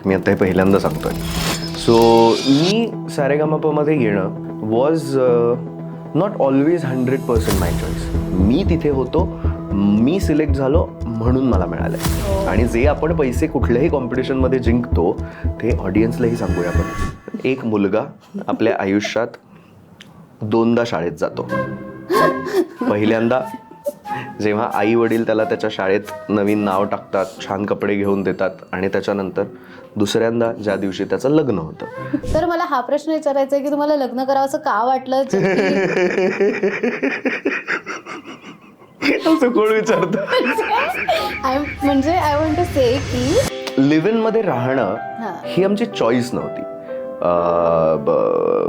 मी आता हे पहिल्यांदा सांगतोय. सो मी सारेगामापामध्ये येणं was not always 100% my choice. मी तिथे होतो, मी सिलेक्ट झालो म्हणून मला मिळालं. आणि जे आपण पैसे कुठल्याही कॉम्पिटिशनमध्ये जिंकतो ते ऑडियन्सलाही सांगूया आपण. एक मुलगा आपल्या आयुष्यात 2दा शाळेत जातो. पहिल्यांदा जेव्हा आई वडील त्याला त्याच्या शाळेत नवीन नाव टाकतात, छान कपडे घेऊन देतात, आणि त्याच्यानंतर दुसऱ्यांदा ज्या दिवशी त्याचं लग्न होतं. तर मला हा प्रश्न विचारायचा आहे की तुम्हाला लग्न करावं असं का वाटलं? असं कोण विचारतं? म्हणजे आय वॉन्ट टू से की लिव्ह इन मध्ये राहणं ही आमची चॉईस नव्हती.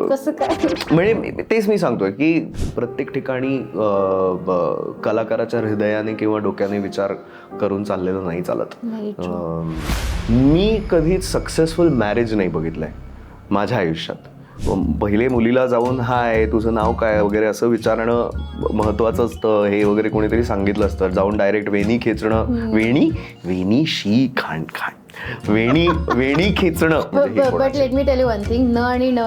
कसं काय? म्हणजे तेच मी सांगतोय की प्रत्येक ठिकाणी कलाकाराच्या हृदयाने किंवा डोक्याने विचार करून चाललेलं नाही चालत. मी कधीच सक्सेसफुल मॅरेज नाही बघितलंय माझ्या आयुष्यात. पहिले मुलीला जाऊन हाय तुझं नाव काय वगैरे असं विचारणं महत्वाचं असतं हे वगैरे कोणीतरी सांगितलं असतं. जाऊन डायरेक्ट वेणी खेचणं, वेणी शी खाण वेणी खेचणं. But let me tell you one thing, न आणि न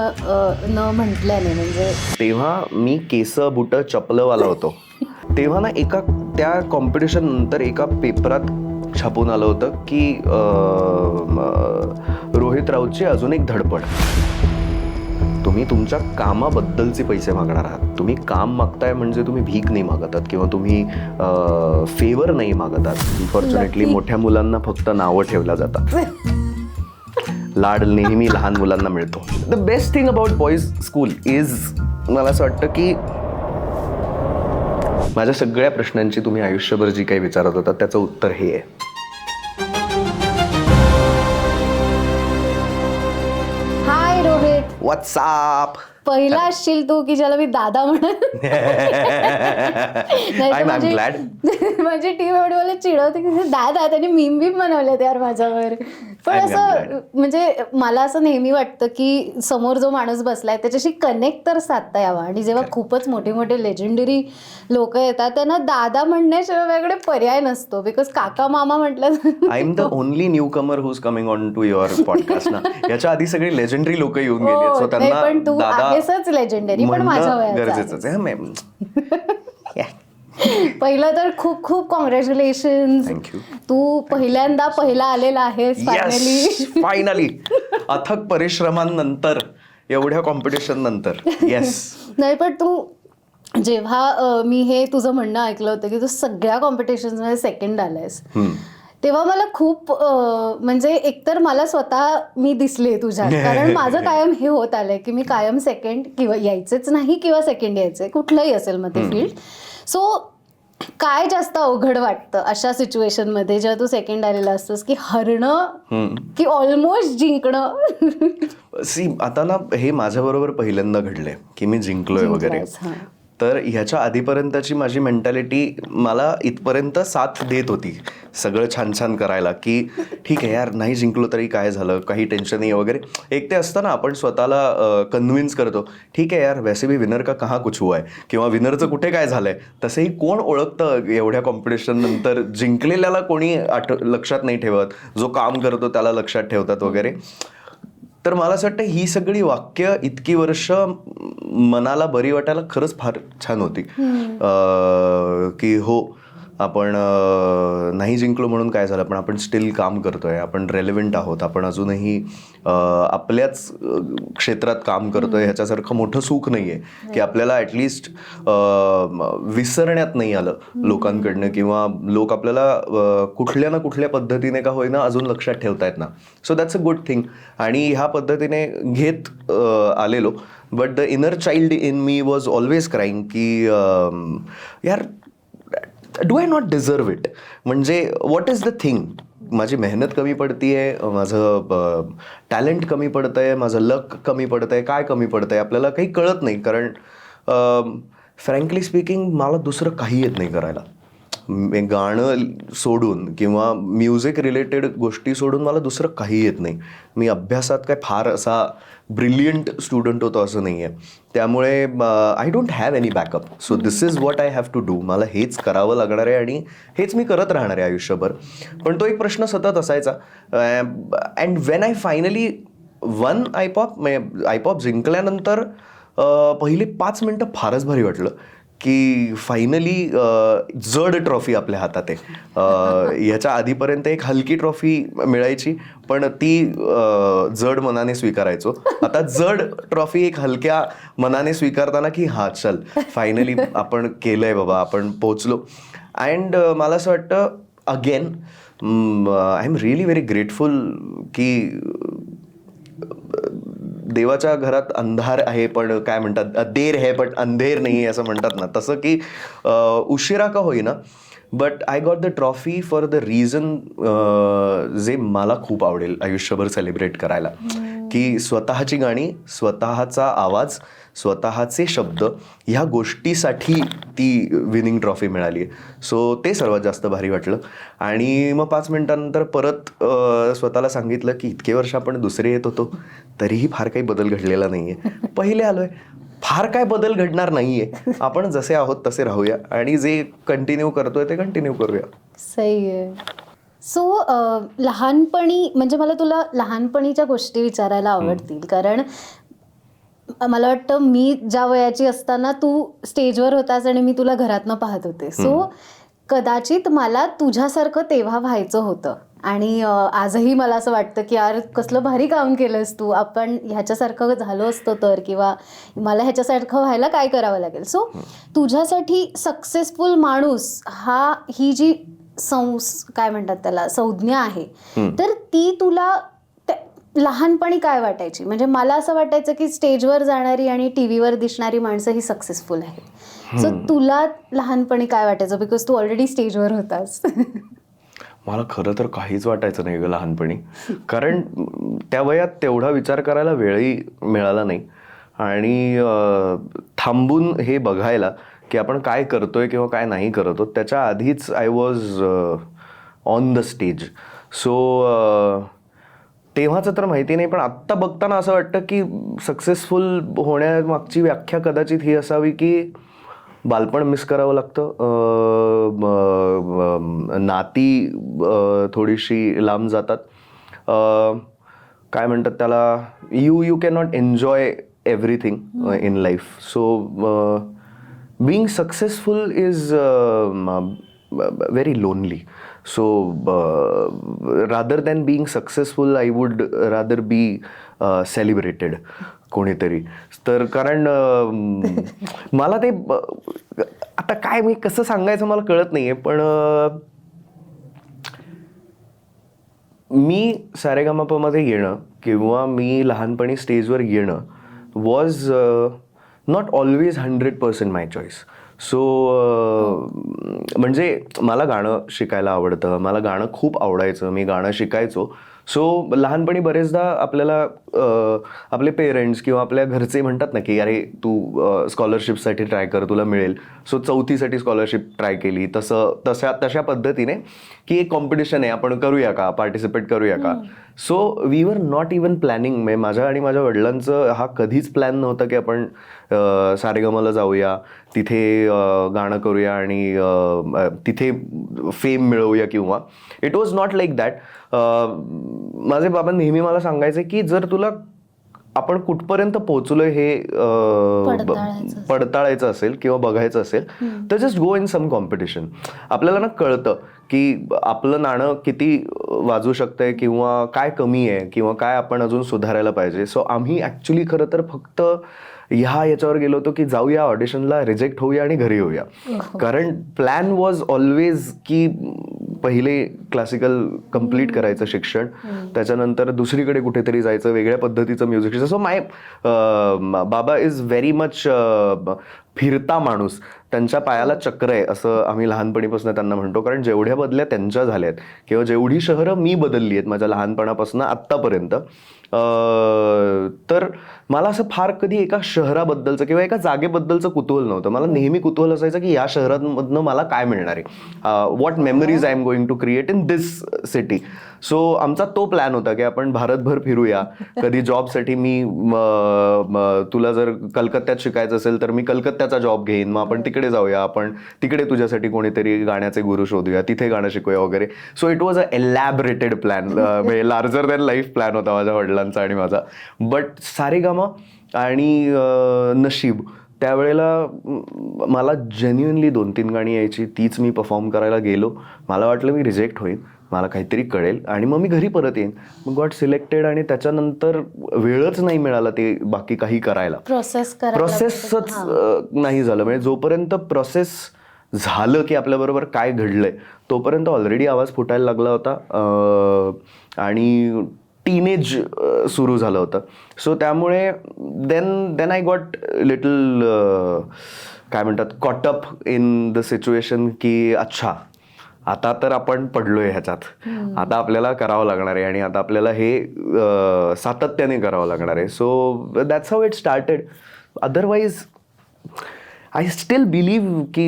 म्हटल्याने म्हणजे तेव्हा मी केस बुट चपलवाला होतो. तेव्हा ना एका त्या कॉम्पिटिशन नंतर एका पेपरात छापून आलं होतं की रोहित राऊतची अजून एक धडपड. तुम्ही तुमच्या कामाबद्दलचे पैसे मागणार आहात. तुम्ही काम मागताय म्हणजे तुम्ही भीक नाही मागत आहात किंवा तुम्ही फेवर नाही मागत आहात. अनफॉर्च्युनेटली मोठ्या मुलांना फक्त नावं ठेवल्या जातात. लाड नेहमी लहान मुलांना मिळतो. The best thing about boys school is, मला असं वाटतं की माझ्या सगळ्या प्रश्नांची तुम्ही आयुष्यभर जी काही विचारत होता त्याचं उत्तर हे आहे. हाय रोहित, व्हॉट्सअप. पहिला असशील तू की ज्याला मी दादा म्हणत. I'm glad. माझी टीम एवढी मला चिडवते की दादा, त्यांनी मीम बनवले यार माझ्यावर. पण असं म्हणजे मला असं नेहमी वाटतं की समोर जो माणूस बसलाय त्याच्याशी कनेक्ट तर साधता यावा. आणि जेव्हा खूपच मोठे मोठे लेजेंडरी लोक येतात त्यांना दादा म्हणण्याशिवाय वेगळे पर्याय नसतो. बिकॉज काका मामा म्हटलं. I am the only newcomer who's coming on to your podcast ना. याच्या आधी सगळे लेजेंडरी लोक येऊन गेले, सो त्यांना पण तू आहेसच लेजेंडरी, पण माझ्या वयाचा गरजेचंच आहे. मॅम पहिलं तर खूप खूप कॉंग्रॅच्युलेशन. थँक्यू. तू पहिल्यांदा पहिला आलेला आहेस फायनली. अथक परिश्रमांनंतर, एवढ्या कॉम्पिटिशन नंतर. येस. नाही पण तू जेव्हा मी हे तुझं म्हणणं ऐकलं होतं की तू सगळ्या कॉम्पिटिशन्समध्ये सेकंड आलायस, तेव्हा मला खूप म्हणजे एकतर मला स्वतः मी दिसले तुझ्यात. कारण माझं कायम हे होत आलंय की मी कायम सेकंड किंवा यायचेच नाही किंवा सेकंड यायचे, कुठलंही असेल मग ते फील्ड. सो काय जास्त अवघड वाटतं अशा सिच्युएशन मध्ये जेव्हा तू सेकंड आलेला असतोस, की हरणं की ऑलमोस्ट जिंकणं? सी आता ना हे माझ्याबरोबर पहिल्यांदा घडलंय की मी जिंकलोय वगैरे. तर ह्याच्या आधीपर्यंतची माझी मेंटॅलिटी मला इथपर्यंत साथ देत होती सगळं छान छान करायला, की ठीक आहे यार, नाही जिंकलो तरी काय झालं, काही टेन्शन नाही वगैरे. एक ते असतं ना, आपण स्वतःला कन्व्हिन्स करतो, ठीक आहे यार वैसे भी विनर का कहाँ कुछ हुआ है, किंवा विनरचं कुठे काय झालंय. तसंही कोण ओळखतं एवढ्या कॉम्पिटिशन नंतर. जिंकलेल्याला कोणी लक्षात नाही ठेवत, जो काम करतो त्याला लक्षात ठेवतात वगैरे. तर मला असं वाटतं ही सगळी वाक्य इतकी वर्ष मनाला बरी वाटायला खरंच फार छान होती. की हो, आपण नाही जिंकलो म्हणून काय झालं, पण आपण स्टील काम करतोय, आपण रेलेव्हंट आहोत, आपण अजूनही आपल्याच क्षेत्रात काम करतोय. ह्याच्यासारखं मोठं सुख नाही आहे की आपल्याला ॲटलिस्ट विसरण्यात नाही आलं लोकांकडनं, किंवा लोक आपल्याला कुठल्या ना कुठल्या पद्धतीने का होईना अजून लक्षात ठेवतायत ना. So that's a good thing. आणि ह्या पद्धतीने घेत आलेलो. But the inner child in me was always crying की यार, do I not deserve it. म्हणजे व्हॉट इज द थिंग. माझी मेहनत कमी पडतीये, माझं टॅलेंट कमी पडतंय, माझं लक कमी पडतंय, काय कमी पडतंय आपल्याला काही कळत नाही. कारण फ्रँकली स्पीकिंग मला दुसरं काही येत नाही करायला. गाणं सोडून किंवा म्युझिक रिलेटेड गोष्टी सोडून मला दुसरं काही येत नाही. मी अभ्यासात काय फार असा ब्रिलियंट स्टुडंट होतो असं नाही आहे. त्यामुळे I don't have any backup. So this is what I have to do. मला हेच करावं लागणार आहे आणि हेच मी करत राहणार आहे आयुष्यभर. पण तो एक प्रश्न सतत असायचा. And when I finally won आयपॉप जिंकल्यानंतर पहिले 5 मिनटं फारच भारी वाटलं की फायनली जड ट्रॉफी आपल्या हातात आहे. ह्याच्या आधीपर्यंत एक हलकी ट्रॉफी मिळायची पण ती जड मनाने स्वीकारायचो. आता जड ट्रॉफी एक हलक्या मनाने स्वीकारताना की हा चल फायनली आपण केलंय बाबा, आपण पोचलो. अँड मला असं वाटतं again I am really very grateful की देवाच्या घरात अंधार आहे पण काय म्हणतात, देर है बट अंधेर नाही असं म्हणतात ना, तसं की उशिरा का होईना but I got the trophy for the reason जे मला खूप आवडेल आयुष्यभर सेलिब्रेट करायला. की स्वतःची गाणी, स्वतःचा आवाज, स्वतःचे शब्द ह्या गोष्टीसाठी ती विनिंग ट्रॉफी मिळाली आहे. सो ते सर्वात जास्त भारी वाटलं. आणि मग 5 मिनिटांनंतर परत स्वतःला सांगितलं की इतके वर्ष आपण दुसरे येत होतो तरीही फार काही बदल घडलेला नाही आहे. पहिले आलोय, फार काय बदल घडणार नाही आहे. आपण जसे आहोत तसे राहूया आणि जे कंटिन्यू करतोय ते कंटिन्यू करूया. सही आहे. सो लहानपणी म्हणजे मला तुला लहानपणीच्या गोष्टी विचारायला आवडतील कारण मला वाटतं मी ज्या वयाची असताना तू स्टेजवर होतास आणि मी तुला घरातनं पाहत होते. सो कदाचित मला तुझ्यासारखं तेव्हा व्हायचं होतं आणि आजही मला असं वाटतं की यार कसलं भारी काम केलंस तू, आपण ह्याच्यासारखं झालो असतो तर, किंवा मला ह्याच्यासारखं व्हायला काय करावं लागेल. सो तुझ्यासाठी सक्सेसफुल माणूस ही जी काय म्हणतात त्याला संज्ञा आहे, तर ती तुला लहानपणी काय वाटायची? म्हणजे मला असं वाटायचं की स्टेजवर जाणारी आणि टीव्हीवर दिसणारी माणसं ही सक्सेसफुल आहे. सो तुला लहानपणी काय वाटायचं, बिकॉज तू ऑलरेडी स्टेजवर होतास? मला खरं तर काहीच वाटायचं नाही ग लहानपणी. कारण त्या वयात तेवढा विचार करायला वेळही मिळाला नाही आणि थांबून हे बघायला की आपण काय करतोय किंवा काय नाही करतो त्याच्या आधीच I was on the stage. So तेव्हाचं तर माहिती नाही पण आत्ता बघताना असं वाटतं की सक्सेसफुल होण्यामागची व्याख्या कदाचित ही असावी की बालपण मिस करावं लागतं, नाती थोडीशी लांब जातात, काय म्हणतात त्याला, you can not enjoy everything in life. So being successful is very lonely. So rather than being successful, I would rather be celebrated कोणीतरी. तर कारण मला ते आता काय मी कसं सांगायचं मला कळत नाहीये पण मी सारेगामापामध्ये येणं किंवा मी लहानपणी स्टेजवर येणं was not always 100% my choice. So म्हणजे मला गाणं शिकायला आवडतं, मला गाणं खूप आवडायचं, मी गाणं शिकायचो. सो लहानपणी बरेचदा आपल्याला आपले पेरेंट्स किंवा आपल्या घरचे म्हणतात ना की अरे तू स्कॉलरशिपसाठी ट्राय कर, तुला मिळेल. सो 4थीसाठी स्कॉलरशिप ट्राय केली. तशा पद्धतीने की एक कॉम्पिटिशन आहे, आपण करूया का, पार्टिसिपेट करूया का. So we were not even planning. म्हणजे माझ्या आणि माझ्या वडिलांचं हा कधीच प्लॅन नव्हता की आपण सारेगमला जाऊया, तिथे गाणं करूया आणि तिथे फेम मिळवूया किंवा it was not like that. माझे बाबा नेहमी मला सांगायचे की जर तुला आपण कुठपर्यंत पोहोचलोय हे पडताळायचं असेल किंवा बघायचं असेल तर just go in some competition. आपल्याला ना कळतं की आपलं नाणं किती वाजू शकतंय किंवा काय कमी आहे किंवा काय आपण अजून सुधारायला पाहिजे. सो आम्ही ॲक्च्युली खरं तर फक्त याच्यावर गेलो होतो की जाऊया ऑडिशनला, रिजेक्ट होऊया आणि घरी येऊया. कारण प्लॅन वॉज ऑलवेज की पहिले क्लासिकल कम्प्लीट करायचं शिक्षण, त्याच्यानंतर दुसरीकडे कुठेतरी जायचं, वेगळ्या पद्धतीचं म्युझिक. सो माय बाबा इज व्हेरी मच फिरता माणूस, त्यांच्या पायाला चक्र आहे असं आम्ही लहानपणीपासून त्यांना म्हणतो. कारण जेवढ्या बदल्या त्यांच्या झाल्यात किंवा जेवढी शहरं मी बदलली आहेत माझ्या लहानपणापासून आत्तापर्यंत, तर मला असं फार कधी एका शहराबद्दलचं किंवा एका जागेबद्दलचं कुतूहल नव्हतं. मला नेहमी कुतूहल असायचं की या शहरांमधनं मला काय मिळणार आहे, what memories I am going to create in this city. So आमचा तो प्लॅन होता की आपण भारतभर फिरूया. कधी जॉबसाठी तुला जर कलकत्त्यात शिकायचं असेल तर मी कलकत्त्याचा जॉब घेईन, मग आपण तिकडे जाऊया, आपण तिकडे तुझ्यासाठी कोणीतरी गाण्याचे गुरु शोधूया, तिथे गाणं शिकूया वगैरे. So it was a elaborated plan, larger than life plan होता माझ्या वडिलांचा आणि माझा. बट सारेगामा आणि नशीब त्यावेळेला मला जेन्युइनली 2-3 गाणी यायची, तीच मी परफॉर्म करायला गेलो. मला वाटलं मी रिजेक्ट होईन, मला काहीतरी कळेल आणि मग मी घरी परत येईन. मग गॉट सिलेक्टेड आणि त्याच्यानंतर वेळच नाही मिळाला ते बाकी काही करायला. प्रोसेसच नाही झालं. म्हणजे जोपर्यंत प्रोसेस झालं की आपल्याबरोबर काय घडलंय तोपर्यंत ऑलरेडी आवाज फुटायला लागला होता आणि टीनेज सुरू झालं होतं. सो त्यामुळे देन आय गॉट लिटल काय म्हणतात caught up in the situation की अच्छा आता तर आपण पडलोय ह्याच्यात, आता आपल्याला करावं लागणार आहे आणि आता आपल्याला हे सातत्याने करावं लागणार आहे. So that's how it started. Otherwise I still believe की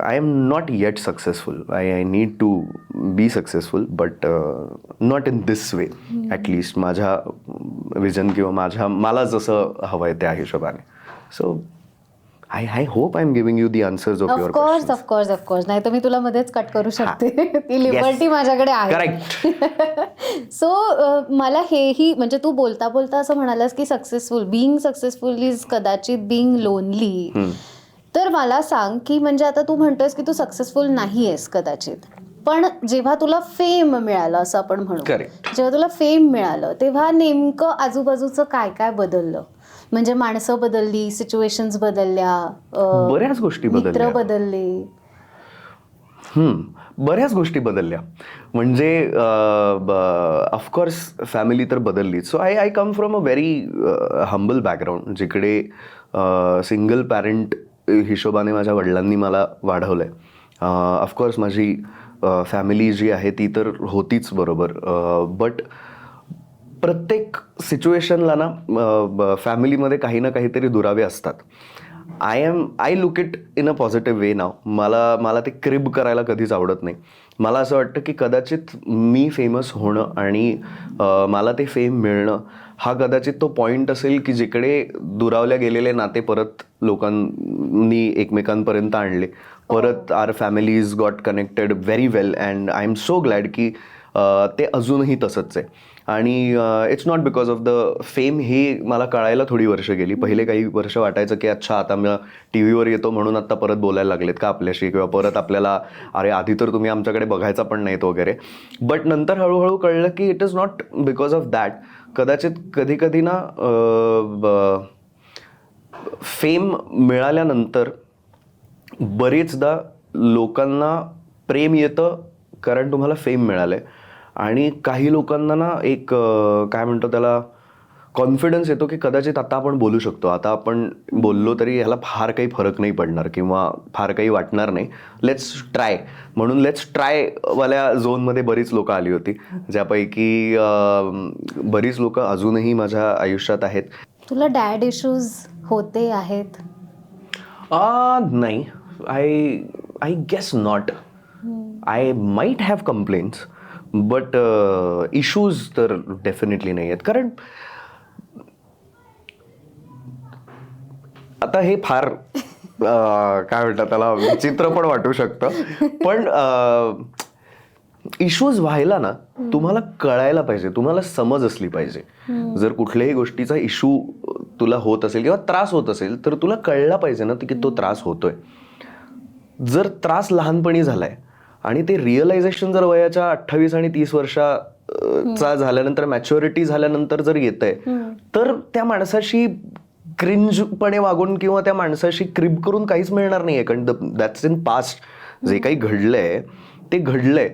I am not yet successful. I need to be successful, but not in this way. At least माझ्या विजन किंवा मला जसं हवंय त्या हिशोबाने. So I hope I'm giving you the answers of your questions. Of course. नाही तर मी तुला मध्येच कट करू शकते. ती लिबर्टी माझ्याकडे आहे. करेक्ट. सो मला हेही म्हणजे तू बोलता बोलता असं म्हणालास की बिईंग सक्सेसफुल इज कदाचित बिईंग लोनली. तर मला सांग की म्हणजे आता तू म्हणतोयस की तू सक्सेसफुल नाही आहेस कदाचित, पण जेव्हा तुला फेम मिळालं असं आपण म्हणू, जेव्हा तुला फेम मिळालं तेव्हा नेमकं आजूबाजूचं काय काय बदललं? म्हणजे माणसं बदलली, सिच्युएशन्स बदलल्या, बऱ्याच गोष्टी मित्र बदलले. बऱ्याच गोष्टी बदलल्या. म्हणजे ऑफकोर्स फॅमिली तर बदललीच. So I come from a very humble background, जिकडे सिंगल पॅरेंट हिशोबाने माझ्या वडिलांनी मला वाढवलंय. ऑफकोर्स माझी फॅमिली जी आहे ती तर होतीच बरोबर, बट प्रत्येक सिच्युएशनला ना फॅमिलीमध्ये काही ना काहीतरी दुरावे असतात. I look it in a positive way नाव. मला ते क्रिब करायला कधीच आवडत नाही. मला असं वाटतं की कदाचित मी फेमस होणं आणि मला ते फेम मिळणं हा कदाचित तो पॉईंट असेल की जिकडे दुरावल्या गेलेले नाते परत लोकांनी एकमेकांपर्यंत आणले. परत our families got connected very well and I am so glad की ते अजूनही तसंच आहे. आणि it's not because of the fame. हे मला कळायला थोडी वर्ष गेली. पहिले काही वर्ष वाटायचं की अच्छा आता मी टी व्हीवर येतो म्हणून आता परत बोलायला लागलेत का आपल्याशी, किंवा परत आपल्याला अरे आधी तर तुम्ही आमच्याकडे बघायचा पण नाहीत वगैरे. बट नंतर हळूहळू कळलं की it is not because of that. कदाचित कधी कधी ना फेम मिळाल्यानंतर बरेचदा लोकांना प्रेम येतं कारण तुम्हाला फेम मिळालंय, आणि काही लोकांना ना एक काय म्हणतो त्याला कॉन्फिडन्स येतो की कदाचित आता आपण बोलू शकतो, आता आपण बोललो तरी ह्याला फार काही फरक नाही पडणार किंवा फार काही वाटणार नाही, लेट्स ट्राय. म्हणून लेट्स ट्राय वाल्या झोनमध्ये बरीच लोकं आली होती, ज्यापैकी बरीच लोकं अजूनही माझ्या आयुष्यात आहेत. तुला डॅड इश्यूज होते आहेत? नाही, I guess not. I might have complaints but issues तर डेफिनेटली नाही आहेत. कारण आता हे फार काय म्हणतात त्याला विचित्र पण वाटू शकतं, पण इश्यूज व्हायला ना तुम्हाला कळायला पाहिजे, तुम्हाला समज असली पाहिजे. जर कुठल्याही गोष्टीचा इश्यू तुला होत असेल किंवा त्रास होत असेल तर तुला कळला पाहिजे ना की तो त्रास होतोय. जर त्रास लहानपणी झालाय आणि ते रिअलायझेशन जर वयाच्या 28 आणि 30 वर्षाचा झाल्यानंतर, मॅच्युरिटी झाल्यानंतर जर येतंय, तर त्या माणसाशी क्रिंजपणे वागून किंवा त्या माणसाशी क्रिब करून काहीच मिळणार नाहीये. कारण दॅट्स इन पास्ट. जे काही घडलंय ते घडलंय.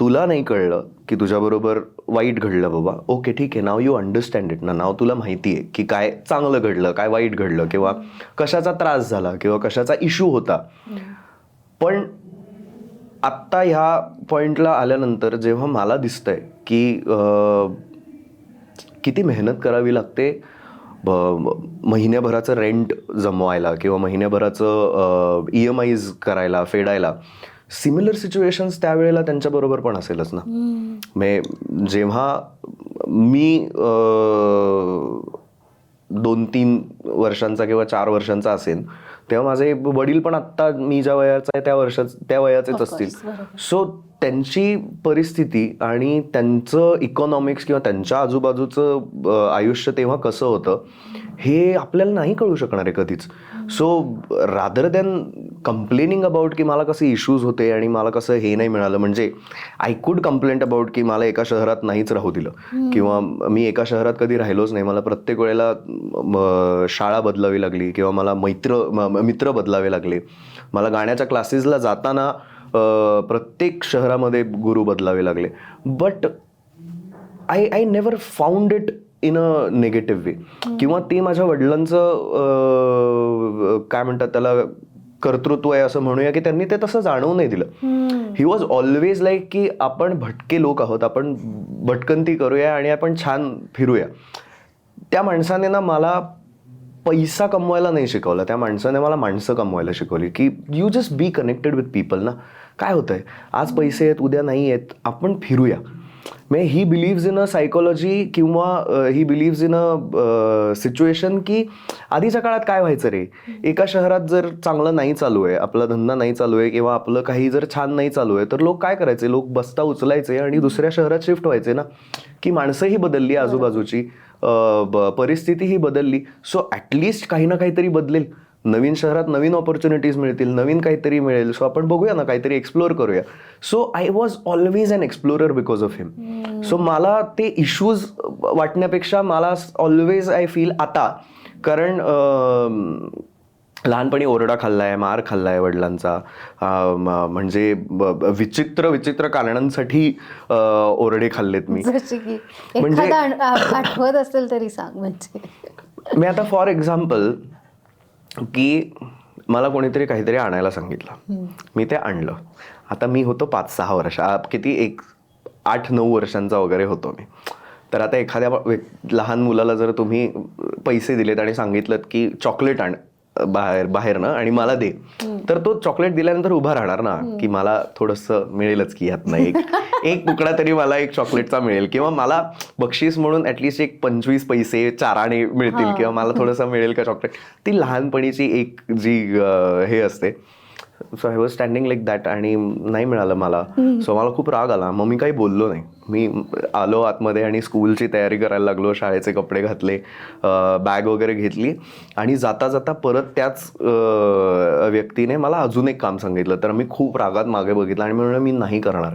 तुला नाही कळलं की तुझ्याबरोबर वाईट घडलं बाबा, ओके ठीक आहे, नाव यू अंडरस्टँड इट ना, नाव तुला माहिती आहे की काय चांगलं घडलं, काय वाईट घडलं, किंवा कशाचा त्रास झाला किंवा कशाचा इश्यू होता. पण आत्ता ह्या पॉइंटला आल्यानंतर जेव्हा मला दिसतंय की किती मेहनत करावी लागते महिन्याभराचं रेंट जमवायला किंवा महिन्याभराचं EMIs करायला, फेडायला, सिमिलर सिच्युएशन्स त्यावेळेला त्यांच्याबरोबर पण असेलच ना. जेव्हा मी 2-3 वर्षांचा किंवा 4 वर्षांचा असेल तेव्हा माझे वडील पण आत्ता मी ज्या वयाचा आहे त्या वयाचेच असतील. सो त्यांची परिस्थिती आणि त्यांचं इकॉनॉमिक्स किंवा त्यांच्या आजूबाजूचं आयुष्य तेव्हा कसं होतं हे आपल्याला नाही कळू शकणार आहे कधीच. So rather than complaining about की मला कसे इश्यूज होते आणि मला कसं हे नाही मिळालं, म्हणजे आय कुड कंप्लेंट अबाउट की मला एका शहरात नाहीच राहू दिलं किंवा मी एका शहरात कधी राहिलोच नाही, मला प्रत्येक वेळेला शाळा बदलावी लागली किंवा मला मित्र बदलावे लागले, मला गाण्याच्या क्लासेसला जाताना प्रत्येक शहरामध्ये गुरु बदलावे लागले. But I never found it in a negative way, किंवा ते माझ्या वडिलांचं काय म्हणतात त्याला कर्तृत्व आहे असं म्हणूया की त्यांनी ते तसं जाणवू नाही दिलं. ही वॉज ऑलवेज लाईक की आपण भटके लोक आहोत, आपण भटकंती करूया आणि आपण छान फिरूया. त्या माणसाने ना मला पैसा कमवायला नाही शिकवला, त्या माणसाने मला माणसं कमवायला शिकवली की you just be connected with people ना. काय होतंय, आज पैसे आहेत उद्या नाही आहेत, आपण फिरूया. म्हणजे ही बिलीव्ज इन अ सायकोलॉजी किंवा ही बिलीव्ज इन अ सिच्युएशन की आधीच्या काळात काय व्हायचं रे, एका शहरात जर चांगलं नाही चालू आहे, आपला धंदा नाही चालू आहे किंवा आपलं काही जर छान नाही चालू आहे तर लोक काय करायचे, लोक बस्ता उचलायचे आणि दुसऱ्या शहरात शिफ्ट व्हायचे ना. की माणसंही बदलली, आजूबाजूची परिस्थितीही बदलली. सो ॲटलिस्ट काही ना काहीतरी बदलेल, नवीन शहरात नवीन ऑपॉर्च्युनिटीज मिळतील, नवीन काहीतरी मिळेल. सो आपण बघूया ना, काहीतरी एक्सप्लोअर करूया. So I was always an explorer because of him. So मला ते इश्यूज वाटण्यापेक्षा मला ऑलवेज आय फील आता, कारण लहानपणी ओरडा खाल्लाय, मार खाल्लाय वडिलांचा, म्हणजे विचित्र कारणांसाठी ओरडे खाल्लेत मी. म्हणजे आठवत असेल तरी सांग. म्हणजे मी आता फॉर एक्झाम्पल की मला कोणीतरी काहीतरी आणायला सांगितलं, मी ते आणलं. आता मी होतो 5-6 वर्ष, किती 8-9 वर्षांचा वगैरे होतो मी. तर आता एखाद्या लहान मुलाला जर तुम्ही पैसे दिलेत आणि सांगितलं की चॉकलेट आण बाहेर ना आणि मला दे, तर तो चॉकलेट दिल्यानंतर उभा राहणार ना की मला थोडंसं मिळेलच की ह्यातनं एक तुकडा तरी मला एक चॉकलेटचा मिळेल, किंवा मला बक्षीस म्हणून ॲटलिस्ट एक 25 पैसे 4 आणे मिळतील, किंवा मला थोडंसं मिळेल का चॉकलेट. ती लहानपणीची एक जी हे असते. So I was standing like that आणि नाही मिळालं मला. सो मला खूप राग आला. मग मी काही बोललो नाही. मी आलो आतमध्ये आणि स्कूलची तयारी करायला लागलो, शाळेचे कपडे घातले, बॅग वगैरे घेतली आणि जाता जाता परत त्याच व्यक्तीने मला अजून एक काम सांगितलं. तर मी खूप रागात मागे बघितलं आणि म्हणलं मी नाही करणार,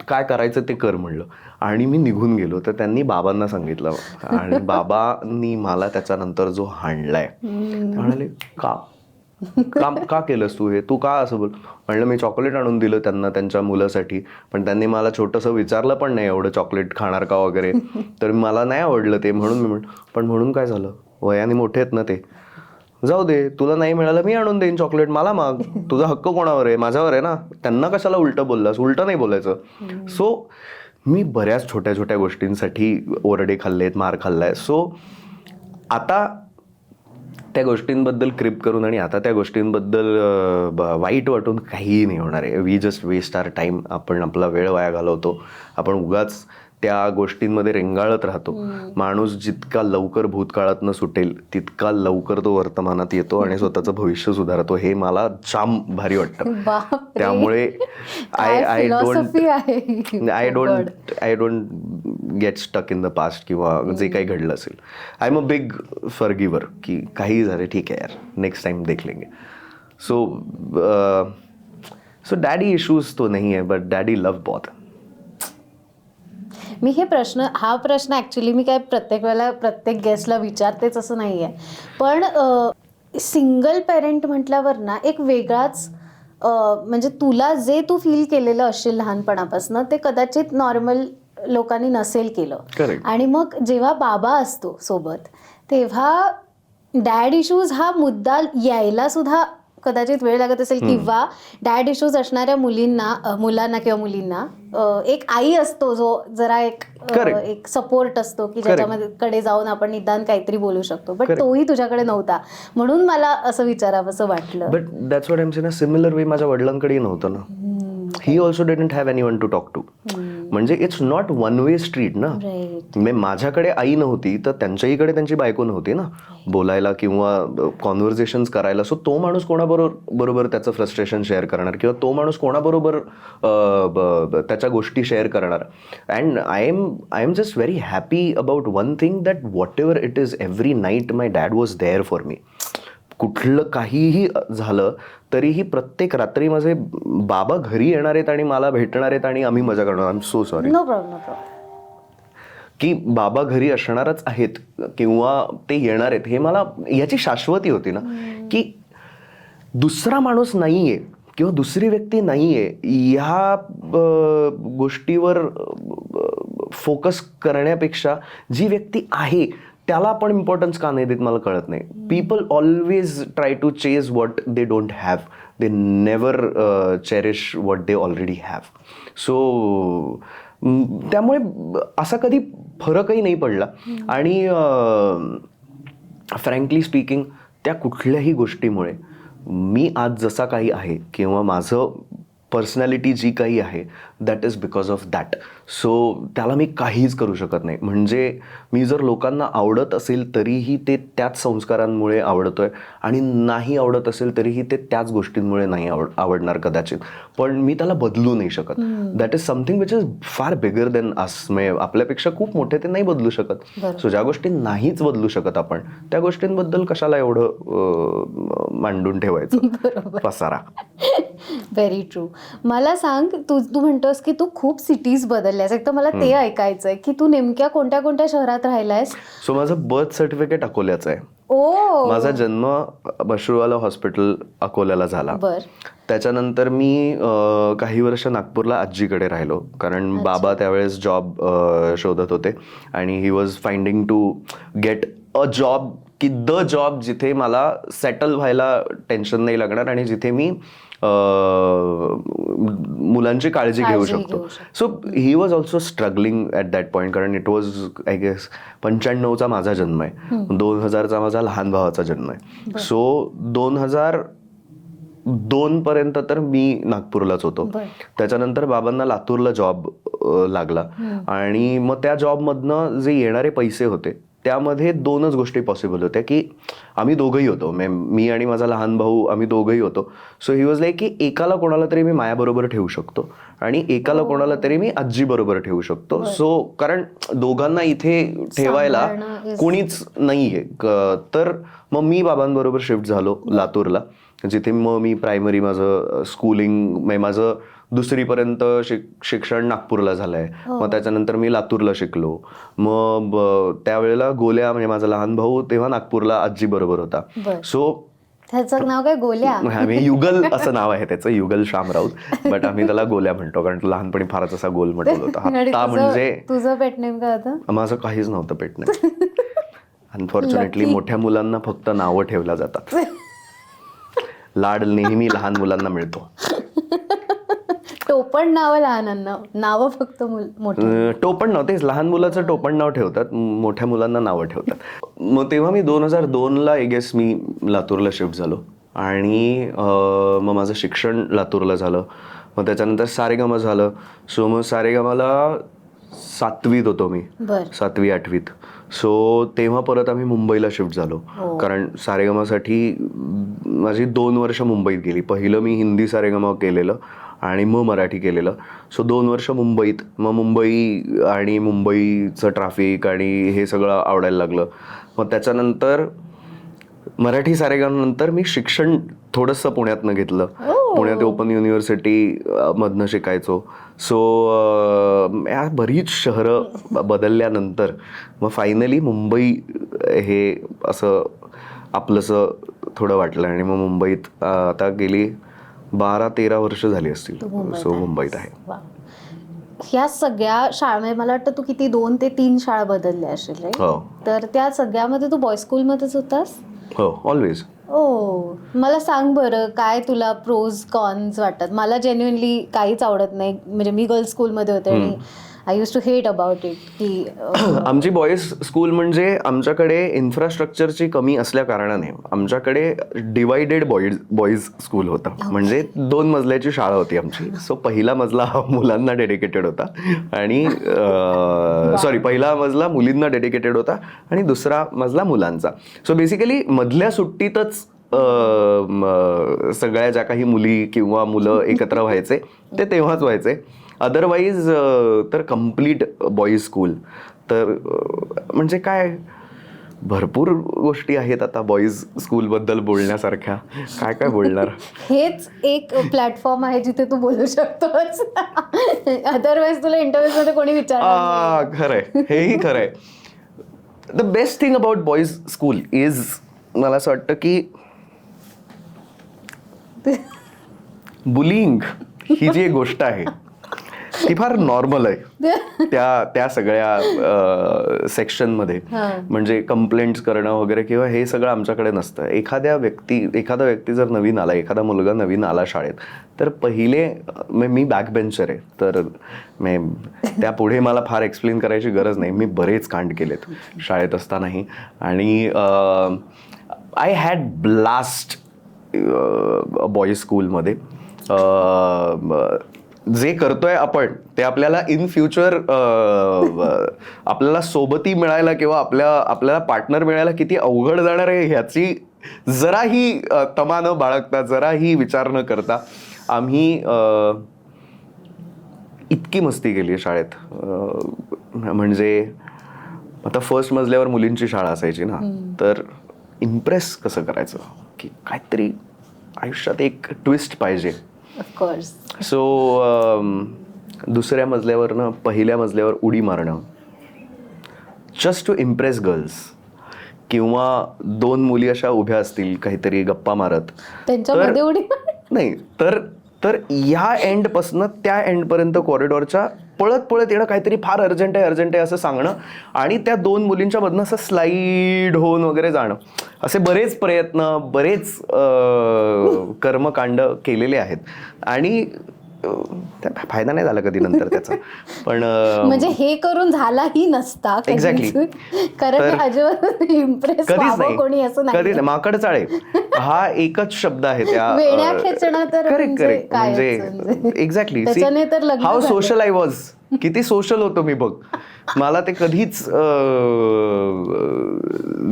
काय करायचं ते कर म्हणलं, आणि मी निघून गेलो. तर त्यांनी बाबांना सांगितलं आणि बाबांनी मला त्याच्यानंतर जो हाणलाय, म्हणाले का केलंस तू हे, तू का असं बोल. म्हणलं मी चॉकलेट आणून दिलं त्यांना त्यांच्या मुलासाठी, पण त्यांनी मला छोटंसं विचारलं पण नाही एवढं चॉकलेट खाणार का वगैरे. तर मला नाही आवडलं ते, म्हणून मी पण म्हणून काय झालं, वयाने मोठे आहेत ना ते, जाऊ दे, तुला नाही मिळालं मी आणून देईन चॉकलेट, मला माग, तुझा हक्क कोणावर आहे, माझ्यावर आहे ना. त्यांना कशाला उलटं बोललास, उलटं नाही बोलायचं. सो मी बऱ्याच छोट्या छोट्या गोष्टींसाठी ओरडे खाल्लेत, मार खाल्लाय. सो आता त्या गोष्टींबद्दल क्रिप करून आणि आता त्या गोष्टींबद्दल वाईट वाटून काहीही नाही होणार आहे. We just waste our time. आपण आपला वेळ वाया घालवतो, आपण उगाच त्या गोष्टींमध्ये रेंगाळत राहतो. माणूस जितका लवकर भूतकाळातनं सुटेल तितका लवकर तो वर्तमानात येतो आणि स्वतःचं भविष्य सुधारतो. हे मला जाम भारी वाटतं. त्यामुळे I don't get stuck in the past किंवा जे काही घडलं असेल. I am a big forgiver की काही झालं ठीक आहे यार, नेक्स्ट टाइम देख लेंगे. सो डॅडी इश्यूज तो नाही आहे, बट डॅडी लव बहुत. मी हा प्रश्न ॲक्च्युली मी काय प्रत्येक वेळेला प्रत्येक गेस्टला विचारतेच असं नाही आहे, पण सिंगल पेरेंट म्हटल्यावर ना एक वेगळाच म्हणजे तुला जे तू फील केलेलं असशील लहानपणापासून ते कदाचित नॉर्मल लोकांनी नसेल केलं. Correct. आणि मग जेव्हा बाबा असतो सोबत तेव्हा डॅड इश्यूज हा मुद्दा यायला सुद्धा कदाचित वेळ लागत असेल, किंवा डॅड इश्यूज असणाऱ्या मुलांना किंवा मुलींना एक आई असतो जो जरा एक सपोर्ट असतो की ज्याच्यामध्ये कडे जाऊन आपण निदान काहीतरी बोलू शकतो, बट तोही तुझ्याकडे नव्हता. म्हणून मला असं विचारावंसं वाटलं. But that's what I am saying, similar way माझ्या वडिलांकडेही नव्हतं ना. He also didn't have anyone to talk to. म्हणजे it's not one way street ना. माझ्याकडे आई नव्हती तर त्यांच्याहीकडे त्यांची बायको नव्हती ना बोलायला किंवा कॉन्व्हर्सेशन्स करायला. सो तो माणूस कोणाबरोबर त्याचं फ्रस्ट्रेशन शेअर करणार किंवा तो माणूस कोणाबरोबर त्याच्या गोष्टी शेअर करणार. And I am just very happy about one thing, that whatever it is, every night my dad was there for me. कुठलं काहीही झालं तरीही प्रत्येक रात्री माझे बाबा घरी येणार आहेत आणि मला भेटणार आहेत आणि आम्ही मजा करणार. I am so sorry. No problem. की बाबा घरी असणारच आहेत किंवा ते येणार आहेत हे मला याची शाश्वती होती ना, की दुसरा माणूस नाहीये किंवा दुसरी व्यक्ती नाहीये ह्या गोष्टीवर फोकस करण्यापेक्षा जी व्यक्ती आहे त्याला आपण इम्पॉर्टन्स का नाही देत मला कळत नाही. People always try to chase what they don't have. They never cherish what they already have. So त्यामुळे असा कधी फरकही नाही पडला. आणि फ्रँकली स्पीकिंग त्या कुठल्याही गोष्टीमुळे मी आज जसा काही आहे किंवा माझं पर्सनॅलिटी जी काही आहे that is because of that. So त्याला मी काहीच करू शकत नाही. म्हणजे मी जर लोकांना आवडत असेल तरीही ते त्याच संस्कारांमुळे आवडतोय आणि नाही आवडत असेल तरीही ते त्याच गोष्टींमुळे नाही आवडणार कदाचित. पण मी त्याला बदलू नाही शकत. That is something which is far bigger than us. म्हणजे आपल्यापेक्षा खूप मोठे ते नाही बदलू शकत. सो ज्या गोष्टी नाहीच बदलू शकत आपण त्या गोष्टींबद्दल कशाला एवढं मांडून ठेवायचं पसारा. Very true. मला सांग, तू म्हणतोस की तू खूप सिटीज बदलल्यास. एक तर मला ते ऐकायचंय की तू नेमक्या कोणत्या कोणत्या शहरात राहिलायस. सो माझं बर्थ सर्टिफिकेट अकोल्याचं आहे. माझा जन्म मशरूवाला हॉस्पिटल अकोल्याला झाला. त्याच्यानंतर मी काही वर्ष नागपूरला आजीकडे राहिलो कारण बाबा त्यावेळेस जॉब शोधत होते आणि he was finding to get a job, की द जॉब जिथे मला सेटल व्हायला टेन्शन नाही लागणार आणि जिथे मी मुलांची काळजी घेऊ शकतो. So he was also struggling at that point कारण इट वॉज आय गेस 95चा माझा जन्म आहे, 2000चा माझा लहान भावाचा जन्म आहे. सो 2002 पर्यंत तर मी नागपूरलाच होतो. त्याच्यानंतर बाबांना लातूरला जॉब लागला आणि मग त्या जॉबमधनं जे येणारे पैसे होते त्यामध्ये दोनच गोष्टी पॉसिबल होत्या, की आम्ही दोघंही होतो, मी आणि माझा लहान भाऊ आम्ही दोघंही होतो. सो ही वॉज लाईक की एकाला कोणाला तरी मी मायाबरोबर ठेवू शकतो आणि एकाला कोणाला तरी मी आजी बरोबर ठेवू शकतो. सो कारण दोघांना इथे ठेवायला कोणीच नाहीये. तर मग मी बाबांबरोबर शिफ्ट झालो लातूरला, जिथे मग मी प्रायमरी माझं स्कूलिंग माझं 2री पर्यंत शिक्षण नागपूरला झालंय. मग त्याच्यानंतर मी लातूरला शिकलो. मग त्यावेळेला गोल्या म्हणजे माझा लहान भाऊ तेव्हा नागपूरला आजी बरोबर होता. सो त्याचं नाव काय, गोल्या? आम्ही युगल असं नाव आहे त्याचं, युगल श्याम राऊत, बट आम्ही त्याला गोल्या म्हणतो कारण तो लहानपणी फारच असा गोल म्हटलं होता. म्हणजे तुझं पेट नेम काय होतं? माझं काहीच नव्हतं पेट नेम. अनफॉर्च्युनेटली मोठ्या मुलांना फक्त नावं ठेवल्या जातात. लाड नेहमी लहान मुलांना मिळतो. टोपण नावं लहानांना, नावं फक्त मोठे. टोपण नाव तेच लहान मुलाचं टोपण नाव ठेवतात, मोठ्या मुलांना नावं ठेवतात. मग तेव्हा मी 2002ला आय गेस मी लातूरला शिफ्ट झालो आणि मग माझं शिक्षण लातूरला झालं. मग त्याच्यानंतर सारेगामा झालं. सो मग सारेगामाला 7वीत होतो मी, 7वी 8वीत. सो तेव्हा परत आम्ही मुंबईला शिफ्ट झालो कारण सारेगामासाठी माझी 2 वर्ष मुंबईत गेली. पहिलं मी हिंदी सारेगामा केलेलं आणि मग मराठी केलेलं. सो 2 वर्ष मुंबईत. मग मुंबई आणि मुंबईचं ट्रॅफिक आणि हे सगळं आवडायला लागलं. मग त्याच्यानंतर मराठी सारेगामानंतर मी शिक्षण थोडंसं पुण्यातनं घेतलं. पुण्यात ओपन युनिव्हर्सिटी मधनं शिकायचो. सो या बरीच शहरं बदलल्यानंतर मग फायनली मुंबई हे असं आपलंसं थोडं वाटलं आणि मग मुंबईत आता गेली 12-13 वर्ष झाली असतील. तू मुंबईत सो आहेस. मुंबईत आहे. वा. ह्या सगळ्या शाळा मला वाटतं तू किती 2 ते 3 शाळा बदलल्या असेल right? हो तर त्या सगळ्यामध्ये तू बॉय स्कूलमध्येच होतास? हो ऑलवेज. ओ मला सांग बरं काय तुला प्रोज कॉन्स वाटतात. मला जेन्युअनली काहीच आवडत नाही. म्हणजे मी गर्ल्स स्कूलमध्ये होते आणि I use to hate about it की आमची बॉईज स्कूल म्हणजे आमच्याकडे इन्फ्रास्ट्रक्चरची कमी असल्या कारणाने आमच्याकडे डिवायडेड बॉईज स्कूल होतं. म्हणजे 2 मजल्याची शाळा होती आमची. सो पहिला मजला हा मुलांना डेडिकेटेड होता आणि सॉरी पहिला मजला मुलींना डेडिकेटेड होता आणि दुसरा मजला मुलांचा. सो बेसिकली मधल्या सुट्टीतच सगळ्या ज्या काही मुली किंवा मुलं एकत्र व्हायचे ते तेव्हाच व्हायचे. अदरवाईज तर कम्प्लीट बॉईज स्कूल. तर म्हणजे काय भरपूर गोष्टी आहेत आता बॉईज स्कूलबद्दल बोलण्यासारख्या. काय काय बोलणार. हेच एक प्लॅटफॉर्म आहे जिथे तू बोलू शकतोस. अदरवाईज तुला इंटरव्ह्यू मध्ये कोणी विचारणार खरंय हेही खरंय. The best thing about boys school is मला असं वाटतं की बुलिंग ही जी एक गोष्ट आहे ती फार नॉर्मल आहे त्या सगळ्या सेक्शनमध्ये. म्हणजे कंप्लेंट्स करणं वगैरे किंवा हे सगळं आमच्याकडे नसतं. एखादा व्यक्ती जर नवीन आला, एखादा मुलगा नवीन आला शाळेत, तर पहिले मी बॅक बेंचर आहे तर त्या पुढे मला फार एक्सप्लेन करायची गरज नाही. मी बरेच कांड केलेत शाळेत असतानाही आणि आय हॅड ब्लास्ट बॉईज स्कूलमध्ये. जे करतोय आपण ते आपल्याला इन फ्युचर आपल्याला सोबती मिळायला किंवा आपल्याला पार्टनर मिळायला किती अवघड जाणार आहे ह्याची जराही तमा न बाळगता, जराही विचार न करता आम्ही इतकी मस्ती केली आहे शाळेत. म्हणजे आता फर्स्ट मजल्यावर मुलींची शाळा असायची ना, तर इम्प्रेस कसं करायचं की काहीतरी आयुष्यात एक ट्विस्ट पाहिजे. ऑफकोर्स. सो दुसऱ्या मजल्यावर ना पहिल्या मजल्यावर उडी मारणं जस्ट टू इम्प्रेस गर्ल्स. किंवा 2 मुली अशा उभ्या असतील काहीतरी गप्पा मारत, त्यांच्यामध्ये उडी नाही तर या एंडपासनं त्या एंडपर्यंत कॉरिडॉरच्या पळत येणं, काहीतरी फार अर्जंट आहे असं सांगणं आणि त्या 2 मुलींच्या मधनं असं स्लाईड होऊन वगैरे जाणं. असे बरेच प्रयत्न, बरेच कर्मकांड केलेले आहेत आणि फायदा नाही झाला कधी नंतर त्याचा. पण म्हणजे हे करून झालाही नसता एक्झॅक्टली. कारण अजिबात इम्प्रेस व्हावं कोणी असं नाही. कधीच नाही. माकडचाळे हा एकच शब्द आहे त्या वेण्या खेचणं तर करेक्ट म्हणजे एक्झॅक्टली. त्याच्याने तर लग्न हाऊ झालं. Social I was. किती सोशल होतो मी बघ. मला ते कधीच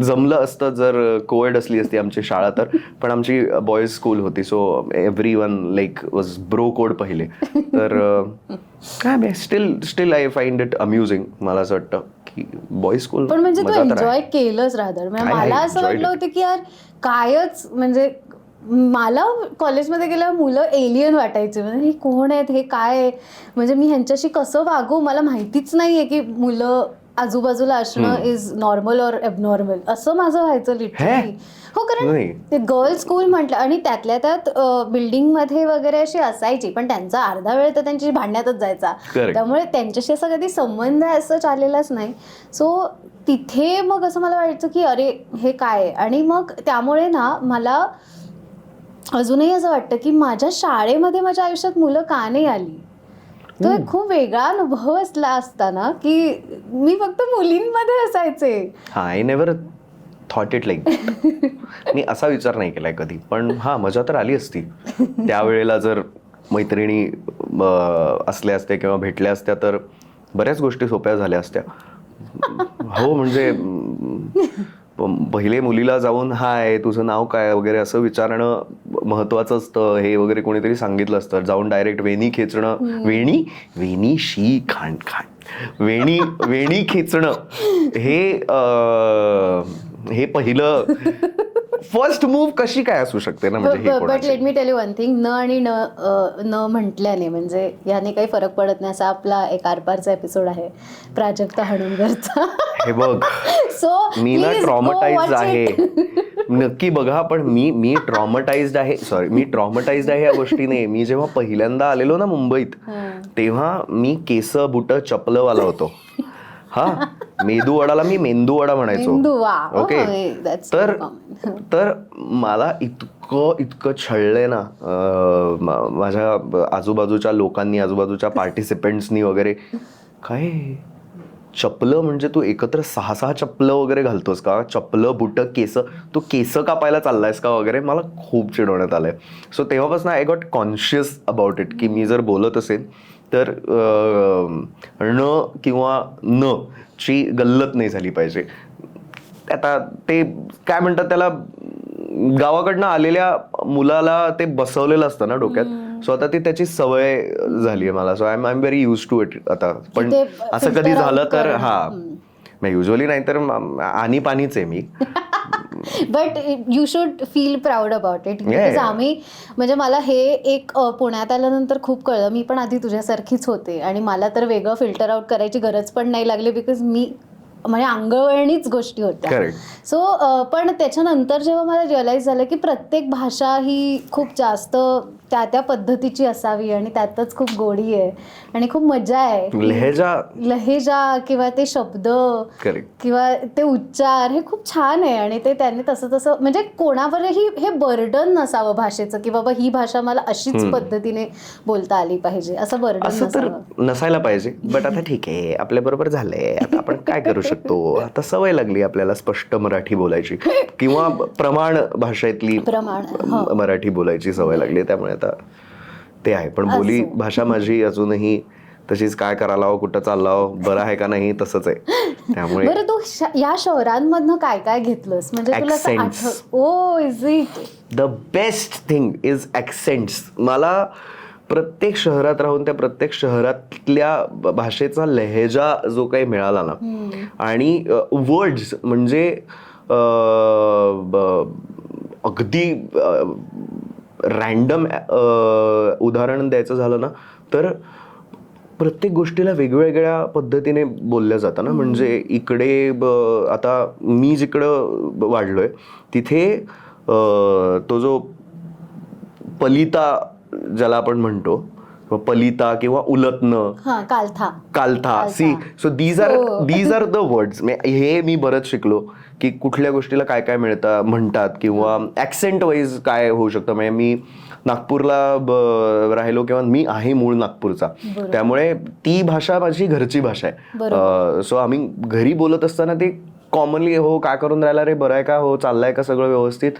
जमलं असतं जर कोएड असली असती आमची शाळा तर. पण आमची बॉईज स्कूल होती so everyone like was bro code पहिले. तर काय स्टील आय फाइंड इट अम्युझिंग. मला असं वाटतं की बॉईज स्कूल पण म्हणजे तू एन्जॉय केलंच रादर. मला असं वाटलं होतं की यार कायच म्हणजे मला कॉलेजमध्ये गेल्यावर मुलं एलियन वाटायचे. म्हणजे हे कोण आहेत, हे काय आहे, म्हणजे मी ह्यांच्याशी कसं वागू मला माहितीच नाहीये की मुलं आजूबाजूला असणं इज नॉर्मल ऑर एबनॉर्मल असं माझं व्हायचं लिटरली. हो कारण ते गर्ल्स स्कूल म्हटलं आणि त्यातल्या त्यात बिल्डिंगमध्ये वगैरे अशी असायची पण त्यांचा अर्धा वेळ तर त्यांची भांडण्यातच जायचा. त्यामुळे त्यांच्याशी असा कधी संबंध असं चाललेलाच नाही. सो तिथे मग असं मला वाटायचं की अरे हे काय. आणि मग त्यामुळे ना मला अजूनही असं वाटतं की माझ्या शाळेमध्ये माझ्या आयुष्यात मुलं का नाही आली. तो एक खूप वेगळा अनुभव असला ना की मी फक्त मुलींमध्ये असायचे. I never thought it like. मी असा विचार नाही केलाय कधी. पण हा मजा तर आली असती त्यावेळेला जर मैत्रिणी असल्या असत्या किंवा भेटल्या असत्या तर बऱ्याच गोष्टी सोप्या झाल्या असत्या. हो म्हणजे पहिले मुलीला जाऊन हाय तुझं नाव काय वगैरे असं विचारणं महत्वाचं असतं हे वगैरे कोणीतरी सांगितलं असतं. जाऊन डायरेक्ट वेणी खेचणं, वेणी शी खांड वेणी खेचणं हे पहिलं फर्स्ट मूव्ह कशी काय असू शकते ना. म्हणजे but let me tell you one thing. न आणि न म्हटल्याने म्हणजे याने काही फरक पडत नाही असा आपला एक आरपारचा एपिसोड आहे प्राजक्ता हणुंगरचा. हे बघ सो मी ना ट्रॉमटाईज आहे. नक्की बघा. पण मी ट्रॉमटाइज्ड आहे, मी ट्रॉमटाइज्ड आहे या गोष्टीने. मी जेव्हा पहिल्यांदा आलेलो ना मुंबईत, तेव्हा मी केस बुट चपलवाला होतो. हा, मेदू वडाला मी मेंदू वडा म्हणायचो. ओके. तर मला इतकं छळलंय ना माझ्या आजूबाजूच्या लोकांनी, आजूबाजूच्या पार्टिसिपेंट्सनी वगैरे. काय चपलं म्हणजे तू एकत्र 6 चपलं वगैरे घालतोस का? चपलं बुट केस, तू केस कापायला चाललायस का वगैरे. मला खूप चिडवण्यात आलंय. सो तेव्हापासून I got conscious about it की मी जर बोलत असेल तर न किंवा न ची गल्लत नाही झाली पाहिजे. आता ते काय म्हणतात त्याला, गावाकडनं आलेल्या मुलाला ते बसवलेलं असतं ना डोक्यात. सो आता ती त्याची सवय झाली आहे मला. So I am very use to it आता. पण असं कधी झालं तर युजली नाही तर आणि पाणीच आहे मी. But you should feel proud about it. Because आम्ही म्हणजे मला हे एक पुण्यात आल्यानंतर खूप कळलं. मी पण आधी तुझ्यासारखीच होते आणि मला तर वेगळं फिल्टर आउट करायची गरज पण नाही लागली. बिकॉज मी म्हणजे अंगवळणीच गोष्टी होत्या. सो पण त्याच्यानंतर जेव्हा मला रिअलाइज झालं की प्रत्येक भाषा ही खूप जास्त त्या पद्धतीची असावी आणि त्यातच खूप गोडी आहे आणि खूप मजा आहे. लहेजा किंवा ते शब्द किंवा ते उच्चार हे खूप छान आहे. आणि ते त्यांनी तसं म्हणजे कोणावरही हे बर्डन नसावं भाषेचं की बाबा ही भाषा मला अशीच पद्धतीने बोलता आली पाहिजे, असं बर्डन नसायला पाहिजे. बट आता ठीक आहे, आपल्या बरोबर झालंय, आता आपण काय करू शकतो. आता सवय लागली आपल्याला स्पष्ट मराठी बोलायची किंवा प्रमाण भाषेतली मराठी बोलायची सवय लागली. त्यामुळे आता ते आहे. पण बोली भाषा माझी अजूनही तशीच, काय करायला हवं, कुठं चाललाव, बरं आहे का नाही, तसंच आहे. त्यामुळे बरं, तू या शहरांमधनं काय काय घेतलंस म्हणजे तुला? Oh is it the best thing is accents. मला प्रत्येक शहरात राहून त्या प्रत्येक शहरातल्या भाषेचा लहेजा जो काही मिळाला ना, आणि वर्ड्स म्हणजे अगदी रॅन्डम उदाहरण द्यायचं झालं ना तर प्रत्येक गोष्टीला वेगवेगळ्या पद्धतीने बोलल्या जातं ना. म्हणजे इकडे आता मी जिकडं वाढलोय तिथे तो जो पलिता ज्याला आपण म्हणतो, पलिता किंवा उलटणं, कालथा, see. So these are the words. हे मी बरंच शिकलो की कुठल्या गोष्टीला काय काय म्हणतात किंवा ऍक्सेंट वाईज काय होऊ शकतं. म्हणजे मी नागपूरला राहिलो किंवा मी आहे मूळ नागपूरचा, त्यामुळे ती भाषा माझी घरची भाषा आहे. सो आम्ही घरी बोलत असताना ते कॉमनली, हो काय करून राहिला रे, बरं आहे का, हो चाललंय का सगळं व्यवस्थित.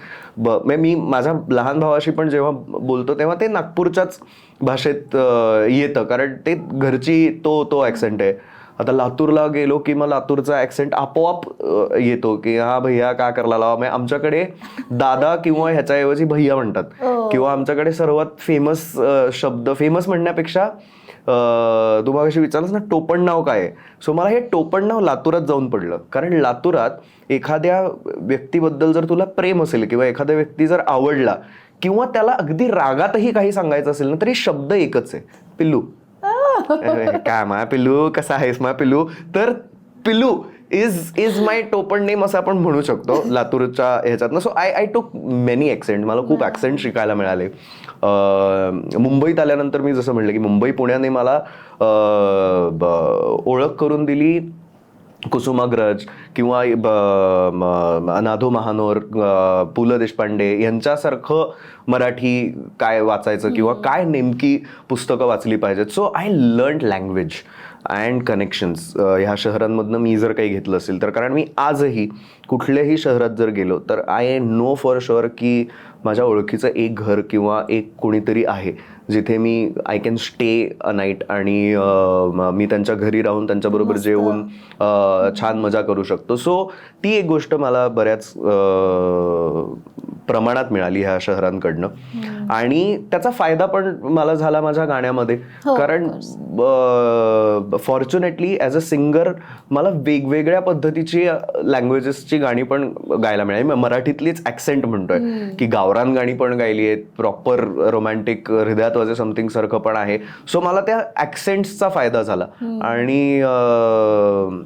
मी माझ्या लहान भावाशी पण जेव्हा बोलतो तेव्हा ते नागपूरच्याच भाषेत येतं, कारण ते घरची तो ॲक्सेंट आहे. आता लातूरला गेलो की मग लातूरचा ॲक्सेंट आपोआप येतो की हा भैया का करायला लावा. आमच्याकडे दादा किंवा ह्याच्याऐवजी भैया म्हणतात. किंवा आमच्याकडे सर्वात फेमस शब्द, फेमस म्हणण्यापेक्षा तुम्हाला कशी विचारलंस ना टोपण नाव काय आहे. सो मला हे टोपण नाव लातूरात जाऊन पडलं. कारण लातूरात एखाद्या व्यक्तीबद्दल जर तुला प्रेम असेल किंवा एखाद्या व्यक्ती जर आवडला किंवा त्याला अगदी रागातही काही सांगायचं असेल ना, तरी शब्द एकच आहे, पिल्लू. काय मा पिल्लू, कसा आहेस मा पिल्लू. तर पिल्लू इज माय टोपण नेम असं आपण म्हणू शकतो लातूरच्या ह्याच्यातनं. सो आय टूक मेनी ॲक्सेंट. मला खूप ॲक्सेंट शिकायला मिळाले. मुंबईत आल्यानंतर मी जसं म्हणलं की मुंबई पुण्याने मला ओळख करून दिली कुसुमाग्रज किंवा नाधो महानोर, पु ल देशपांडे यांच्यासारखं मराठी काय वाचायचं किंवा काय नेमकी पुस्तकं वाचली पाहिजेत. So I learn language and connections ह्या शहरांमधनं मी जर काही घेतलं असेल तर. कारण मी आजही कुठल्याही शहरात जर गेलो तर आय नो फॉर शुअर की माझ्या ओळखीचं एक घर किंवा एक कोणीतरी आहे जिथे मी I can stay a night आणि मी त्यांच्या घरी राहून त्यांच्याबरोबर जेवून छान मजा करू शकतो. सो ती एक गोष्ट मला बऱ्याच प्रमाणात मिळाली ह्या शहरांकडनं. आणि त्याचा फायदा पण मला झाला माझ्या गाण्यामध्ये. कारण फॉर्च्युनेटली ॲज अ सिंगर मला वेगवेगळ्या पद्धतीची लँग्वेजेसची गाणी पण गायला मिळाली. मराठीतलीच ॲक्सेंट म्हणतोय की गावरान गाणी पण गायली आहेत, प्रॉपर रोमॅन्टिक हृदयात वाजे समथिंग सारखं पण आहे. सो मला त्या ॲक्सेंट्सचा फायदा झाला. आणि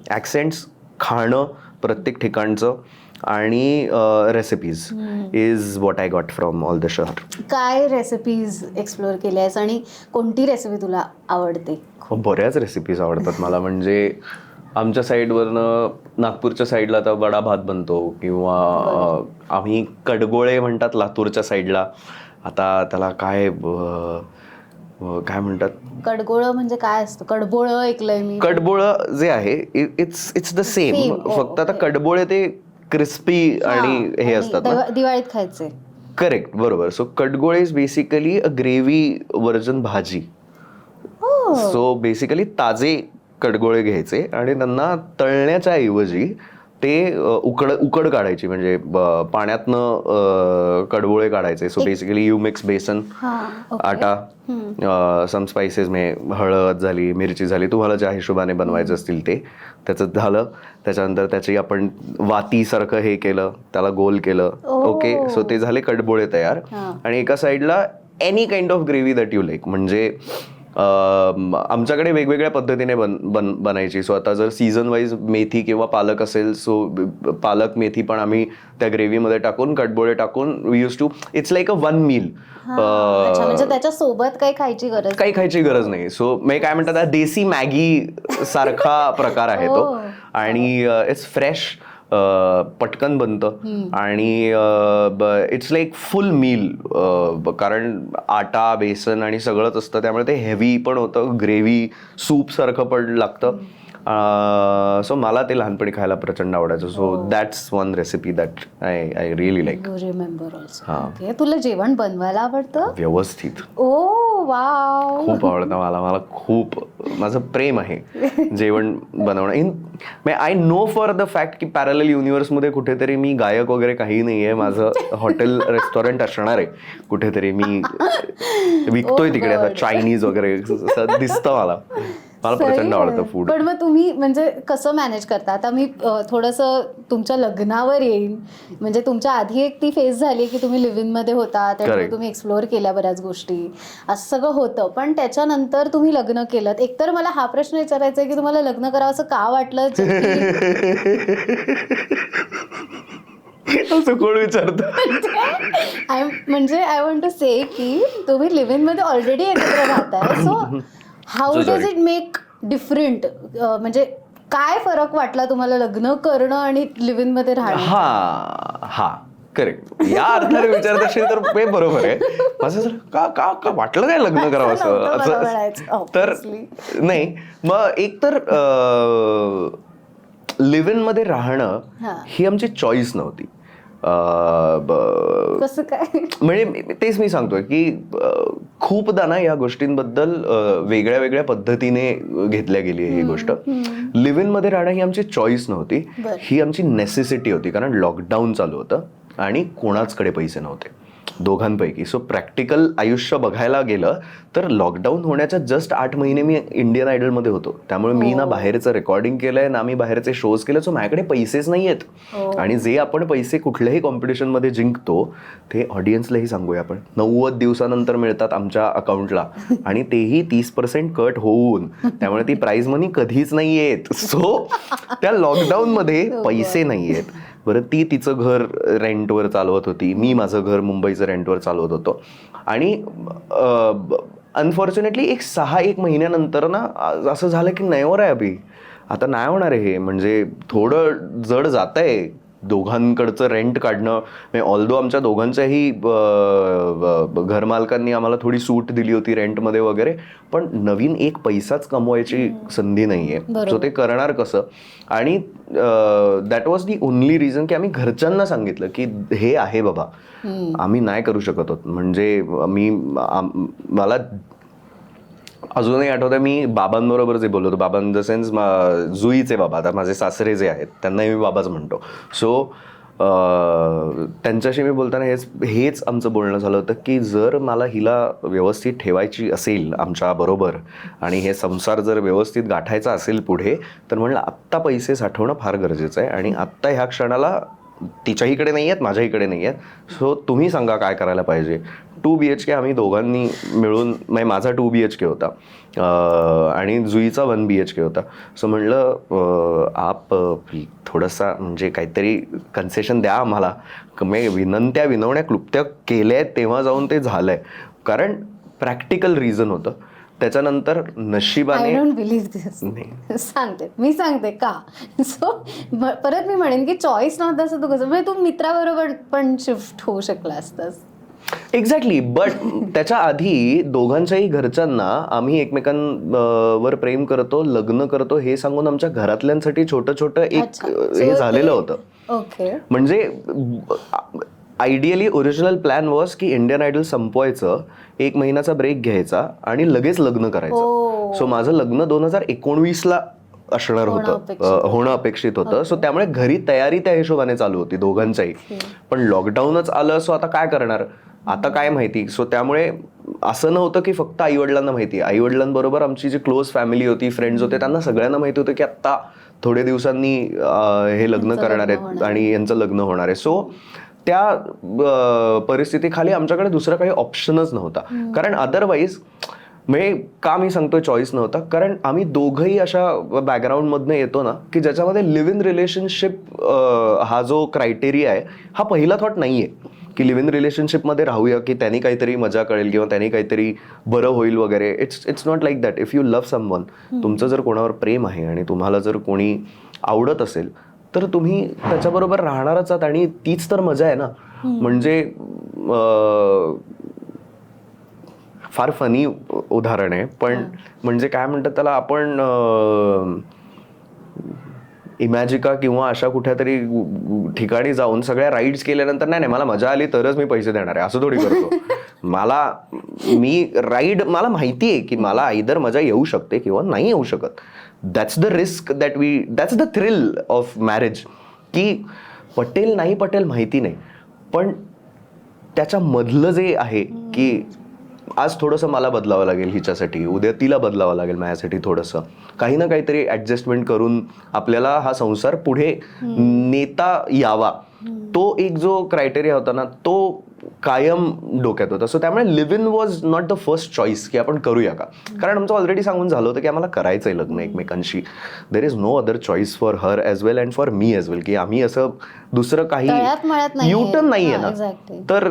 ॲक्सेंट्स खाणं प्रत्येक ठिकाणचं आणि recipes is what I got from all the शहर. काय रेसिपीज एक्सप्लोअर केल्या आहेस आणि कोणती रेसिपी तुला आवडते? बऱ्याच रेसिपीज आवडतात मला. म्हणजे आमच्या साईडवरनं नागपूरच्या साईडला आता वडा भात बनतो किंवा आम्ही कडगोळे म्हणतात लातूरच्या साईडला. आता त्याला काय काय म्हणतात? कडगोळं म्हणजे काय असतं? कडबोळं ऐकलंय मी. कडबोळं जे आहे इट्स द सेम, फक्त आता कडबोळे ते क्रिस्पी आणि हे असतात ना, दिवाळीत खायचे. करेक्ट, बरोबर. So kadgole is basically a gravy version bhaji. So basically ताजे कडगोळे घ्यायचे आणि त्यांना तळण्याच्या ऐवजी ते उकड काढायची. म्हणजे पाण्यातनं कडबोळे काढायचे. So basically you mix besan, atta, some spices, म्हणजे हळद झाली, मिरची झाली, तुम्हाला ज्या हिशोबाने बनवायचं असतील ते. त्याचं झालं. त्याच्यानंतर त्याची आपण वातीसारखं हे केलं, त्याला गोल केलं. ओके, सो ते झाले कडबोळे तयार. आणि एका साईडला any kind of gravy that you like. म्हणजे आमच्याकडे वेगवेगळ्या पद्धतीने बनायची. सो आता जर सीझन वाईज मेथी किंवा पालक असेल, सो पालक मेथी पण आम्ही त्या ग्रेव्हीमध्ये टाकून कडबोळे टाकून we use to, it's like a one meal. म्हणजे त्याच्या सोबत काही खायची गरज नाही. सो म्हणजे काय म्हणतात, देसी मॅगी सारखा प्रकार आहे तो. आणि इट्स फ्रेश, पटकन बनतं आणि इट्स लाईक फुल मील. कारण आटा, बेसन आणि सगळंच असतं, त्यामुळे ते हेवी पण होतं, ग्रेव्ही सूप सारखं पण लागतं. सो मला ते लहानपणी खायला प्रचंड आवडायचं. So that's one recipe that I really like. You remember also. Okay, तुला जेवण बनवायला आवडतं? व्यवस्थित. ओ वाव, खूप आवडतं मला खूप. माझं प्रेम आहे जेवण बनवणं. I know for the fact की पॅरलल युनिव्हर्समध्ये कुठेतरी मी गायक वगैरे काही नाही आहे. माझं हॉटेल रेस्टॉरंट असणार आहे कुठेतरी. मी विकतोय तिकडे असं चायनीज वगैरे दिसतं मला. मला प्रचंड आवडतं फूड. पण मग तुम्ही म्हणजे कसं मॅनेज करता? आता मी थोडंसं तुमच्या लग्नावर येईन. म्हणजे तुमच्या आधी एक ती फेज झाली की तुम्ही लिव्ह इन मध्ये होता, त्यामुळे तुम्ही एक्सप्लोअर केल्या बऱ्याच गोष्टी, असं सगळं होतं. पण त्याच्यानंतर तुम्ही लग्न केलं. एकतर मला हा प्रश्न विचारायचा आहे की तुम्हाला लग्न करावं असं का वाटलं? असं कोण विचारतं? म्हणजे आय वॉन्ट टू से की तुम्ही लिव्ह इन मध्ये ऑलरेडी एकत्र राहताय. So how does it make different? म्हणजे काय फरक वाटला तुम्हाला लग्न करणं आणि लिव्ह इन मध्ये राहणं? हा करेक्ट. या अर्थाने विचारत असेल तर बरोबर आहे. माझं का वाटलं नाही लग्न करावं असं? तर नाही, मग एक तर लिव्ह इन मध्ये राहणं ही आमची चॉईस नव्हती. कसं काय? म्हणजे तेच मी सांगतोय की खूपदा ना या गोष्टींबद्दल वेगळ्या वेगळ्या पद्धतीने घेतल्या गेली ही गोष्ट. लिव्ह इन मध्ये राहणं ही आमची चॉईस नव्हती, ही आमची नेसेसिटी होती. कारण लॉकडाऊन चालू होतं आणि कोणाचकडे पैसे नव्हते दोघांपैकी. सो प्रॅक्टिकल आयुष्य बघायला गेलं तर लॉकडाऊन होण्याच्या जस्ट 8 महिने मी इंडियन आयडलमध्ये होतो. त्यामुळे मी ना बाहेरचं रेकॉर्डिंग केलंय ना मी बाहेरचे शोज केले. सो माझ्याकडे पैसेच नाही आहेत. आणि जे आपण पैसे कुठल्याही कॉम्पिटिशनमध्ये जिंकतो ते ऑडियन्सलाही सांगूया आपण 90 दिवसानंतर मिळतात आमच्या अकाउंटला, आणि तेही 30% कट होऊन. त्यामुळे ती प्राइज मनी कधीच नाही येत. सो त्या लॉकडाऊनमध्ये पैसे नाही आहेत. बरं, ती तिचं घर रेंटवर चालवत होती, मी माझं घर मुंबईचं रेंटवर चालवत होतो. आणि अनफॉर्च्युनेटली एक 6-1 महिन्यानंतर ना असं झालं की नाही आहे अभि, आता नाही होणार आहे हे. म्हणजे थोडं जड जात आहे दोघांकडचं रेंट काढणं. ऑल्दो आमच्या दोघांच्याही घरमालकांनी आम्हाला थोडी सूट दिली होती रेंटमध्ये वगैरे, पण नवीन एक पैसाच कमवायची संधी नाही आहे. सो ते करणार कसं? आणि that was the only reason की आम्ही घरच्यांना सांगितलं की हे आहे बाबा, आम्ही नाही करू शकत होत. म्हणजे मला अजूनही आठवतं, मी बाबांबरोबर जे बोललो होतो, बाबा इन द सेन्स जुईचे बाबा, आता माझे सासरे जे आहेत त्यांनाही मी बाबाच म्हणतो. सो त्यांच्याशी मी बोलताना हेच आमचं बोलणं झालं होतं की जर मला हिला व्यवस्थित ठेवायची असेल आमच्या बरोबर आणि हे संसार जर व्यवस्थित गाठायचा असेल पुढे, तर म्हणलं आत्ता पैसे साठवणं फार गरजेचं आहे. आणि आत्ता ह्या क्षणाला तिच्याहीकडे नाही आहेत, माझ्याहीकडे नाही आहेत. सो तुम्ही सांगा काय करायला पाहिजे. 2 BHK आम्ही दोघांनी मिळून, म्हणजे माझा 2 BHK होता आणि जुईचा 1 BHK होता. सो म्हणलं आप थोडंसा म्हणजे काहीतरी कन्सेशन द्या आम्हाला. विनवण्या क्लुप्त्या केल्या आहेत तेव्हा जाऊन ते झालंय, कारण प्रॅक्टिकल रिझन होतं. त्याच्यानंतर नशिबाने आय डोंट बिलीव्ह दिस. मी सांगते का. सो परत मी म्हणेन की चॉईस नव्हतं असं तू कसं, म्हणजे तू मित्राबरोबर पण शिफ्ट होऊ शकला असतास. एक्झॅक्टली. बट त्याच्या आधी दोघांच्याही घरच्यांना आम्ही एकमेकांवर प्रेम करतो, लग्न करतो हे सांगून आमच्या घरातल्यांसाठी छोटं छोटं एक हे झालेलं होतं. ओके. म्हणजे आयडियली ओरिजिनल प्लॅन वॉज की इंडियन आयडल संपवायचं, 1 महिन्याचा ब्रेक घ्यायचा आणि लगेच लग्न करायचं. सो माझं लग्न 2019ला असणार होतं, होणं अपेक्षित होतं. सो त्यामुळे घरी तयारी त्या हिशोबाने चालू होती दोघांच्याही. पण लॉकडाऊनच आलं. सो आता काय करणार, आता काय माहिती. सो त्यामुळे असं नव्हतं की फक्त आईवडिलांना माहिती. आईवडिलांबरोबर आमची जी क्लोज फॅमिली होती, फ्रेंड्स होते, त्यांना सगळ्यांना माहिती होतं की आत्ता थोड्या दिवसांनी हे लग्न करणार आहेत आणि यांचं लग्न होणार आहे. सो त्या परिस्थितीखाली आमच्याकडे दुसरा काही ऑप्शनच नव्हता. कारण अदरवाईज म्हणजे का मी सांगतोय चॉईस नव्हता, कारण आम्ही दोघंही अशा बॅकग्राऊंडमधनं येतो ना की ज्याच्यामध्ये लिव्ह इन रिलेशनशिप हा जो क्रायटेरिया आहे हा पहिला थॉट नाही आहे की लिव्ह इन रिलेशनशिपमध्ये राहूया की त्यांनी काहीतरी मजा कळेल किंवा त्यांनी काहीतरी बरं होईल वगैरे. It's not like that. If you love someone, तुमचं जर कोणावर प्रेम आहे आणि तुम्हाला जर कोणी आवडत असेल तर तुम्ही त्याच्याबरोबर राहणारच आहात आणि तीच तर मजा आहे ना. म्हणजे फार फनी उदाहरण आहे, पण म्हणजे काय म्हणतात त्याला, आपण इमॅजिका किंवा अशा कुठल्या तरी ठिकाणी जाऊन सगळ्या राईड्स केल्यानंतर नाही मला मजा आली तरच मी पैसे देणार आहे असं थोडी करतो. मला माहिती आहे की मला आयदर मजा येऊ शकते किंवा नाही येऊ शकत. That's the risk that's the thrill of marriage. की पटेल नाही पटेल माहिती नाही, पण त्याच्या मधलं जे आहे की आज थोडंसं मला बदलावं लागेल हिच्यासाठी, उद्या तिला बदलावं लागेल माझ्यासाठी, थोडंसं काही ना काहीतरी ॲडजस्टमेंट करून आपल्याला हा संसार पुढे नेता यावा. तो एक जो क्रायटेरिया होता ना तो कायम डोक्यात होता. सो त्यामुळे live in was not the first choice की आपण करूया का, कारण आमचं ऑलरेडी सांगून झालं होतं की आम्हाला करायचंय लग्न एकमेकांशी. There is no other choice for her as well and for me as well, की आम्ही असं दुसरं काही युटर्न नाहीये ना. तर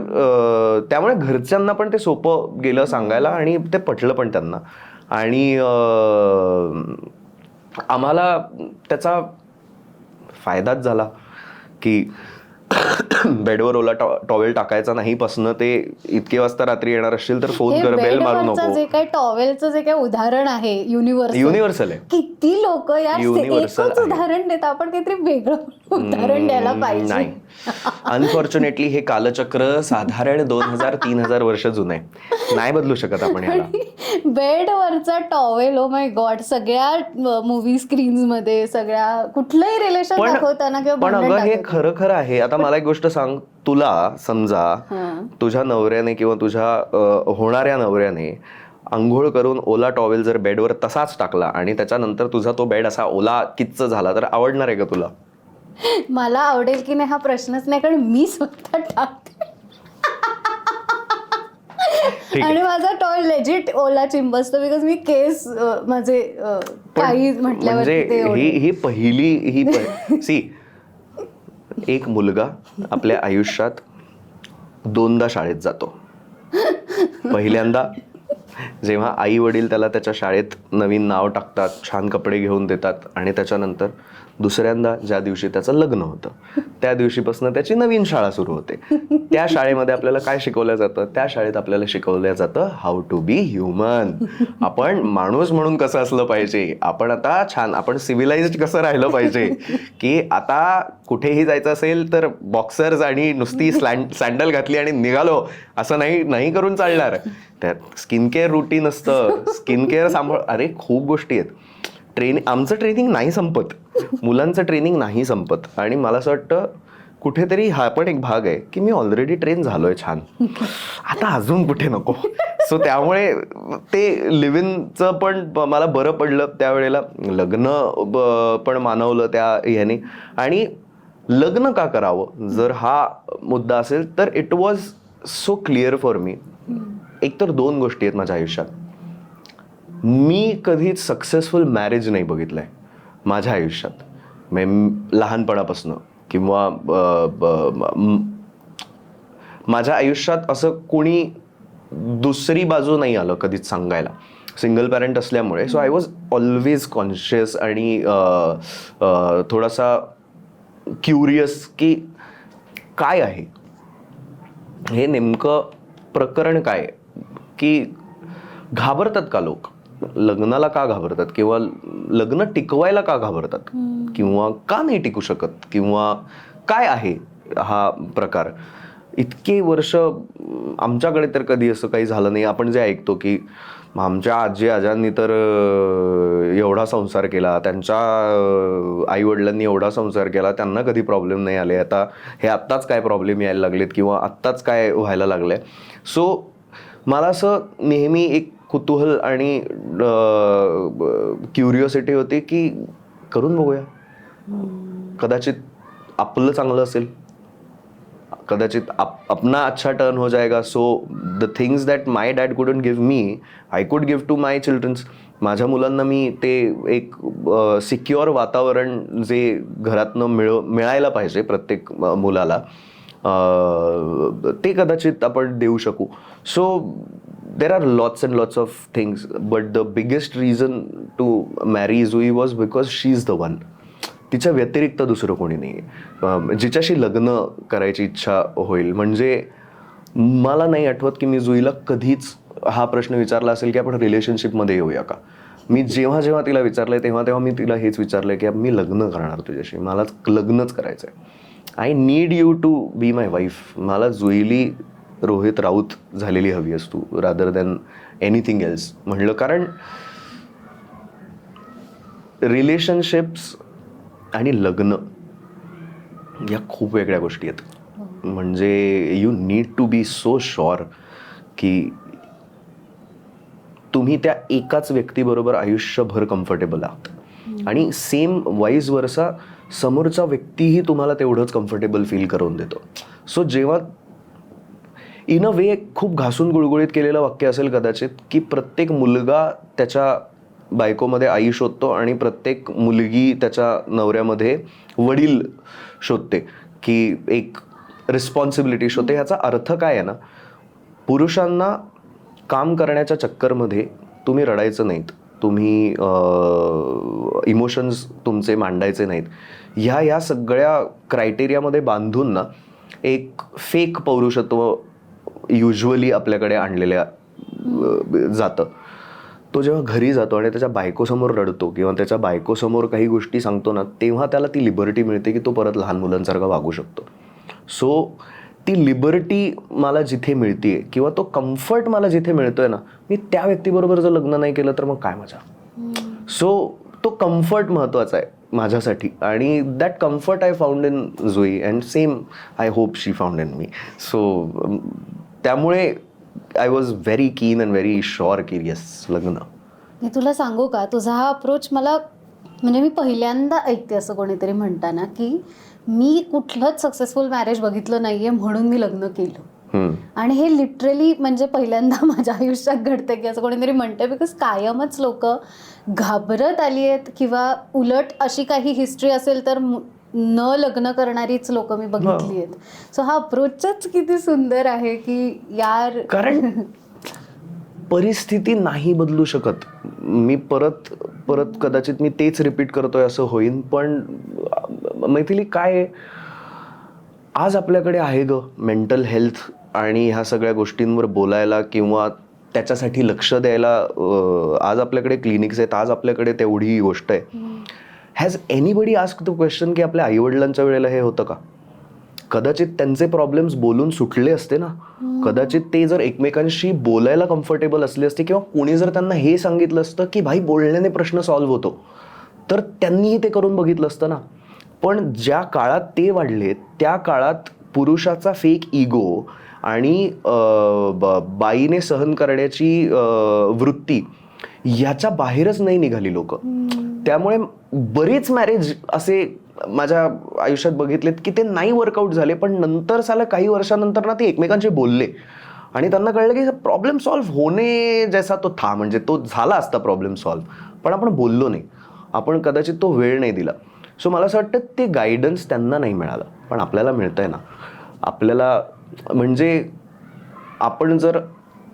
त्यामुळे घरच्यांना पण ते सोपं गेलं सांगायला आणि ते पटलं पण त्यांना. आणि आम्हाला त्याचा फायदाच झाला की बेडवर ओला टॉवेल टाकायचा नाही पासनं ते इतके वाजता रात्री येणार असतील तर फोन कर, बेल मारू नको. जे काही टॉवेलचं जे काही उदाहरण आहे युनिव्हर्सल आहे. किती लोक एकच उदाहरण देतात, आपण काहीतरी वेगळं उदाहरण द्यायला पाहिजे. नाही, अनफॉर्च्युनेटली हे कालचक्र साधारण 2000-3000 वर्ष जुनं आहे, नाही बदलू शकत आपण याला. बेडवरचा टॉवेल, ओ माय गॉड, सगळ्या मूवी स्क्रीन्स मध्ये, सगळ्या कुठलंही रिलेशन दाखवताना किंवा पण अगं हे खरं आहे. आता मला एक गोष्ट सांग, तुला समजा तुझ्या नवऱ्याने किंवा तुझ्या होणाऱ्या नवऱ्याने आंघोळ करून ओला टॉवेल जर बेडवर तसाच टाकला आणि त्याच्यानंतर तुझा तो बेड असा ओला किच्च झाला तर आवडणार आहे का तुला? मला आवडेल की नाही हा प्रश्नच नाही, कारण मी स्वतः टाकते आणि माझा टॉय लेजिट ओला चिंबसतो बिकॉज मी केस माझे काही म्हटल्यावर. ही पहिली सी, एक मुलगा आपल्या आयुष्यात 2दा शाळेत जातो. पहिल्यांदा जेव्हा आई वडील त्याला त्याच्या शाळेत नवीन नाव टाकतात, छान कपडे घेऊन देतात, आणि त्याच्यानंतर दुसऱ्यांदा ज्या दिवशी त्याचं लग्न होतं त्या दिवशीपासून त्याची नवीन शाळा सुरू होते. त्या शाळेमध्ये आपल्याला काय शिकवलं जातं? त्या शाळेत आपल्याला शिकवलं जातं हाऊ टू बी ह्युमन. आपण माणूस म्हणून कसं असलं पाहिजे, आपण आता छान, आपण सिव्हिलाइज्ड कसं राहिलं पाहिजे, की आता कुठेही जायचं असेल तर बॉक्सर्स आणि नुसती सँडल घातली आणि निघालो असं नाही करून चालणार. त्यात स्किन केअर रुटीन असतं, स्किन केअर सांभाळ, अरे खूप गोष्टी आहेत. आमचं ट्रेनिंग नाही संपत, मुलांचं ट्रेनिंग नाही संपत. आणि मला असं वाटतं कुठेतरी हा पण एक भाग आहे की मी ऑलरेडी ट्रेन झालोय छान, आता अजून कुठे नको. सो त्यामुळे ते लिव्ह इनचं पण मला बरं पडलं त्यावेळेला. लग्न पण मानवलं त्या ह्याने. आणि लग्न का करावं जर हा मुद्दा असेल तर it was so clear for me. एकतर 2 गोष्टी आहेत माझ्या आयुष्यात. मी कधीच सक्सेसफुल मॅरेज नाही बघितलंय माझ्या आयुष्यात, लहानपणापासून किंवा माझ्या आयुष्यात असं कोणी दुसरी बाजू नाही आलं कधीच सांगायला. सिंगल पॅरेंट असल्यामुळे so I was always conscious आणि थोडासा क्युरियस की काय आहे हे नेमकं प्रकरण, काय की घाबरतात का लोक, लग्नाला का घाबरतात किंवा लग्न टिकवायला का घाबरतात किंवा का नाही टिकू शकत किंवा काय आहे हा प्रकार. इतके वर्ष आमच्याकडे तर कधी असं काही झालं नाही. आपण जे ऐकतो की आमच्या आजी आजांनी तर एवढा संसार केला, त्यांच्या आईवडिलांनी एवढा संसार केला, त्यांना कधी प्रॉब्लेम नाही आले, आता हे आत्ताच काय प्रॉब्लेम यायला लागलेत किंवा आत्ताच काय व्हायला लागलंय. सो मला असं नेहमी एक कुतूहल आणि क्युरिओसिटी होती की करून बघूया, कदाचित आपलं चांगलं असेल, कदाचित अपना अच्छा टर्न हो जाएगा. So the things that my dad couldn't give me I could give to my childrens. माझ्या मुलांना मी ते एक सिक्युअर वातावरण जे घरातनं मिळायला पाहिजे प्रत्येक मुलाला, ते कदाचित आपण देऊ शकू. So there are lots and lots of things but the biggest reason to marry Jui was because she is the one. तिच्या व्यतिरिक्त दुसरं कोणी नाही जिच्याशी लग्न करायची इच्छा होईल. म्हणजे मला नाही आठवत की मी जुईला कधीच हा प्रश्न विचारला असेल की आपण रिलेशनशिपमध्ये येऊया का. मी जेव्हा जेव्हा तिला विचारलंय तेव्हा मी तिला हेच विचारलंय की मी लग्न करणार तुझ्याशी, मला लग्नच करायचंय. I need you to be my wife. मला जुईली रोहित राऊत झालेली हवी असतो रादर दॅन एनिथिंग एल्स म्हणलं. कारण रिलेशनशिप्स आणि लग्न या खूप वेगळ्या गोष्टी आहेत. म्हणजे you need to be so sure की तुम्ही त्या एकाच व्यक्तीबरोबर आयुष्यभर कम्फर्टेबल आहात आणि सेम वाईज वर्सा समोरचा व्यक्तीही तुम्हाला तेवढंच कम्फर्टेबल फील करून देतो. सो जेव्हा इन अ वे खूप घासून गुळगुळीत केलेलं वाक्य असेल कदाचित की प्रत्येक मुलगा त्याच्या बायकोमध्ये आई शोधतो आणि प्रत्येक मुलगी त्याच्या नवऱ्यामध्ये वडील शोधते की एक रिस्पॉन्सिबिलिटी शोधते. ह्याचा अर्थ काय आहे ना, पुरुषांना काम करण्याच्या चक्करमध्ये तुम्ही रडायचं नाहीत, तुम्ही इमोशन्स तुमचे मांडायचे नाहीत. ह्या सगळ्या क्रायटेरियामध्ये बांधून ना एक फेक पौरुषत्व युजली आपल्याकडे आणलेल्या जातं. तो जेव्हा घरी जातो आणि त्याच्या बायकोसमोर रडतो किंवा त्याच्या बायकोसमोर काही गोष्टी सांगतो ना, तेव्हा त्याला ती लिबर्टी मिळते की तो परत लहान मुलांसारखा वागू शकतो. सो ती लिबर्टी मला जिथे मिळते किंवा तो कम्फर्ट मला जिथे मिळतोय ना, मी त्या व्यक्तीबरोबर जर लग्न नाही केलं तर मग काय मजा. सो तो कम्फर्ट महत्त्वाचा आहे माझ्यासाठी आणि that comfort I found in Jui and same I hope she found in me. So त्यामुळे I was very keen and very sure की येस लग्न. मी तुला सांगू का, तुझा हा अप्रोच मला म्हणजे मी पहिल्यांदा ऐकते असं कोणीतरी म्हणताना की मी कुठलंच सक्सेसफुल मॅरेज बघितलं नाहीये म्हणून मी लग्न केलं. आणि हे लिटरली म्हणजे पहिल्यांदा माझ्या आयुष्यात घडतं की असं कोणीतरी म्हणतंय. बिकॉज कायमच लोक घाबरत आली आहेत किंवा उलट अशी काही हिस्ट्री असेल तर न लग्न करणारीच लोक मी बघितली आहेत. सो हा अप्रोचच किती सुंदर आहे की यार, कारण परिस्थिती नाही बदलू शकत. मी परत कदाचित मी तेच रिपीट करतोय असं होईन, पण मैथिली काय आज आपल्याकडे आहे ग मेंटल हेल्थ आणि ह्या सगळ्या गोष्टींवर बोलायला किंवा त्याच्यासाठी लक्ष द्यायला. आज आपल्याकडे क्लिनिक्स आहेत, आज आपल्याकडे तेवढी गोष्ट आहे. Has anybody asked the question की आपल्या आईवडिलांच्या वेळेला हे होतं का? कदाचित त्यांचे प्रॉब्लेम्स बोलून सुटले असते ना, कदाचित ते जर एकमेकांशी बोलायला कम्फर्टेबल असले असते किंवा कोणी जर त्यांना हे सांगितलं असतं की भाई बोलण्याने प्रश्न सॉल्व्ह होतो, तर त्यांनीही ते करून बघितलं असतं ना. पण ज्या काळात ते वाढले त्या काळात पुरुषाचा फेक इगो आणि बाईने सहन करण्याची वृत्ती ह्याच्या बाहेरच नाही निघाली लोक. त्यामुळे बरेच मॅरेज असे माझ्या आयुष्यात बघितलेत की ते नाही वर्कआउट झाले, पण नंतर साला काही वर्षानंतर ना ते एकमेकांशी बोलले आणि त्यांना कळलं की प्रॉब्लेम सॉल्व्ह होणे जैसा तो था, म्हणजे तो झाला असता प्रॉब्लेम सॉल्व्ह, पण आपण बोललो नाही, आपण कदाचित तो वेळ नाही दिला. सो मला असं वाटतं ते गायडन्स त्यांना नाही मिळालं, पण आपल्याला मिळतंय ना. आपल्याला म्हणजे आपण जर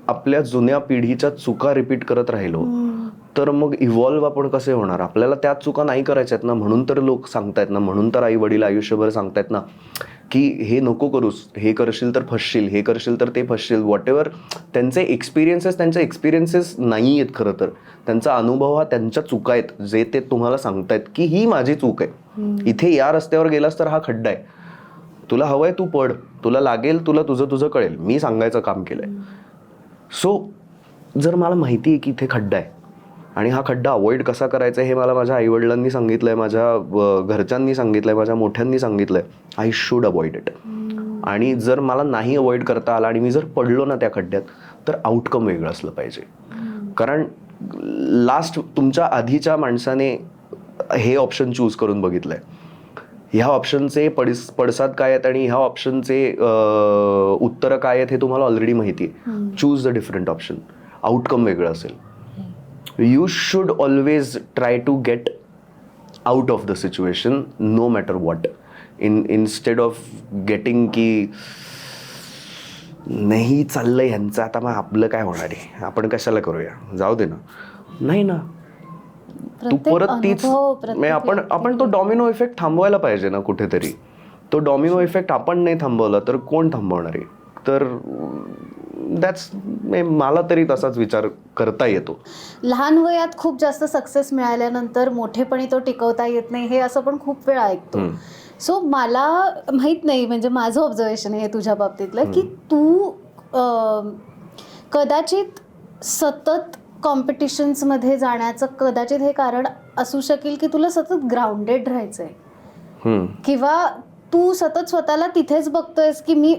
आपल्या जुन्या पिढीच्या चुका रिपीट करत राहिलो तर मग इव्हॉल्व्ह आपण कसे होणार? आपल्याला त्या चुका नाही करायच्या आहेत ना, म्हणून तर लोक सांगतायत ना, म्हणून तर आई वडील आयुष्यभर सांगतायत ना की हे नको करूस, हे करशील तर फसशील, हे करशील तर ते फसशील. वॉट एव्हर त्यांचे एक्सपिरियन्सेस नाही आहेत खरं तर. त्यांचा अनुभव हा त्यांच्या चुका आहेत, जे ते तुम्हाला सांगतायत की ही माझी चूक आहे, इथे या रस्त्यावर गेलास तर हा खड्डा आहे, तुला हवंय तू पड, तुला लागेल, तुला तुझं कळेल, मी सांगायचं काम केलंय. सो जर मला माहिती आहे की इथे खड्डा आहे आणि हा खड्डा अवॉइड कसा करायचा हे मला माझ्या आईवडिलांनी सांगितलंय, माझ्या घरच्यांनी सांगितलंय, माझ्या मोठ्यांनी सांगितलंय, आय शुड अवॉइड इट. आणि जर मला नाही अवॉइड करता आला आणि मी जर पडलो ना त्या खड्ड्यात, तर आउटकम वेगळं असलं पाहिजे. कारण लास्ट तुमच्या आधीच्या माणसाने हे ऑप्शन चूज करून बघितलंय, ह्या ऑप्शनचे पडसाद काय आहेत आणि ह्या ऑप्शनचे उत्तरं काय आहेत हे तुम्हाला ऑलरेडी माहिती आहे. Choose the different option, outcome वेगळं असेल. You should always try to get out of the situation no matter what. Instead of getting की नाही चाललंय ह्यांचं, आता मग आपलं काय होणार आहे, आपण कशाला करूया, जाऊ दे ना. नाही ना, तू परत तीच आपण तो डॉमिनो इफेक्ट थांबवायला पाहिजे ना कुठेतरी. तो डॉमिनो इफेक्ट आपण नाही थांबवला तर कोण थांबवणार आहे? तर मला तरी तसाच विचार करता येतो. लहान वयात खूप जास्त सक्सेस मिळाल्यानंतर मोठेपणी तो टिकवता येत नाही, हे असं पण खूप वेळा ऐकतो. सो मला माहित नाही, म्हणजे माझं ऑब्झर्वेशन आहे तुझ्या बाबतीतलं की तू कदाचित सतत कॉम्पिटिशन्समध्ये जाण्याचं कदाचित हे कारण असू शकेल की तुला सतत ग्राउंडेड राहायचंय, किंवा तू सतत स्वतःला तिथेच बघतोयस की मी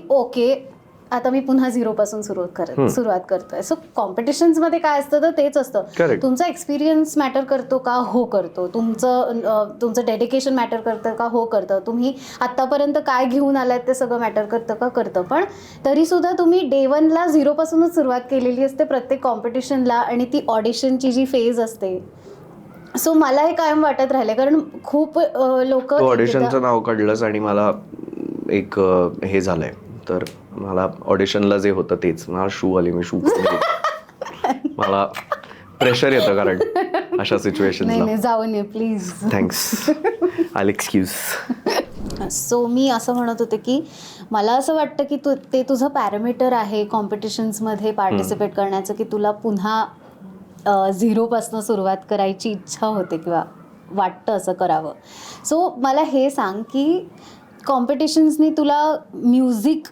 आता मी पुन्हा झिरोपासून सुरुवात करतोय. सो कॉम्पिटिशन्समध्ये काय असतं तर तेच असतं, तुमचा एक्सपिरियन्स मॅटर करतो का? हो करतो. तुमचं डेडिकेशन मॅटर करतं का? हो करतं. तुम्ही आत्तापर्यंत काय घेऊन आलात ते सगळं मॅटर करतं का? करतं. पण तरीसुद्धा तुम्ही डे 1ला झिरोपासूनच सुरुवात केलेली असते प्रत्येक कॉम्पिटिशनला, आणि ती ऑडिशनची जी फेज असते. सो मला हे कायम वाटत राहिले, कारण खूप लोक ऑडिशनचं नाव काढलंस आणि मला एक हे झालंय, तर मला ऑडिशनला जे होतं तेच, मला शू आली, मी शू मला प्रेशर येतं कारण अशा सिच्युएशनला. नाही जाऊन ये please. Thanks, I excuse. So मी असं म्हणत होते की मला असं वाटतं की ते तुझं पॅरामीटर आहे कॉम्पिटिशन्समध्ये पार्टिसिपेट करण्याचं, की तुला पुन्हा झिरोपासून सुरुवात करायची इच्छा होते किंवा वाटतं असं करावं. सो मला हे सांग की कॉम्पिटिशन्सनी तुला म्युझिक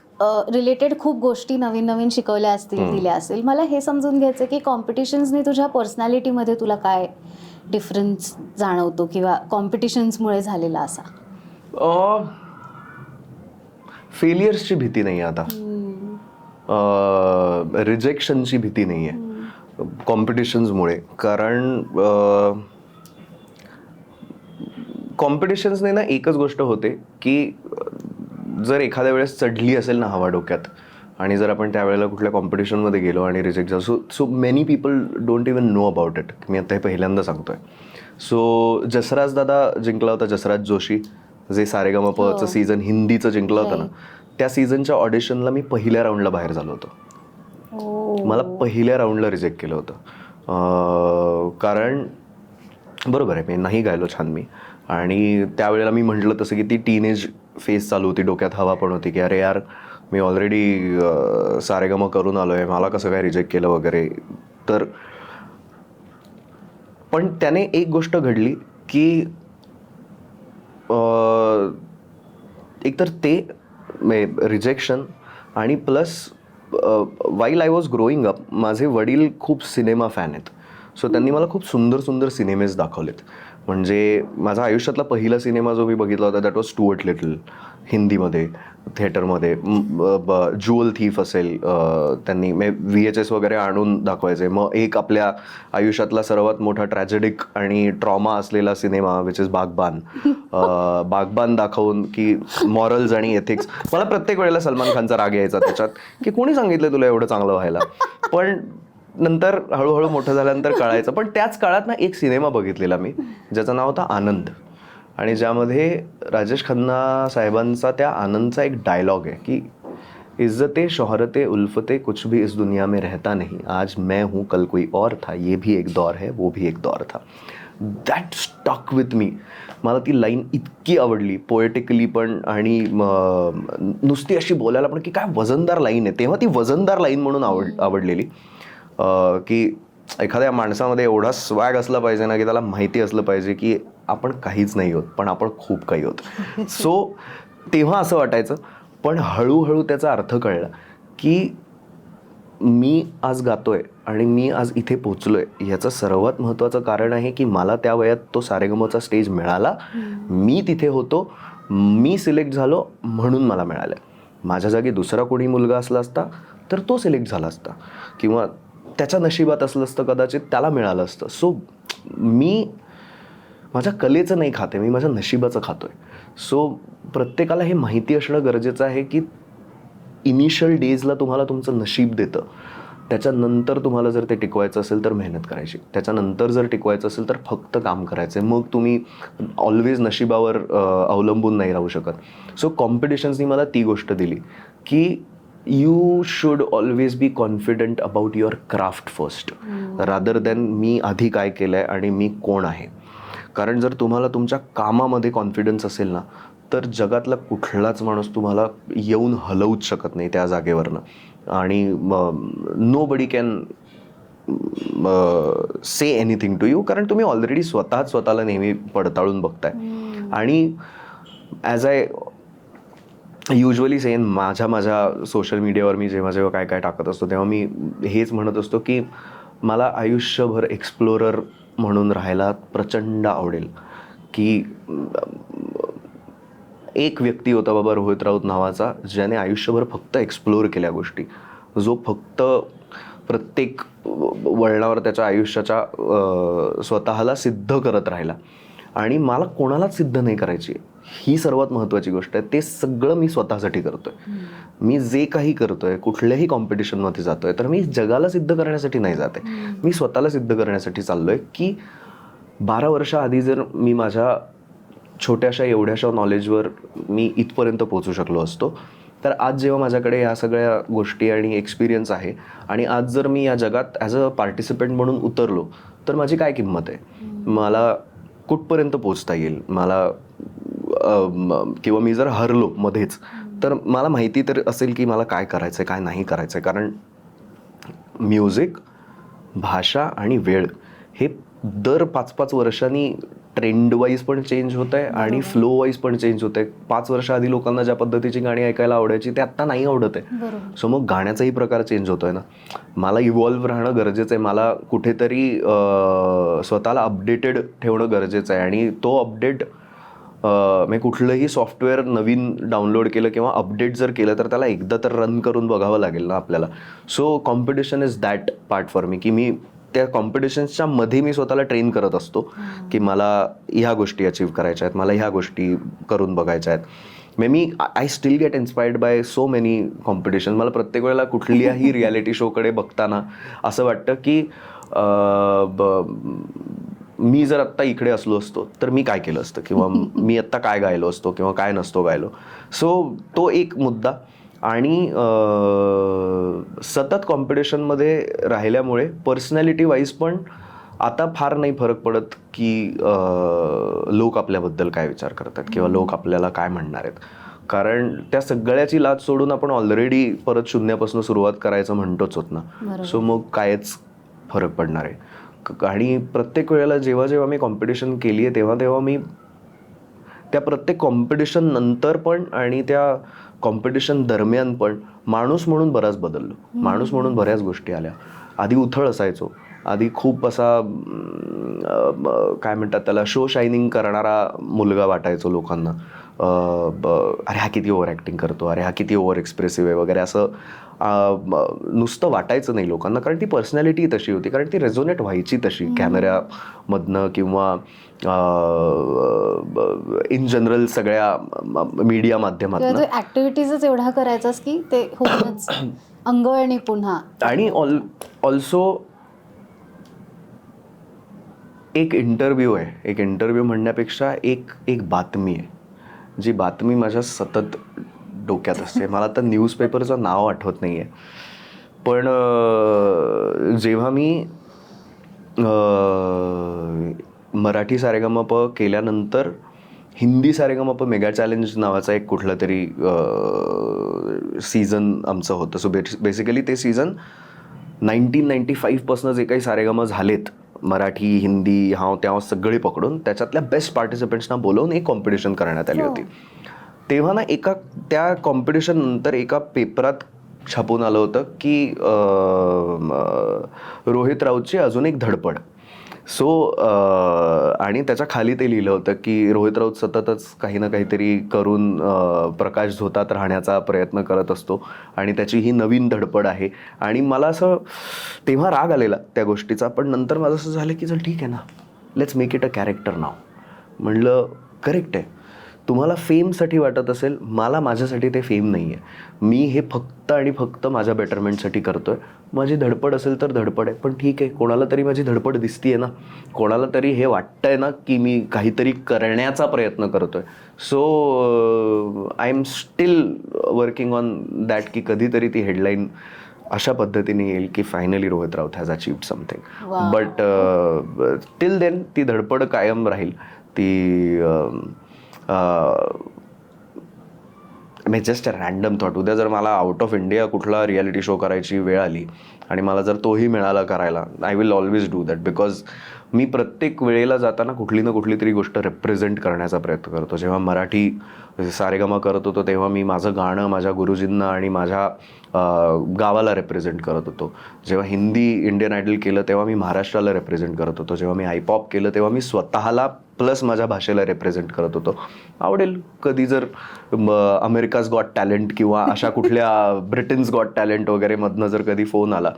रिलेटेड खूप गोष्टी नवीन नवीन शिकवल्या असतील, दिल्या असेल. मला हे समजून घ्यायचं की कॉम्पिटिशन्सनी तुझ्या पर्सनॅलिटीमध्ये तुला काय डिफरन्स जाणवतो किंवा कॉम्पिटिशन्समुळे झालेला असा? फेलियर्सची भीती नाही आता, रिजेक्शनची भीती नाही आहे कॉम्पिटिशन्समुळे. कारण कॉम्पिटिशन्सने ना एकच गोष्ट होते की जर एखाद्या वेळेस चढली असेल ना हवा डोक्यात, आणि जर आपण त्यावेळेला कुठल्या कॉम्पिटिशनमध्ये गेलो आणि रिजेक्ट झालो, so many people don't even know about it. मी आता हे पहिल्यांदा सांगतोय. सो जसराज दादा जिंकला होता, जसराज जोशी, जे सारेगमपचं सीझन हिंदीचं जिंकलं होतं ना, त्या सीझनच्या ऑडिशनला मी पहिल्या राऊंडला बाहेर झालो होतो. मला पहिल्या राऊंडला रिजेक्ट केलं होतं. कारण बरोबर आहे, मी नाही गायलो छान मी, आणि त्यावेळेला मी म्हटलं तसं की ती टीनेज फेज चालू होती, डोक्यात हवा पण होती की अरे यार मी ऑलरेडी सारेगम करून आलो आहे, मला कसं काय रिजेक्ट केलं वगैरे. तर पण त्याने एक गोष्ट घडली की एकतर ते रिजेक्शन आणि plus while I was growing up, माझे वडील खूप सिनेमा फॅन आहेत. सो त्यांनी मला खूप सुंदर सुंदर सिनेमेज दाखवलेत. म्हणजे माझा आयुष्यातला पहिला सिनेमा जो मी बघितला होता दॅट वॉज स्टुअर्ट लिटल, हिंदीमध्ये, थिएटरमध्ये. ज्युअल थीफ असेल, त्यांनी VHS वगैरे आणून दाखवायचे. मग एक आपल्या आयुष्यातला सर्वात मोठा ट्रॅजेडिक आणि ट्रॉमा असलेला सिनेमा विच इज बागबान. बागबान दाखवून की मॉरल्स आणि एथिक्स. मला प्रत्येक वेळेला सलमान खानचा राग यायचा त्याच्यात की कोणी सांगितलं तुला एवढं चांगलं व्हायला. पण नंतर हळूहळू मोठं झाल्यानंतर कळायचं. पण त्याच काळात ना एक सिनेमा बघितलेला मी ज्याचं नाव होता आनंद, आणि ज्यामध्ये राजेश खन्ना साहेबांचा त्या आनंदचा एक डायलॉग आहे की इज्जते शोहरते उल्फते कुछ भी इस दुनिया में रहता नहीं, आज मैं हूँ कल कोई और था, ये भी एक दौर है वो भी एक दौर था. That stuck with me. मला ती लाईन इतकी आवडली, पोएटिकली पण आणि नुसती अशी बोलायला पण की काय वजनदार लाईन आहे. तेव्हा ती वजनदार लाईन म्हणून आवडलेली की एखाद्या माणसामध्ये एवढा स्वॅग असला पाहिजे ना की त्याला माहिती असलं पाहिजे की आपण काहीच नाही होत पण आपण खूप काही होत. सो तेव्हा असं वाटायचं. पण हळूहळू त्याचा अर्थ कळला की मी आज गातोय आणि मी आज इथे पोचलोय याचं सर्वात महत्त्वाचं कारण आहे की मला त्या वयात तो सारेगमचा स्टेज मिळाला. मी तिथे होतो, मी सिलेक्ट झालो म्हणून मला मिळालं. माझ्या जागी दुसरा कोणी मुलगा असला असता तर तो सिलेक्ट झाला असता किंवा त्याच्या नशिबात असलं असतं कदाचित, त्याला मिळालं असतं. सो मी माझ्या कलेचं नाही खाते, मी माझ्या नशिबाचं खातोय. सो प्रत्येकाला हे माहिती असणं गरजेचं आहे की इनिशियल डेजला तुम्हाला तुमचं नशीब देतं, त्याच्यानंतर तुम्हाला जर ते टिकवायचं असेल तर मेहनत करायची, त्याच्यानंतर जर टिकवायचं असेल तर फक्त काम करायचं आहे. मग तुम्ही ऑलवेज नशिबावर अवलंबून नाही राहू शकत. सो कॉम्पिटिशन्सनी मला ती गोष्ट दिली की you should always be confident about your craft first rather than मी आधी काय केलं आहे आणि मी कोण आहे. कारण जर तुम्हाला तुमच्या कामामध्ये कॉन्फिडन्स असेल ना तर जगातला कुठलाच माणूस तुम्हाला येऊन हलवूच शकत नाही त्या जागेवरनं. आणि nobody can say anything to you, कारण तुम्ही ऑलरेडी स्वतःला नेहमी पडताळून बघताय. आणि ॲज आय युजली सेन माझ्या सोशल मीडियावर मी जेव्हा काय काय टाकत असतो तेव्हा मी हेच म्हणत असतो की मला आयुष्यभर एक्सप्लोरर म्हणून राहायला प्रचंड आवडेल. की एक व्यक्ती होता बाबा रोहित राऊत नावाचा, ज्याने आयुष्यभर फक्त एक्सप्लोर केल्या गोष्टी, जो फक्त प्रत्येक वळणावर त्याच्या आयुष्याच्या स्वतःला सिद्ध करत राहिला. आणि मला कोणालाच सिद्ध नाही करायची, ही सर्वात महत्त्वाची गोष्ट आहे. ते सगळं मी स्वतःसाठी करतोय. मी जे काही करतोय, कुठल्याही कॉम्पिटिशनमध्ये जातोय तर मी जगाला सिद्ध करण्यासाठी नाही जाते, मी स्वतःला सिद्ध करण्यासाठी चाललोय. की 12 वर्षाआधी जर मी माझ्या छोट्याशा एवढ्याशा नॉलेजवर मी इथपर्यंत पोहोचू शकलो असतो तर आज जेव्हा माझ्याकडे ह्या सगळ्या गोष्टी आणि एक्सपिरियन्स आहे आणि आज जर मी या जगात ॲज अ पार्टिसिपंट म्हणून उतरलो तर माझी काय किंमत आहे, मला कुठपर्यंत पोचता येईल, मला किंवा मी जर हरलो मध्येच तर मला माहिती तर असेल की मला काय करायचं आहे काय नाही करायचं आहे. कारण म्युझिक, भाषा आणि वेळ हे दर 5-5 वर्षांनी ट्रेंड वाईज पण चेंज होत आहे आणि फ्लो वाईज पण चेंज होत आहे. 5 वर्षाआधी लोकांना ज्या पद्धतीची गाणी ऐकायला आवडायची ते आत्ता नाही आवडत आहे. सो मग गाण्याचाही प्रकार चेंज होतोय ना. मला इव्हॉल्व्ह राहणं गरजेचं आहे, मला कुठेतरी स्वतःला अपडेटेड ठेवणं गरजेचं आहे. आणि तो अपडेट म्हणजे कुठलंही सॉफ्टवेअर नवीन डाउनलोड केलं किंवा अपडेट जर केलं तर त्याला एकदा तर रन करून बघावं लागेल ना आपल्याला. So competition is that part for me, की मी त्या कॉम्पिटिशन्सच्या मध्ये मी स्वतःला ट्रेन करत असतो की मला ह्या गोष्टी अचीव्ह करायच्या आहेत, मला ह्या गोष्टी करून बघायच्या आहेत. मी I still get inspired by so many competition. मला प्रत्येक वेळेला कुठल्याही रियालिटी शोकडे बघताना असं वाटतं की मी जर आत्ता इकडे असलो असतो तर मी काय केलं असतं किंवा मी आत्ता काय गायलो असतो किंवा काय नसतो गायलो. सो तो एक मुद्दा. आणि सतत कॉम्पिटिशनमध्ये राहिल्यामुळे पर्सनॅलिटी वाईज पण आता फार नाही फरक पडत की लोक आपल्याबद्दल काय विचार करतात किंवा लोक आपल्याला काय म्हणणार आहेत. कारण त्या सगळ्याची लाज सोडून आपण ऑलरेडी परत शून्यापासून सुरुवात करायचं म्हणतोच होत ना. सो मग कायच फरक पडणार आहे. आणि प्रत्येक वेळेला जेव्हा मी कॉम्पिटिशन केली आहे तेव्हा मी त्या प्रत्येक कॉम्पिटिशन नंतर पण आणि त्या कॉम्पिटिशन दरम्यान पण माणूस म्हणून बराच बदललो. माणूस म्हणून बऱ्याच गोष्टी आल्या. आधी उथळ असायचो, आधी खूप असा काय म्हणतात त्याला शो शायनिंग करणारा मुलगा वाटायचो लोकांना. अरे हा किती ओव्हर ॲक्टिंग करतो, अरे हा किती ओव्हर एक्सप्रेसिव्ह आहे वगैरे असं नुसतं वाटायचं नाही लोकांना, कारण ती पर्सनॅलिटी तशी होती, कारण ती रेझोनेट व्हायची तशी कॅमेऱ्यामधनं किंवा इन जनरल सगळ्या मीडिया माध्यमातून. ऍक्टिव्हिटीजच एवढा करायचास की ते होऊनच अंगवळणी पुन्हा. आणि ऑल्सो एक इंटरव्ह्यू आहे, एक इंटरव्ह्यू म्हणण्यापेक्षा एक बातमी आहे, जी बातमी माझ्या सतत डोक्यात असते. मला आता न्यूजपेपरचं नाव आठवत नाही आहे, पण जेव्हा मी मराठी सारेगमप केल्यानंतर हिंदी सारेगमप मेगा चॅलेंज नावाचा एक कुठलं तरी सीझन आमचं होतं. सो बेसिकली ते सीझन 1995पासून जे काही सारेगम झालेत मराठी हिंदी हाव त्याव सगळे पकडून त्याच्यातल्या बेस्ट पार्टिसिपंट्सना बोलवून एक कॉम्पिटिशन करण्यात आली होती. तेव्हा ना त्या कॉम्पिटिशन नंतर एका पेपरात छापून आलं होतं की रोहित राऊतची अजून एक धडपड. सो आणि त्याच्या खाली ते लिहिलं होतं की रोहित राऊत सततच काही ना काहीतरी करून प्रकाश झोतात राहण्याचा प्रयत्न करत असतो आणि त्याची ही नवीन धडपड आहे. आणि मला असं तेव्हा राग आलेला त्या गोष्टीचा, पण नंतर माझं असं झालं की चल ठीक आहे ना, let's make it a character नाव. म्हणलं करेक्ट आहे, तुम्हाला फेमसाठी वाटत असेल, मला माझ्यासाठी ते फेम नाही आहे. मी हे फक्त आणि फक्त माझ्या बेटरमेंटसाठी करतो आहे. माझी धडपड असेल तर धडपड आहे, पण ठीक आहे, कोणाला तरी माझी धडपड दिसती आहे ना, कोणाला तरी हे वाटतं आहे ना की मी काहीतरी करण्याचा प्रयत्न करतो आहे. So I am still working on that की कधीतरी ती हेडलाईन अशा पद्धतीने येईल की finally Rohit Raut has achieved something. But till then ती धडपड कायम राहील. ती जस्ट अ रॅन्डम थॉट, उद्या जर मला आउट ऑफ इंडिया कुठला रियालिटी शो करायची वेळ आली आणि मला जर तोही मिळाला करायला, I will always do that. Because मी प्रत्येक वेळेला जाताना कुठली ना कुठली तरी गोष्ट रिप्रेझेंट करण्याचा प्रयत्न करतो. जेव्हा मराठी सारेगमा करत होतो तेव्हा मी माझं गाणं माझ्या गुरुजींना आणि माझ्या गावाला रिप्रेझेंट करत होतो. जेव्हा हिंदी इंडियन आयडल केलं तेव्हा मी महाराष्ट्राला रिप्रेझेंट करत होतो. जेव्हा मी आयपॉप केलं तेव्हा मी स्वतःला प्लस माझ्या भाषेला रिप्रेझेंट करत होतो. आवडेल कधी जर अमेरिकाज गॉट टॅलेंट किंवा अशा कुठल्या ब्रिटन्स गॉट टॅलेंट वगैरे मधनं जर कधी फोन आला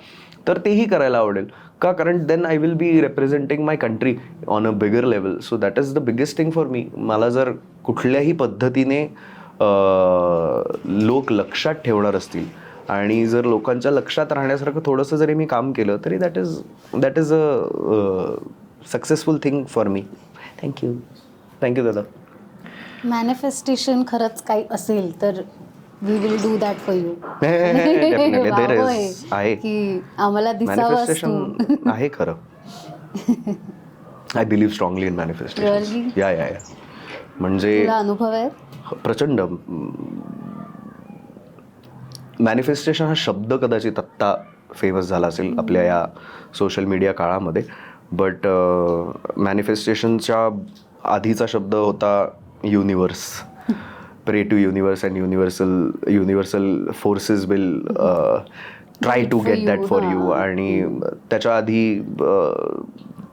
तर तेही करायला आवडेल का, कारण then I will be representing my country on a bigger level. So that is the biggest thing for me. मला जर कुठल्याही पद्धतीने लोक लक्षात ठेवणार असतील आणि जर लोकांच्या लक्षात राहण्यासारखं थोडंसं जरी मी काम केलं तरी that is a successful thing for me. Thank you दादा. मॅनिफेस्टेशन खरंच काही असेल तर we will do that for you. आहे की आम्हाला मॅनिफेस्टेशन आहे खरं. I believe strongly in manifestation. या म्हणजे अनुभव आहे प्रचंड. मॅनिफेस्टेशन हा शब्द कदाचित आत्ता फेमस झाला असेल आपल्या या सोशल मीडिया काळामध्ये, बट मॅनिफेस्टेशनच्या आधीचा शब्द होता universe. Pray to universe and universal forces will try to get that for you. आणि त्याच्या आधी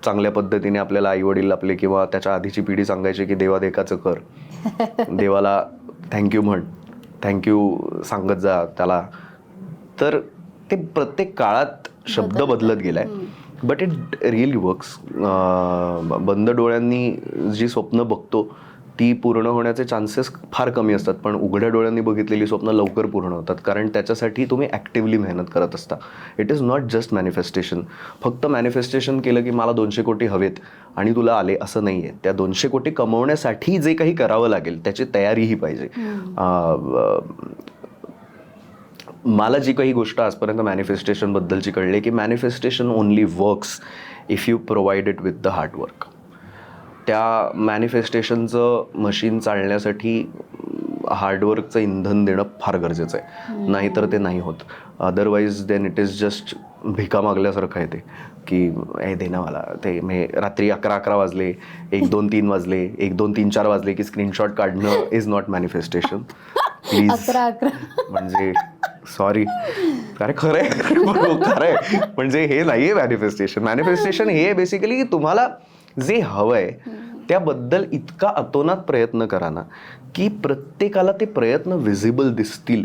चांगल्या पद्धतीने आपल्याला आईवडील आपले किंवा त्याच्या आधीची पिढी सांगायची की देवा देखाचं कर, देवाला थँक्यू म्हण, थँक्यू सांगत जा त्याला. तर ते प्रत्येक काळात शब्द बदलत गेलाय, बट इट रिअली वर्क्स. बंद डोळ्यांनी जी स्वप्न बघतो ती पूर्ण होण्याचे चान्सेस फार कमी असतात, पण उघड्या डोळ्यांनी बघितलेली स्वप्न लवकर पूर्ण होतात, कारण त्याच्यासाठी तुम्ही ॲक्टिव्हली मेहनत करत असता. It is not just manifestation. फक्त मॅनिफेस्टेशन केलं की मला 200 कोटी हवेत आणि तुला आले असं नाही आहे. त्या 200 कोटी कमवण्यासाठी जे काही करावं लागेल त्याची तयारीही पाहिजे. मला जी काही गोष्ट आजपर्यंत मॅनिफेस्टेशनबद्दलची कळली की manifestation only works if you provide it with the hard work. त्या मॅनिफेस्टेशनचं मशीन चालण्यासाठी हार्डवर्कचं इंधन देणं फार गरजेचं आहे, नाहीतर ते नाही होत. Otherwise then it is just भिका मागल्यासारखं आहे ते की हे दे ना मला ते. मी रात्री 11 वाजले, 1, 2, 3 वाजले, 1, 2, 3, 4 वाजले की स्क्रीनशॉट काढणं इज नॉट मॅनिफेस्टेशन. प्लीज. 11 म्हणजे सॉरी. अरे खरंय खरंय. म्हणजे हे नाहीये मॅनिफेस्टेशन हे बेसिकली तुम्हाला जे हवंय त्याबद्दल इतका अतोनात प्रयत्न करा ना की प्रत्येकाला ते प्रयत्न विजिबल दिसतील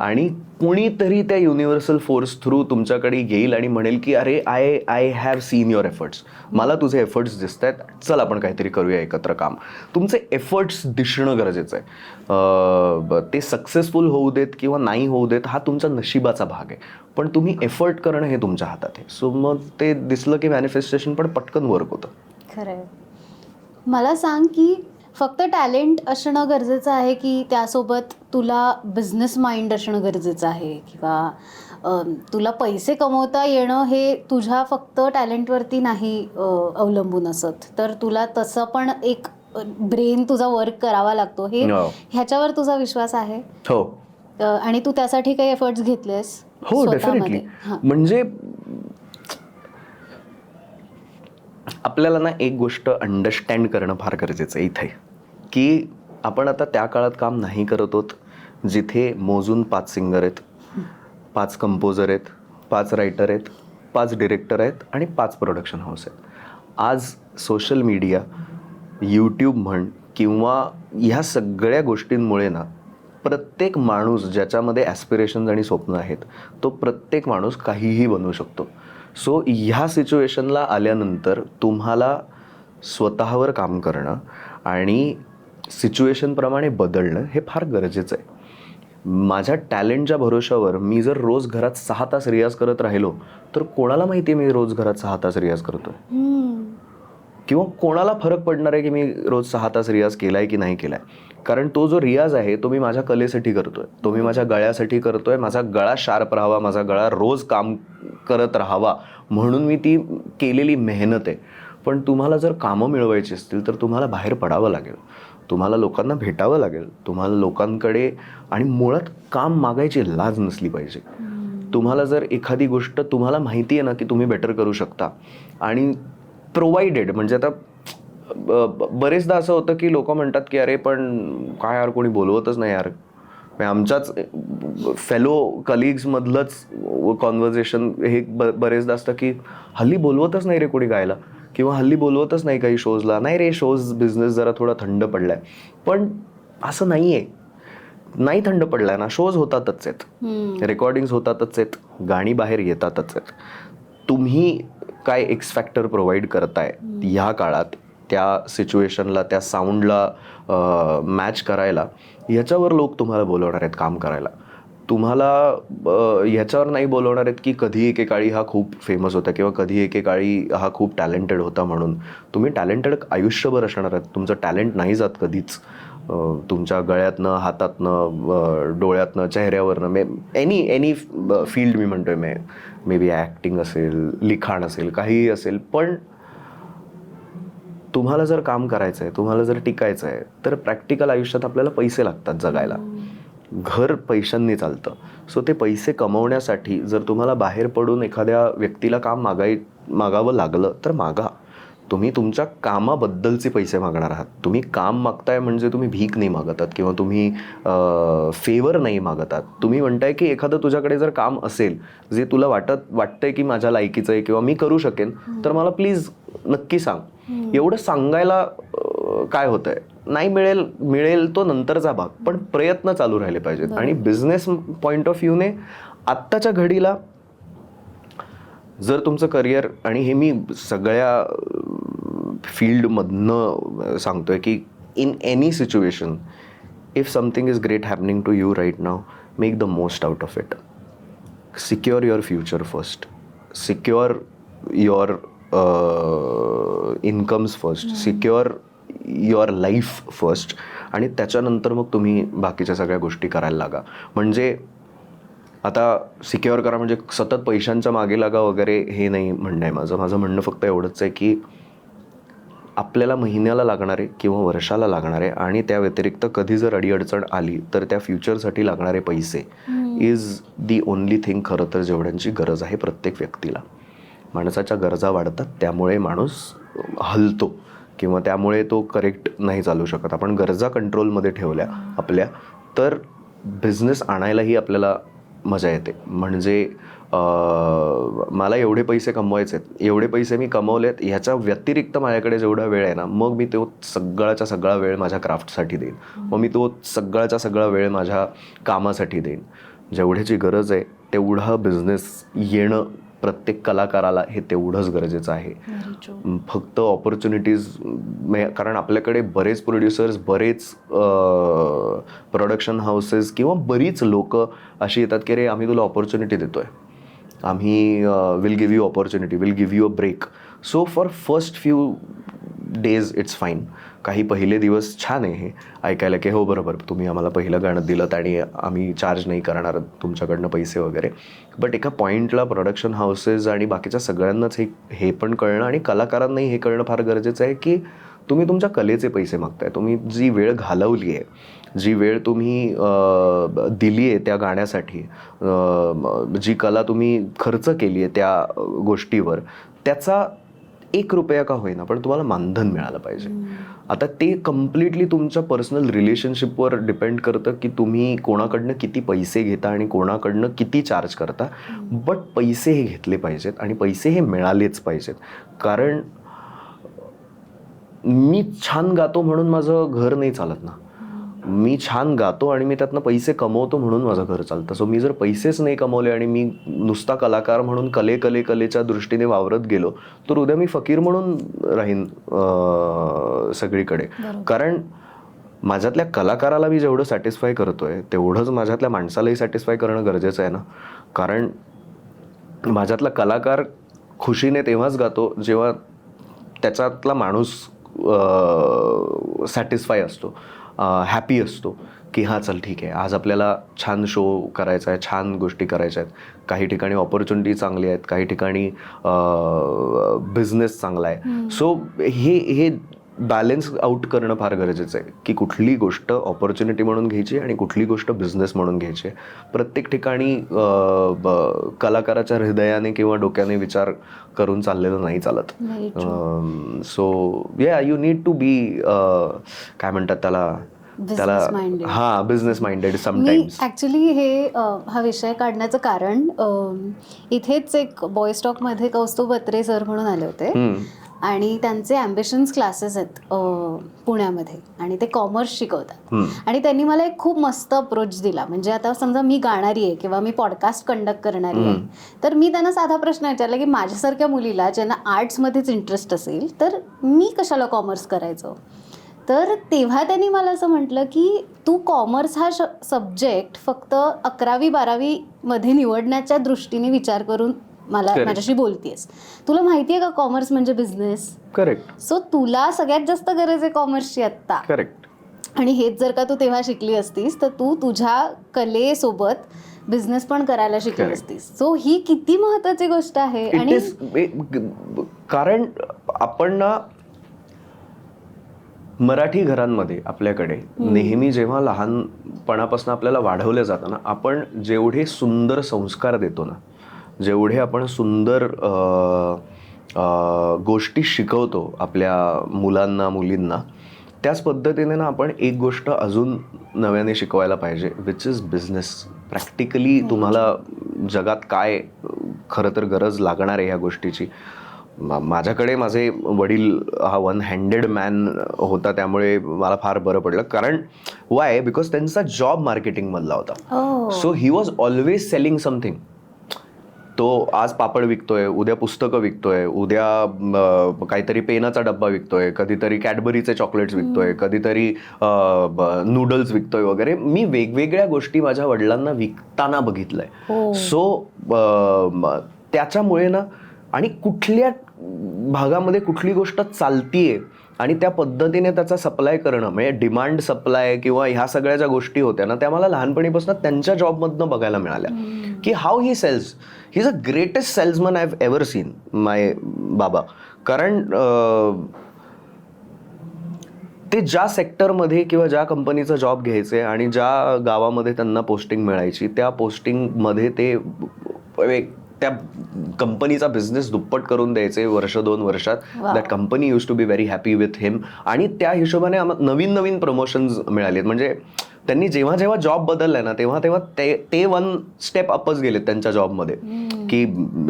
आणि कोणीतरी त्या युनिव्हर्सल फोर्स थ्रू तुमच्याकडे येईल आणि म्हणेल की अरे I have seen your efforts, मला तुझे एफर्ट्स दिसत आहेत, चल आपण काहीतरी करूया एकत्र काम. तुमचे एफर्ट्स दिसणं गरजेचं आहे. ते सक्सेसफुल होऊ देत किंवा नाही होऊ देत हा तुमच्या नशिबाचा भाग आहे, पण तुम्ही एफर्ट करणं हे तुमच्या हातात आहे. सो मग ते दिसलं की मॅनिफेस्टेशन पण पटकन वर्क होतं. खरंय. मला सांग की फक्त टॅलेंट असणं गरजेचं आहे की त्यासोबत तुला बिझनेस माइंड असणं गरजेचं आहे, किंवा तुला पैसे कमवता येणं हे तुझ्या फक्त टॅलेंटवरती नाही अवलंबून असत, तर तुला तसं पण एक ब्रेन तुझा वर्क करावा लागतो, हे ह्याच्यावर तुझा विश्वास आहे? हो. आणि तू त्यासाठी काही एफर्ट्स घेतलेस? हो, डेफिनेटली. म्हणजे आपल्याला ना एक गोष्ट अंडरस्टँड करणं फार गरजेचं आहे इथे, की आपण आता त्या काळात काम नाही करत आहोत जिथे मोजून 5 सिंगर आहेत, 5 कंपोजर आहेत, 5 रायटर आहेत, 5 डिरेक्टर आहेत आणि 5 प्रोडक्शन हाऊस आहेत. आज सोशल मीडिया, यूट्यूब म्हण किंवा ह्या सगळ्या गोष्टींमुळे ना प्रत्येक माणूस ज्याच्यामध्ये ॲस्पिरेशन्स आणि स्वप्न आहेत तो प्रत्येक माणूस काहीही बनवू शकतो. सो ह्या सिच्युएशनला आल्यानंतर तुम्हाला स्वतःवर काम करणं आणि सिच्युएशनप्रमाणे बदलणं हे फार गरजेचं आहे. माझ्या टॅलेंटच्या भरोशावर मी जर रोज घरात 6 तास रियाज करत राहिलो तर कोणाला माहिती आहे मी रोज घरात 6 तास रियाज करतोय, किंवा कोणाला फरक पडणार आहे की मी रोज 6 तास रियाज केलाय की नाही केलाय. कारण तो जो रियाज आहे तो मी माझ्या कलेसाठी करतोय, तो मी माझ्या गळ्यासाठी करतोय. माझा गळा शार्प राहावा, माझा गळा रोज काम करत राहावा म्हणून मी ती केलेली मेहनत आहे. पण तुम्हाला जर कामं मिळवायची असतील तर तुम्हाला बाहेर पडावं लागेल, तुम्हाला लोकांना भेटावं लागेल, तुम्हाला लोकांकडे, आणि मुळात काम मागायची लाज नसली पाहिजे. तुम्हाला जर एखादी गोष्ट तुम्हाला माहिती आहे ना की तुम्ही बेटर करू शकता आणि प्रोव्हाइडेड, म्हणजे आता बरेचदा असं होतं की लोक म्हणतात की अरे पण काय यार कोणी बोलवतच नाही यार. आमच्याच फेलो कलिग्समधलंच कॉन्व्हर्सेशन हे बरेचदा असतं की हल्ली बोलवतच नाही रे कोणी गायला, किंवा हल्ली बोलवतच नाही काही शोजला. नाही रे, शोज बिझनेस जरा थोडा थंड पडलाय. पण असं नाही आहे, नाही थंड पडलाय ना, शोज होतातच आहेत, रेकॉर्डिंग्स होतातच आहेत, गाणी बाहेर येतातच आहेत. तुम्ही काय एक्स फॅक्टर प्रोव्हाइड करताय ह्या काळात त्या सिच्युएशनला, त्या साऊंडला मॅच करायला, ह्याच्यावर लोक तुम्हाला बोलवणार आहेत काम करायला. तुम्हाला ह्याच्यावर नाही बोलवणार आहेत की कधी एकेकाळी हा खूप फेमस होता किंवा कधी एकेकाळी हा खूप टॅलेंटेड होता म्हणून. तुम्ही टॅलेंटेड आयुष्यभर असणार आहेत, तुमचं टॅलेंट नाही जात कधीच. तुमच्या गळ्यातनं, हातातनं, डोळ्यातनं, चेहऱ्यावरनं, एनी फील्ड मी म्हणतोय, मे बी ॲक्टिंग असेल, लिखाण असेल, काहीही असेल. पण तुम्हाला जर काम करायचं आहे, तुम्हाला जर टिकायचं आहे तर प्रॅक्टिकल आयुष्यात आपल्याला पैसे लागतात जगायला. घर पैशांनी चालतं. सो ते पैसे कमवण्यासाठी जर तुम्हाला बाहेर पडून एखाद्या व्यक्तीला काम मागावं लागलं तर मागा. तुम्ही तुमच्या कामाबद्दलचे पैसे मागणार आहात. तुम्ही काम मागताय म्हणजे तुम्ही भीक नाही मागत आहात किंवा तुम्ही फेवर नाही मागत आहात. तुम्ही म्हणताय की एखादं तुझ्याकडे जर काम असेल जे तुला वाटतंय की माझ्या लायकीचं आहे किंवा मी करू शकेन, तर मला प्लीज नक्की सांग. एवढं सांगायला काय होतंय, नाही मिळेल तो नंतरचा भाग, पण प्रयत्न चालू राहिले पाहिजेत. आणि बिझनेस पॉइंट ऑफ व्ह्यूने आत्ताच्या घडीला जर तुमचं करिअर, आणि हे मी सगळ्या फील्डमधनं सांगतोय की in any situation, if something is great happening to you right now, make the most out of it. Secure your future first, secure your incomes first, secure your life first, आणि त्याच्यानंतर मग तुम्ही बाकीच्या सगळ्या गोष्टी करायला लागा. म्हणजे आता सिक्युअर करा म्हणजे सतत पैशांच्या मागे लागा वगैरे हे नाही म्हणणं आहे माझं म्हणणं फक्त एवढंच आहे की आपल्याला महिन्याला लागणारे किंवा वर्षाला लागणारे आणि त्या व्यतिरिक्त कधी जर अडीअडचण आली तर त्या फ्युचरसाठी लागणारे पैसे इज दी ओनली थिंग खरं तर जेवढ्यांची गरज आहे प्रत्येक व्यक्तीला. माणसाच्या गरजा वाढतात, त्यामुळे माणूस हलतो किंवा त्यामुळे तो करेक्ट नाही चालू शकत. आपण गरजा कंट्रोलमध्ये ठेवल्या आपल्या तर बिझनेस आणायलाही आपल्याला मजा येते. म्हणजे मला एवढे पैसे कमवायचे आहेत, एवढे पैसे मी कमवलेत, ह्याच्या व्यतिरिक्त माझ्याकडे जेवढा वेळ आहे ना, मग मी तो सगळाचा सगळा वेळ माझ्या क्राफ्टसाठी देईन. मग मी तो सगळाचा सगळा वेळ माझ्या कामासाठी देईन. जेवढ्याची गरज आहे तेवढं बिझनेस येणं प्रत्येक कलाकाराला हे तेवढंच गरजेचं आहे. फक्त ऑपॉर्च्युनिटीज, कारण आपल्याकडे बरेच प्रोड्युसर्स, बरेच प्रोडक्शन हाऊसेस किंवा बरीच लोक अशी येतात की रे आम्ही तुला ऑपॉर्च्युनिटी देतोय, आम्ही will give you opportunity, will give you a break. So for first few days it's fine. काही पहिले दिवस छान आहे हे ऐकायला की हो बरोबर तुम्ही आम्हाला पहिलं गाणं दिलं आणि आम्ही चार्ज नाही करणार तुमच्याकडनं पैसे वगैरे. बट एका पॉईंटला प्रोडक्शन हाऊसेस आणि बाकीच्या सगळ्यांनाच हे पण कळणं आणि कलाकारांनाही हे कळणं फार गरजेचं आहे की तुम्ही तुमच्या कलेचे पैसे मागताय. तुम्ही जी वेळ घालवली आहे, जी वेळ तुम्ही दिली आहे त्या गाण्यासाठी, जी कला तुम्ही खर्च केली आहे त्या गोष्टीवर, त्याचा 1 रुपया का होईना पण तुम्हाला मानधन मिळालं पाहिजे. आता ते कम्प्लिटली तुमच्या पर्सनल रिलेशनशिपवर डिपेंड करतं की तुम्ही कोणाकडनं किती पैसे घेता आणि कोणाकडनं किती चार्ज करता. बट पैसे हे घेतले पाहिजेत आणि पैसे हे मिळालेच पाहिजेत. कारण मी छान गातो म्हणून माझं घर नाही चालत ना. मी छान गातो आणि मी त्यातनं पैसे कमवतो म्हणून माझं घर चालतं. सो मी जर पैसेच नाही कमवले आणि मी नुसता कलाकार म्हणून कलेच्या दृष्टीने वावरत गेलो तर उद्या मी फकीर म्हणून राहीन सगळीकडे. कारण माझ्यातल्या कलाकाराला मी जेवढं सॅटिस्फाय करतोय तेवढंच माझ्यातल्या माणसालाही सॅटिस्फाय करणं गरजेचं आहे ना. कारण माझ्यातला कलाकार खुशीने तेव्हाच गातो जेव्हा त्याच्यातला माणूस सॅटिस्फाय असतो, हॅपी असतो की हां चल ठीक आहे, आज आपल्याला छान शो करायचा आहे, छान गोष्टी करायच्या आहेत, काही ठिकाणी ऑपॉर्च्युनिटी चांगली आहेत, काही ठिकाणी बिझनेस चांगला आहे. सो हे बॅलन्स आउट करणं फार गरजेचं आहे की कुठली गोष्ट ऑपॉर्च्युनिटी म्हणून घ्यायची आणि कुठली गोष्ट बिझनेस म्हणून घ्यायची. प्रत्येक ठिकाणी कलाकाराच्या हृदयाने किंवा डोक्याने विचार करून चाललेलं नाही चालत. सो यू नीड टू बी काय म्हणतात त्याला बिझनेस माइंडेड समटाइम्स. ऍक्च्युली हा विषय काढण्याचं कारण इथेच एक बॉय स्टॉक मध्ये कौस्तुभ अत्रे सर म्हणून आले होते आणि त्यांचे ॲम्बिशन्स क्लासेस आहेत पुण्यामध्ये आणि ते कॉमर्स शिकवतात. आणि त्यांनी मला एक खूप मस्त अप्रोच दिला. म्हणजे आता समजा मी गाणारी आहे किंवा मी पॉडकास्ट कंडक्ट करणारी आहे तर मी त्यांना साधा प्रश्न विचारला की माझ्यासारख्या मुलीला ज्यांना आर्ट्समध्येच इंटरेस्ट असेल तर मी कशाला कॉमर्स करायचं. तर तेव्हा त्यांनी मला असं म्हटलं की तू कॉमर्स हा सब्जेक्ट फक्त 11वी-12वी मध्ये निवडण्याच्या दृष्टीने विचार करून माझ्याशी बोलतेस. तुला माहितीये का कॉमर्स म्हणजे बिझनेस. करेक्ट. सो तुला सगळ्यात जास्त गरज आहे कॉमर्सची आत्ता. करेक्ट. आणि हेच जर का तू तेव्हा शिकली असतीस तर तू तुझ्या कलेसोबत बिझनेस पण करायला शिकली असतीस. सो ही किती महत्वाची गोष्ट आहे. आणि कारण आपण ना मराठी घरांमध्ये आपल्याकडे नेहमी जेव्हा लहानपणापासून आपल्याला वाढवलं जातं ना, आपण जेवढे सुंदर संस्कार देतो ना, जेवढे आपण सुंदर गोष्टी शिकवतो आपल्या मुलांना मुलींना, त्याच पद्धतीने ना आपण एक गोष्ट अजून नव्याने शिकवायला पाहिजे, विच इज बिझनेस. प्रॅक्टिकली तुम्हाला जगात काय खरं तर गरज लागणार आहे ह्या गोष्टीची. माझ्याकडे माझे वडील हा 1 हँडेड मॅन होता, त्यामुळे मला फार बरं पडलं. कारण वाय, बिकॉज त्यांचा जॉब मार्केटिंगमधला होता. So he was always selling something. तो आज पापड विकतोय, उद्या पुस्तकं विकतोय, उद्या काहीतरी पेनाचा डब्बा विकतोय, कधीतरी कॅडबरीचे चॉकलेट्स विकतोय, कधीतरी नूडल्स विकतोय वगैरे. मी वेगवेगळ्या गोष्टी माझ्या वडिलांना विकताना बघितलंय. सो त्याच्यामुळे ना, आणि कुठल्या भागामध्ये कुठली गोष्ट चालतीये आणि त्या पद्धतीने त्याचा सप्लाय करणं, म्हणजे डिमांड सप्लाय किंवा ह्या सगळ्या ज्या गोष्टी होत्या ना, त्या मला लहानपणीपासून त्यांच्या जॉबमधनं बघायला मिळाल्या की how he sells. He is a greatest salesman I have ever seen, my बाबा. कारण ते ज्या सेक्टरमध्ये किंवा ज्या कंपनीचा जॉब घ्यायचे आणि ज्या गावामध्ये त्यांना पोस्टिंग मिळायची, त्या पोस्टिंगमध्ये ते त्या कंपनीचा बिझनेस दुप्पट करून द्यायचे 1-2 वर्षात. That company use to be very happy with him. आणि त्या हिशोबाने नवीन नवीन प्रमोशन्स मिळालेत. म्हणजे त्यांनी जेव्हा जेव्हा जॉब बदललाय ना तेव्हा तेव्हा ते 1 स्टेप अपच गेलेत त्यांच्या जॉबमध्ये. की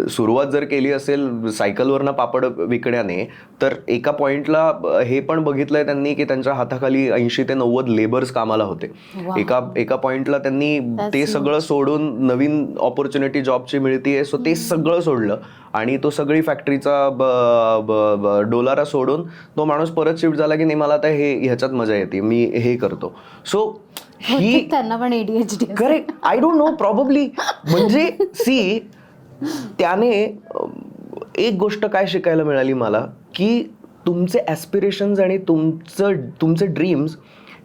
सुरुवात जर केली असेल सायकलवरनं पापड विकण्याने, तर एका पॉइंटला हे पण बघितलंय त्यांनी की त्यांच्या हाताखाली 80 ते 90 लेबर्स कामाला होते. एका पॉइंटला त्यांनी ते सगळं सोडून नवीन ऑपॉर्च्युनिटी जॉबची मिळतीये, सो ते सगळं सोडलं आणि तो सगळी फॅक्टरीचा डोलारा सोडून तो माणूस परत शिफ्ट झाला की नाही मला आता ह्याच्यात मजा येते, मी हे करतो. सो ही त्यांना पण ADHD correct, I don't know, probably. म्हणजे सी त्याने एक गोष्ट काय शिकायला मिळाली मला की तुमचे ॲस्पिरेशन्स आणि तुमचे ड्रीम्स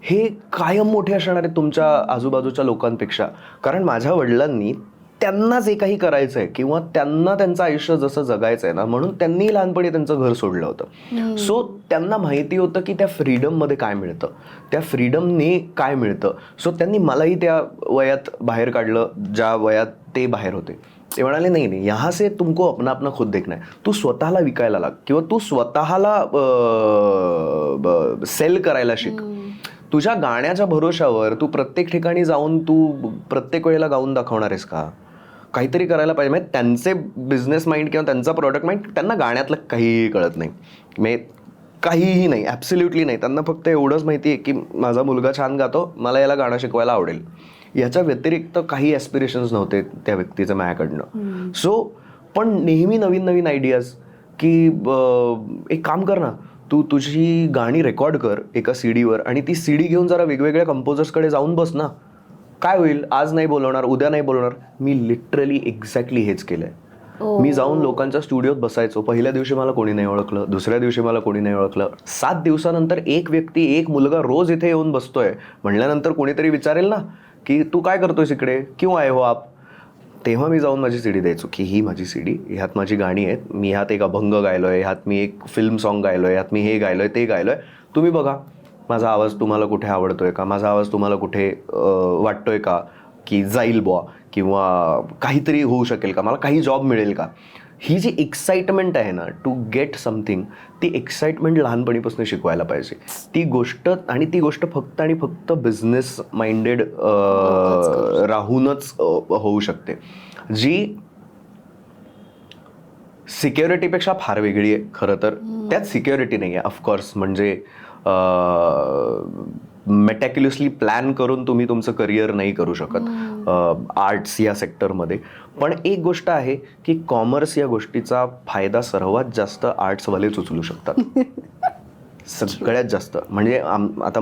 हे कायम मोठे असणार आहेत तुमच्या आजूबाजूच्या लोकांपेक्षा. कारण माझ्या वडिलांनी त्यांना जे काही करायचं आहे किंवा त्यांना त्यांचं आयुष्य जसं जगायचं आहे ना, म्हणून त्यांनी लहानपणी त्यांचं घर सोडलं होतं. सो त्यांना माहिती होतं की त्या फ्रीडममध्ये काय मिळतं, त्या फ्रीडमने काय मिळतं. सो त्यांनी मलाही त्या वयात बाहेर काढलं ज्या वयात ते बाहेर होते. ते म्हणाले नाही नाही, यहाँ से तुमको अपना अपना खुद देखना है. तू स्वतःला विकायला लाग किंवा तू स्वतःला सेल करायला शिक. तुझ्या गाण्याच्या भरोशावर तू प्रत्येक ठिकाणी जाऊन तू प्रत्येक वेळेला गाऊन दाखवणार आहेस का? काहीतरी करायला पाहिजे. म्हणजे त्यांचे बिझनेस माइंड किंवा त्यांचा प्रॉडक्ट माइंड, त्यांना गाण्यातलं काहीही कळत नाही, म्हणजे काहीही नाही, ॲब्सोल्युटली नाही. त्यांना फक्त एवढंच माहिती आहे की माझा मुलगा छान गातो, मला याला गाणं शिकवायला आवडेल. याच्या व्यतिरिक्त काही ॲस्पिरेशन्स नव्हते त्या व्यक्तीचं माझ्याकडनं. सो पण नेहमी नवीन नवीन आयडियाज की एक काम कर ना, तू तुझी गाणी रेकॉर्ड कर एका सीडीवर आणि ती सीडी घेऊन जरा वेगवेगळ्या कंपोजर्सकडे जाऊन बस ना, काय होईल, आज नाही बोलवणार, उद्या नाही बोलवणार. मी लिटरली एक्झॅक्टली हेच केलंय. मी जाऊन लोकांच्या स्टुडिओत बसायचो. पहिल्या दिवशी मला कोणी नाही ओळखलं, दुसऱ्या दिवशी मला कोणी नाही ओळखलं. 7 दिवसानंतर एक व्यक्ती, एक मुलगा रोज इथे येऊन बसतोय म्हणल्यानंतर कोणीतरी विचारेल ना की तू काय करतोयस इकडे, क्यों आए हो आप. तेव्हा मी जाऊन माझी सीडी द्यायचो की ही माझी सीडी, ह्यात माझी गाणी आहेत, मी ह्यात एक अभंग गायलोय, ह्यात मी एक फिल्म सॉन्ग गायलोय, ह्यात मी हे गायलोय ते गायलोय, तुम्ही बघा माझा आवाज तुम्हाला कुठे आवडतोय का, माझा आवाज तुम्हाला कुठे वाटतोय का की जाईल बुवा किंवा काहीतरी होऊ शकेल का, मला काही जॉब मिळेल का. ही जी एक्साइटमेंट आहे ना टू गेट समथिंग, ती एक्साइटमेंट लहानपणीपासून शिकवायला पाहिजे. ती गोष्ट फक्त आणि फक्त बिझनेस माइंडेड राहूनच होऊ शकते, जी सिक्युरिटीपेक्षा फार वेगळी आहे. खरं तर त्यात सिक्युरिटी नाही आहे ऑफकोर्स, म्हणजे मेटॅक्युलसली प्लॅन करून तुम्ही तुमचं करिअर नाही करू शकत आर्ट्स या सेक्टरमध्ये. पण एक गोष्ट आहे की कॉमर्स या गोष्टीचा फायदा सर्वात जास्त आर्ट्सवालेच उचलू शकतात, सगळ्यात जास्त. म्हणजे आता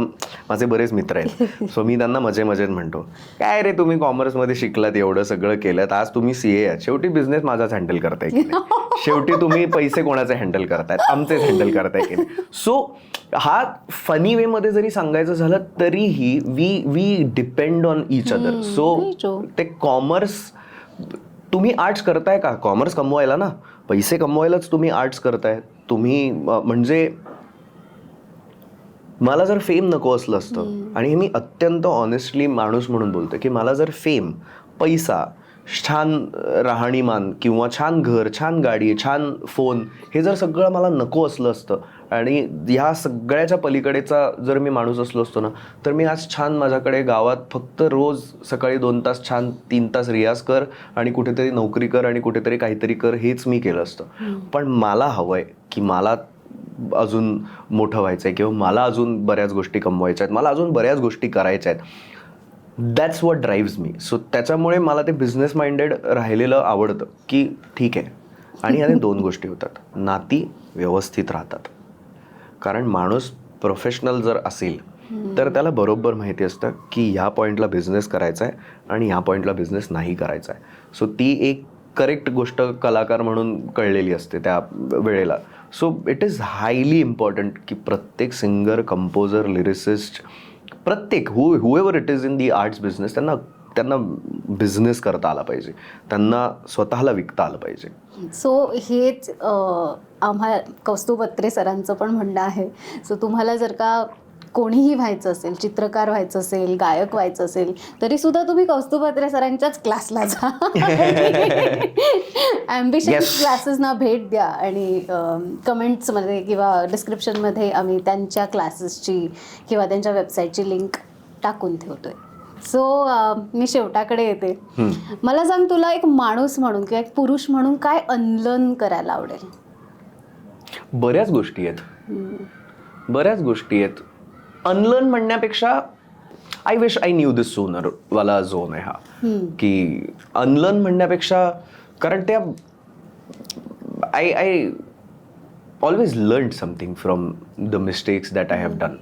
माझे बरेच मित्र आहेत, सो मी त्यांना मजेत म्हणतो, काय रे तुम्ही कॉमर्समध्ये शिकलात, एवढं सगळं केलं, आज तुम्ही CA आहात, शेवटी बिझनेस माझाच हँडल करताय की नाही, शेवटी तुम्ही पैसे कोणाचे हँडल करतायत, आमचेच हँडल करताय की नाही. सो हा फनी वे मध्ये जरी सांगायचं झालं तरीही we depend on each other. So ते कॉमर्स, तुम्ही आर्ट्स करताय का, कॉमर्स कमवायला ना, पैसे कमवायलाच तुम्ही आर्ट्स करताय तुम्ही. म्हणजे मला जर फेम नको असलं असतं, आणि हे मी अत्यंत ऑनेस्टली माणूस म्हणून बोलतो की मला जर फेम, पैसा, छान राहणीमान किंवा छान घर, छान गाडी, छान फोन, हे जर सगळं मला नको असलं असतं आणि ह्या सगळ्याच्या पलीकडेचा जर मी माणूस असलो असतो ना, तर मी आज छान माझ्याकडे गावात फक्त रोज सकाळी 2 तास छान 3 तास रियाज कर आणि कुठेतरी नोकरी कर आणि कुठेतरी काहीतरी कर, हेच मी केलं असतं. पण मला हवंय की मला अजून मोठं व्हायचं आहे किंवा मला अजून बऱ्याच गोष्टी कमवायच्या आहेत, मला अजून बऱ्याच गोष्टी करायच्या आहेत. That's what drives me. So त्याच्यामुळे मला ते बिझनेस माइंडेड राहिलेलं आवडतं की ठीक आहे. आणि याने 2 गोष्टी होतात, नाती व्यवस्थित राहतात. कारण माणूस प्रोफेशनल जर असेल तर त्याला बरोबर माहिती असतं की ह्या पॉईंटला बिझनेस करायचा आहे आणि ह्या पॉईंटला बिझनेस नाही करायचा आहे. सो ती एक करेक्ट गोष्ट कलाकार म्हणून कळलेली असते त्या वेळेला. So it is highly important की प्रत्येक सिंगर, कंपोजर, लिरिसिस्ट, प्रत्येक however it is in the arts business, त्यांना बिझनेस करता आला पाहिजे, त्यांना स्वतःला विकता आलं पाहिजे. सो हेच आम्हा कौस्तुभ अत्रे सरांचं पण म्हणणं आहे. सो तुम्हाला जर का कोणीही व्हायचं असेल, चित्रकार व्हायचं असेल, गायक व्हायचं असेल, तरी सुद्धा तुम्ही कौस्तुभ अत्रे सरांच्याच क्लासला जा, ॲम्बिशन क्लासेसना भेट द्या आणि कमेंट्समध्ये किंवा डिस्क्रिप्शनमध्ये आम्ही त्यांच्या क्लासेसची किंवा त्यांच्या वेबसाईटची लिंक टाकून ठेवतोय. सो मी शेवटाकडे येते. मला सांग, तुला एक माणूस म्हणून किंवा एक पुरुष म्हणून काय अनलर्न करायला आवडेल? बऱ्याच गोष्टी आहेत. अनलर्न म्हणण्यापेक्षा I wish I new this sooner वाला झोन आहे हा, की अनलर्न म्हणण्यापेक्षा, कारण त्या I always learn something from the mistakes that I have done,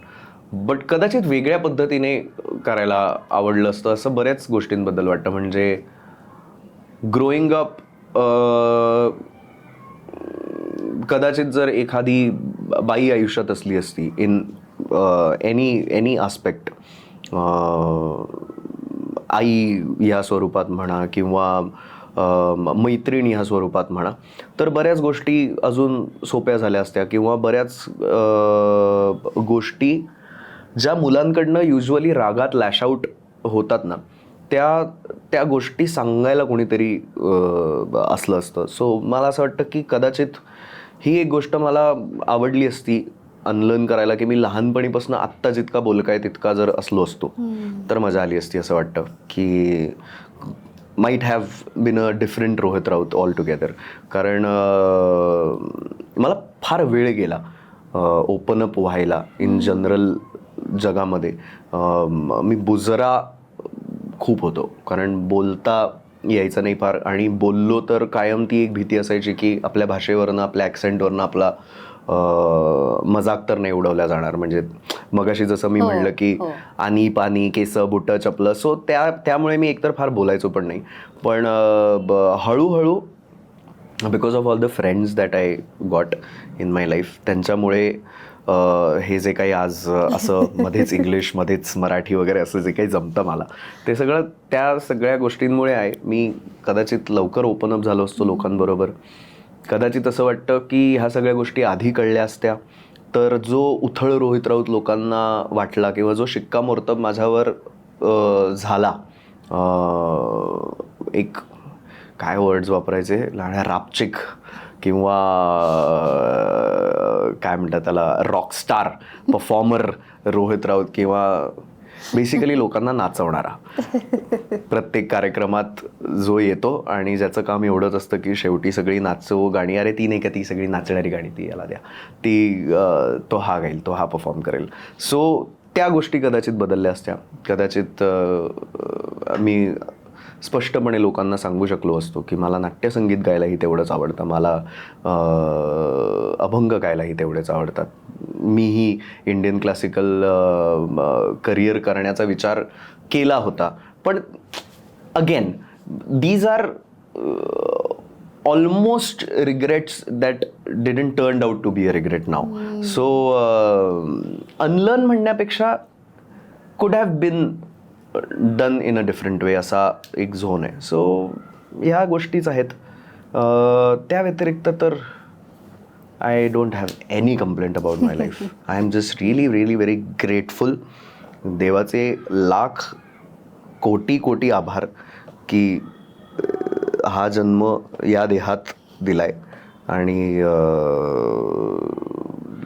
but कदाचित वेगळ्या पद्धतीने करायला आवडलं असतं असं बऱ्याच गोष्टींबद्दल वाटतं. म्हणजे ग्रोईंग अप, कदाचित जर एखादी बाई आयुष्यात असली असती इन एनी आस्पेक्ट, आई ह्या स्वरूपात म्हणा किंवा मैत्रीण ह्या स्वरूपात म्हणा, तर बऱ्याच गोष्टी अजून सोप्या झाल्या असत्या, किंवा बऱ्याच गोष्टी ज्या मुलांकडनं युजली रागात लॅश आउट होतात ना, त्या गोष्टी सांगायला कोणीतरी असलं असतं. सो मला असं वाटतं की कदाचित ही एक गोष्ट मला आवडली असती अनलर्न करायला, की मी लहानपणीपासून आत्ता जितका बोलका आहे तितका जर असलो असतो तर मजा आली असती. असं वाटतं की might have been a different Rohit Raut all together. कारण मला फार वेळ गेला ओपन अप व्हायला इन जनरल जगामध्ये. मी बुजरा खूप होतो, कारण बोलता यायचं नाही फार, आणि बोललो तर कायम ती एक भीती असायची की आपल्या भाषेवरनं, आपल्या ॲक्सेंटवरनं आपला मजाक तर नाही उडवल्या जाणार. म्हणजे मगाशी जसं मी म्हणलं की आनी पानी केस बुट चपलं, सो त्यामुळे मी एकतर फार बोलायचो पण नाही. पण हळूहळू because of all the friends that I got in my life, त्यांच्यामुळे हे जे काही आज असं मध्येच इंग्लिश मध्येच मराठी वगैरे असं जे काही जमतं मला, ते सगळं त्या सगळ्या गोष्टींमुळे आहे. मी कदाचित लवकर ओपन अप झालो असतो लोकांबरोबर. कदाचित असं वाटतं की ह्या सगळ्या गोष्टी आधी कळल्या असत्या तर जो उथळ रोहित राऊत लोकांना वाटला, किंवा जो शिक्कामोर्तब माझ्यावर झाला, एक काय वर्ड्स वापरायचे, रापचिक किंवा काय म्हणतात त्याला, रॉकस्टार परफॉर्मर रोहित राऊत, किंवा बेसिकली लोकांना नाचवणारा, प्रत्येक कार्यक्रमात जो येतो आणि ज्याचं काम एवढंच असतं की शेवटी सगळी नाचव गाणी, अरे ती नाही का ती सगळी नाचणारी गाणी, ती याला द्या, ती तो हा गाईल, तो हा परफॉर्म करेल. सो त्या गोष्टी कदाचित बदलल्या असत्या. कदाचित मी स्पष्टपणे लोकांना सांगू शकलो असतो की मला नाट्यसंगीत गायलाही तेवढंच आवडतं, मला अभंग गायलाही तेवढेच आवडतात. मीही इंडियन क्लासिकल करिअर करण्याचा विचार केला होता, पण again these are almost regrets that didn't turn out to be a regret now. So unlearn म्हणण्यापेक्षा could have been done in a different way असा एक झोन आहे. सो ह्या गोष्टीच आहेत. त्या व्यतिरिक्त तर I don't have any complaint about my life. I am just really really very grateful. देवाचे लाख कोटी कोटी आभार की हा जन्म या देहात दिलाय आणि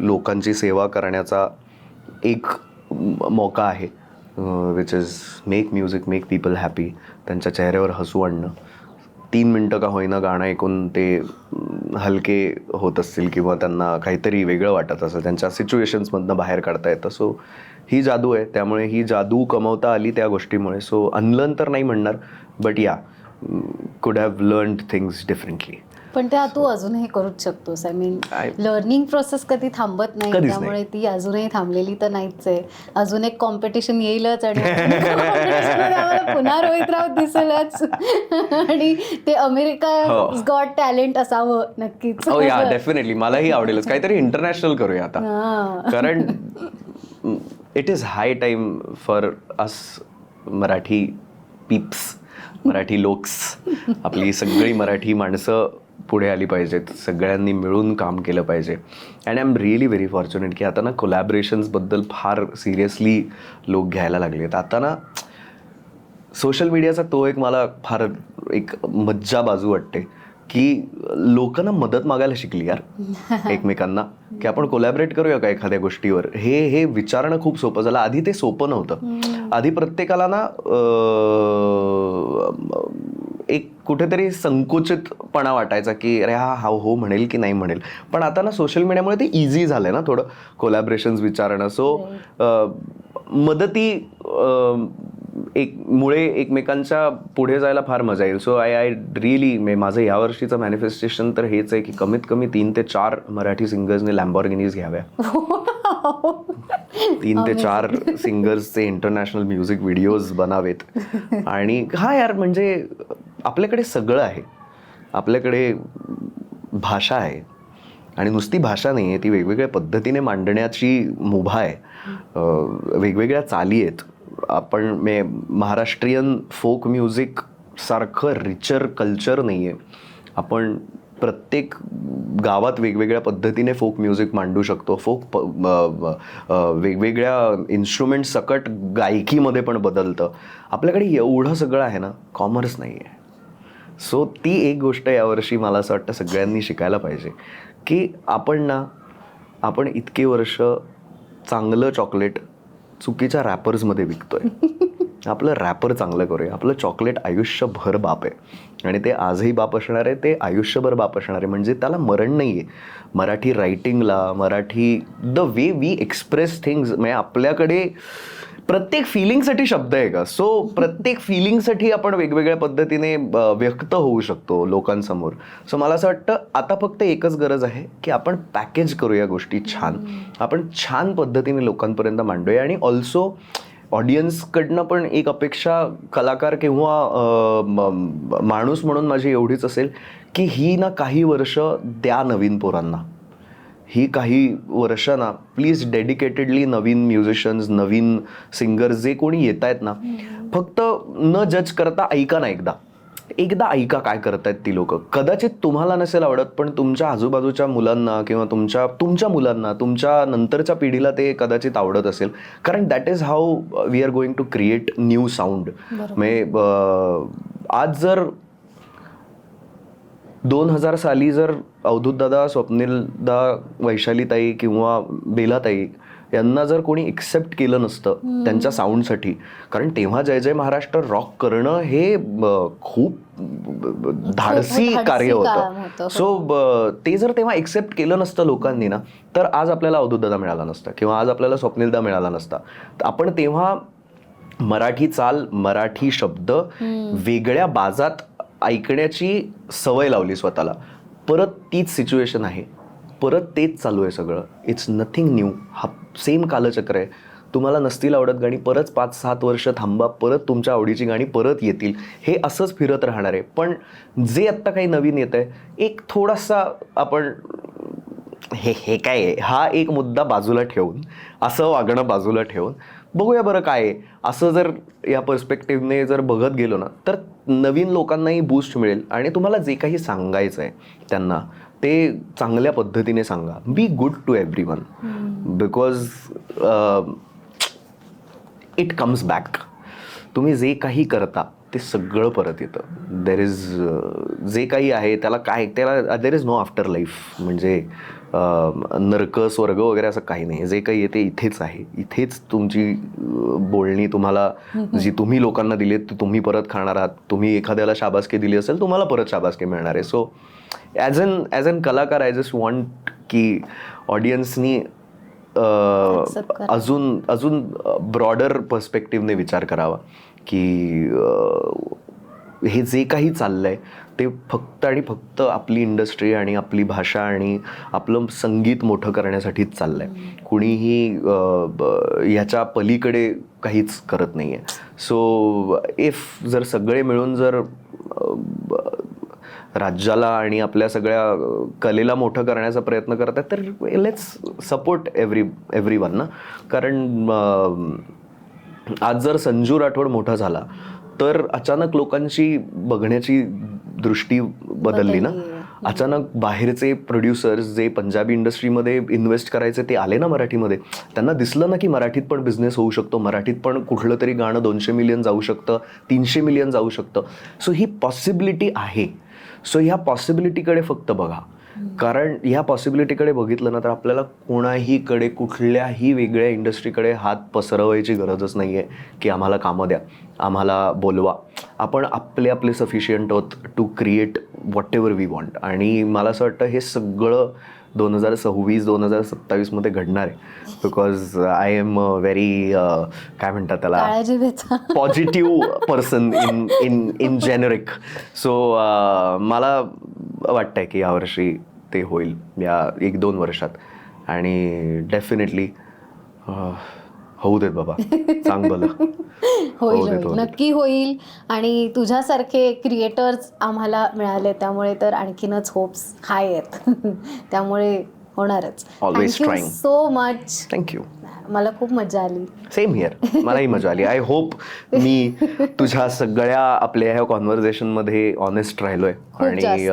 लोकांची सेवा करण्याचा एक मौका आहे, which is make music, make people happy. त्यांच्या चेहऱ्यावर हसू आणणं, 3 मिनटं का होईना गाणं ऐकून ते हलके होत असतील किंवा त्यांना काहीतरी वेगळं वाटत असेल, त्यांच्या सिच्युएशन्समधनं बाहेर काढता येतं. सो ही जादू आहे, त्यामुळे ही जादू कमवता आली त्या गोष्टीमुळे. सो अनलर्न तर नाही म्हणणार, बट या कुड हॅव लर्न्ड थिंग्स डिफरंटली. पण त्या तू अजूनही करूच शकतोस. आय मीन लर्निंग प्रोसेस कधी थांबत नाही, त्यामुळे ती अजूनही थांबलेली तर नाहीच आहे. अजून एक कॉम्पिटिशन येईलच आणि पुन्हा रोहित राऊत दिसेलच आणि ते अमेरिका गॉट टॅलेंट असावं नक्कीच. हो या डेफिनेटली, मलाही आवडेलच. काहीतरी इंटरनॅशनल करूया आता, कारण it is hi time for us Marathi peeps, Marathi looks, आपली सगळी मराठी माणसं पुढे आली पाहिजेत. सगळ्यांनी मिळून काम केलं पाहिजे. And I am really very fortunate की आता ना कोलॅबरेशन्सबद्दल फार सिरियसली लोक घ्यायला लागलेत. आता ना सोशल मीडियाचा तो एक मला फार एक मज्जा बाजू वाटते की लोक ना मदत मागायला शिकली यार एकमेकांना, की आपण कोलॅबरेट करूया का एखाद्या गोष्टीवर. हे विचारणं खूप सोपं झालं. आधी ते सोपं नव्हतं. आधी प्रत्येकाला ना एक कुठेतरी संकुचितपणा वाटायचा की अरे हा हो म्हणेल की नाही म्हणेल. पण आता ना सोशल मीडियामुळे ते इझी झालंय ना थोडं कोलॅबरेशन्स विचारणं. सो मदती मुळे एकमेकांच्या पुढे जायला फार मजा येईल. सो आय रिअली माझं यावर्षीचं मॅनिफेस्टेशन तर हेच आहे की कमीत कमी 3 ते 4 मराठी सिंगर्सने लॅम्बॉर्गिनीज घ्याव्या. 3 ते 4 सिंगर्सचे इंटरनॅशनल म्युझिक व्हिडिओज बनावेत. आणि हा यार म्हणजे आपल्याकडे सगळं आहे. आपल्याकडे भाषा आहे आणि नुसती भाषा नाही आहे, ती वेगवेगळ्या पद्धतीने मांडण्याची मुभा आहे. वेगवेगळ्या चाली आहेत. आपण महाराष्ट्रीयन फोक म्युझिक सारखं रिचर कल्चर नाही आहे. आपण प्रत्येक गावात वेगवेगळ्या पद्धतीने फोक म्युझिक मांडू शकतो. फोक वेगवेगळ्या इन्स्ट्रुमेंट सकट गायकीमध्ये पण बदलतं. आपल्याकडे एवढं सगळं आहे ना, कॉमर्स नाही आहे. सो ती एक गोष्ट यावर्षी मला असं वाटतं सगळ्यांनी शिकायला पाहिजे की आपण इतके वर्ष चांगलं चॉकलेट चुकीच्या रॅपर्समध्ये विकतोय. आपलं रॅपर चांगलं करूया. आपलं चॉकलेट आयुष्यभर बाप आहे आणि ते आजही बाप असणार आहे, ते आयुष्यभर बाप असणार आहे. म्हणजे त्याला मरण नाही आहे. मराठी रायटिंगला, Marathi the way we express things, म्हणजे आपल्याकडे प्रत्येक फिलिंगसाठी शब्द आहे का. सो प्रत्येक फिलिंगसाठी आपण वेगवेगळ्या पद्धतीने व्यक्त होऊ शकतो लोकांसमोर. सो मला असं वाटतं आता फक्त एकच गरज आहे की आपण पॅकेज करूया गोष्टी छान. आपण छान पद्धतीने लोकांपर्यंत मांडूया. आणि ऑल्सो ऑडियन्सकडनं पण एक अपेक्षा कलाकार किंवा माणूस म्हणून माझी एवढीच असेल की ही ना काही वर्ष द्या नवीन पोरांना. ही काही वर्ष ना please dedicatedly Naveen musicians, Naveen singers जे कोणी येत आहेत ना, फक्त न जज करता ऐका ना. एकदा ऐका काय करतायत ती लोक. कदाचित तुम्हाला नसेल आवडत, पण तुमच्या आजूबाजूच्या मुलांना किंवा तुमच्या मुलांना, तुमच्या नंतरच्या पिढीला ते कदाचित आवडत असेल. कारण that is how we are going to create new sound. आज जर 2000 साली जर अवधूतदादा, स्वप्नीलदा, वैशालीताई किंवा बेलाताई यांना जर कोणी एक्सेप्ट केलं नसतं त्यांच्या साऊंडसाठी, कारण तेव्हा जय जय महाराष्ट्र रॉक करणं हे खूप धाडसी कार्य होतं. सो ते जर तेव्हा एक्सेप्ट केलं नसतं लोकांनी ना, तर आज आपल्याला अवधूतदादा मिळाला नसता किंवा आज आपल्याला स्वप्नीलदा मिळाला नसता. आपण तेव्हा मराठी चाल, मराठी शब्द वेगळ्या बाजात ऐकण्याची सवय लावली स्वतःला. परत तीच सिच्युएशन आहे, परत तेच चालू आहे सगळं. It's nothing new. हा सेम कालचक्र आहे. तुम्हाला नसतील आवडत गाणी, परत 5-7 वर्ष थांबा, परत तुमच्या आवडीची गाणी परत येतील. हे असंच फिरत राहणार आहे. पण जे आत्ता काही नवीन येत आहे, एक थोडासा आपण हे काय आहे हा एक मुद्दा बाजूला ठेवून, असं वागणं बाजूला ठेवून बघूया बरं काय आहे. असं जर या पर्स्पेक्टिव्हने जर बघत गेलो ना, तर नवीन लोकांनाही बूस्ट मिळेल. आणि तुम्हाला जे काही सांगायचं आहे त्यांना ते चांगल्या पद्धतीने सांगा. Be good to everyone, because it comes back. तुम्ही जे काही करता ते सगळं परत येतं. देर इज जे काही आहे त्याला देर इज नो आफ्टर लाईफ. म्हणजे नरक, स्वर्ग वगैरे असं काही नाही. जे काही येते इथेच आहे. इथेच तुमची बोलणी तुम्हाला जी तुम्ही लोकांना दिली ती तुम्ही परत खाणार आहात. तुम्ही एखाद्याला शाबासकी दिली असेल, तुम्हाला परत शाबासकी मिळणार आहे. सो ॲज अन कलाकार आय जस्ट वॉन्ट की ऑडियन्सनी अजून ब्रॉडर पर्स्पेक्टिव्हने विचार करावा की हे जे काही चाललंय ते फक्त आणि फक्त आपली इंडस्ट्री आणि आपली भाषा आणि आपलं संगीत मोठं करण्यासाठीच चाललंय. कुणीही ह्याच्या पलीकडे काहीच करत नाही आहे. सो जर सगळे मिळून जर राज्याला आणि आपल्या सगळ्या कलेला मोठं करण्याचा प्रयत्न करतात, तर लेट्स सपोर्ट एव्हरीवन ना. कारण आज जर संजू राठोड मोठा झाला तर अचानक लोकांची बघण्याची दृष्टी बदलली ना. अचानक बाहेरचे प्रोड्युसर्स जे पंजाबी इंडस्ट्रीमध्ये इन्व्हेस्ट करायचे ते आले ना मराठीमध्ये. त्यांना दिसलं ना की मराठीत पण बिझनेस होऊ शकतो, मराठीत पण कुठलं तरी गाणं 200 मिलियन जाऊ शकतं, 300 मिलियन जाऊ शकतं. सो ही पॉसिबिलिटी आहे. सो ह्या पॉसिबिलिटीकडे फक्त बघा. कारण ह्या पॉसिबिलिटीकडे बघितलं ना तर आपल्याला कोणाहीकडे कुठल्याही वेगळ्या इंडस्ट्रीकडे हात पसरवायची गरजच नाही आहे की आम्हाला कामं द्या, आम्हाला बोलवा. आपण आपले सफिशियंट आहोत to create whatever we want. आणि मला असं वाटतं हे सगळं 2026-2027 घडणार आहे. बिकॉज आय एम व्हेरी काय म्हणतात त्याला, positive person in generic. So मला वाटतंय की यावर्षी ते होईल, या 1-2 वर्षात. आणि डेफिनेटली होऊ देत बाबा, चांग भलं होईल, नक्की होईल. आणि तुझ्यासारखे क्रिएटर्स आम्हाला मिळाले त्यामुळे तर आणखीनच होप्स हाय आहेत. त्यामुळे होणारच. Always thank you trying. So much. Thank you. मला खूप मजा आली. सेम हिअर, मलाही मजा आली. आय होप मी तुझ्या सगळ्या आपल्या ह्या कॉन्व्हर्सेशनमध्ये ऑनेस्ट राहिलोय आणि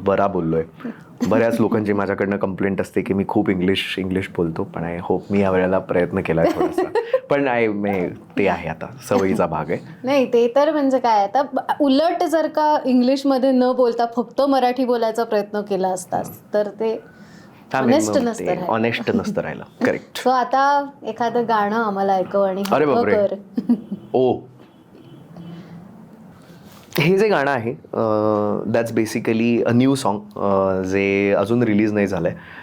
बरा बोललोय. बऱ्याच लोकांची माझ्याकडनं कंप्लेंट असते की मी खूप इंग्लिश बोलतो, पण आय होप मी यावेळेला प्रयत्न केलाय थोडासा. पण ते आहे आता सवयीचा भाग आहे. नाही ते तर म्हणजे काय, आता उलट जर का इंग्लिशमध्ये न बोलता फक्त मराठी बोलायचा प्रयत्न केला असतास तर ते ऑनेस्ट नसतं राहिलं. करेक्ट. सो आता एखादं गाणं आम्हाला ऐकव आणि अरे हक्क बापरे. कर. ओ, हे जे गाणं आहे that's basically a new song जे अजून रिलीज नाही झालं आहे.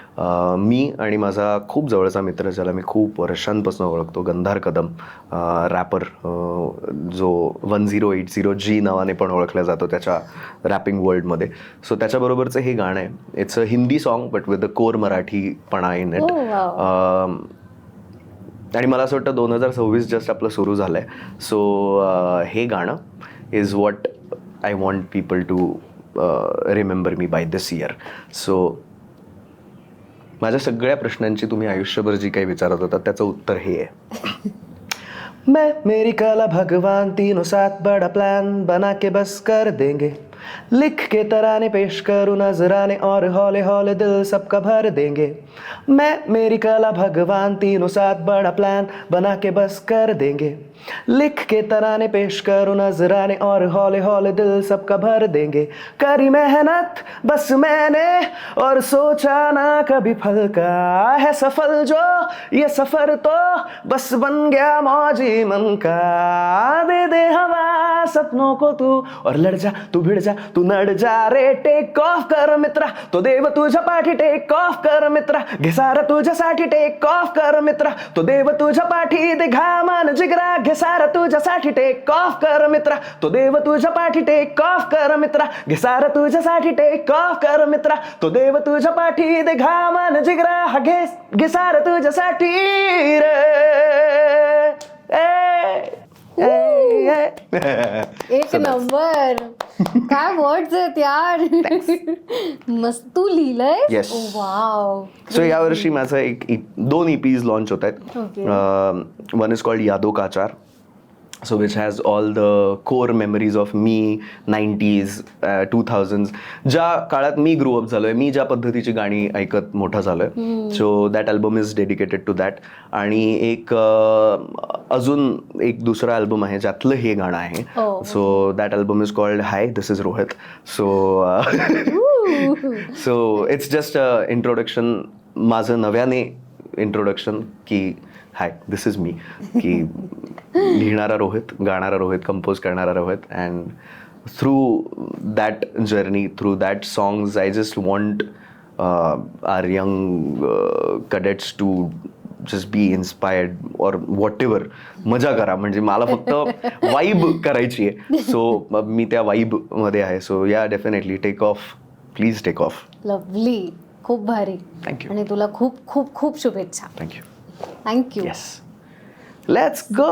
मी आणि माझा खूप जवळचा मित्र, ज्याला मी खूप वर्षांपासून ओळखतो, गंधार कदम, रॅपर, जो 1080G नावाने पण ओळखला जातो त्याच्या रॅपिंग वर्ल्डमध्ये. सो त्याच्याबरोबरचं हे गाणं आहे. It's a Hindi song but with the core मराठीपणा इन इट. आणि मला असं वाटतं 2026 जस्ट आपलं सुरू झालं आहे. सो हे गाणं is what I want people to remember me by this year. So माझ्या सगळ्या प्रश्नांची तुम्ही आयुष्यभर जी काही विचारत होता त्याचं उत्तर हे आहे. मैं मेरी कला भगवान तीनों साथ बड़ा प्लान बना के बस कर देंगे, लिख के तराने पेश करूँ नजराने और हौले हौले दिल सबका भर देंगे. मैं मेरी कला भगवान तीनों साथ बड़ा प्लान बना के बस कर देंगे, लिख के तराने पेश करूँ नजराने और हौले हौले दिल सबका भर देंगे. करी मेहनत बस मैंने और सोचा ना कभी फल का, है सफल जो ये सफर तो बस बन गया मौजी मन का. दे दे हवा सपनों को तू और लड़ जा तू भिड़ जा तू नड जा रे. टेक ऑफ कर मित्रा तो देव तुझ्या पाठी, टेक ऑफ कर मित्रा घे सारं तुझ्यासाठी, टेक ऑफ कर मित्रा तो देव तुझ्या पाठी, दे घामान जिगरा घे सारं तुझ्यासाठी, टेक ऑफ कर मित्रा तो देव तुझ्या पाठी, टेक ऑफ कर मित्रा घे सारं तुझ्यासाठी, टेक ऑफ कर मित्रा तो देव तुझ्या पाठी, दे घामान जिगरा घे सारं तुझ्यासाठी रे. एक नंबर. काय वर्ड्स आहेत यार. मस्त तू लिहिलंय. Yes. वाव. सो यावर्षी माझं 2 EPs लॉन्च होत आहेत. वन इज कॉल्ड यादो का चार, so which has all the core memories of me 90s 2000s, ज्या काळात मी ग्रो अप झालोय, मी ज्या पद्धतीची गाणी ऐकत मोठा झालोय. So that album is dedicated to that. आणि अजून एक दुसरा अल्बम आहे ज्यातलं हे गाणं आहे. So that album is called hi this is Rohit. So it's just introduction, माझं नव्याने इंट्रोडक्शन की हाय दिस इज मी, की लिहिणारा रोहित, गाणारा रोहित, कंपोज करणारा Rohit. And through that journey, through that songs, I just want our young cadets to just be inspired और whatever. मजा करा, म्हणजे मला फक्त वाईब करायची आहे. सो मी त्या वाईबमध्ये आहे. So yeah definitely take off, please take off. Lovely, खूप भारी. थँक्यू. आणि तुला खूप खूप खूप शुभेच्छा. Thank you. Thank you. Yes, let's go.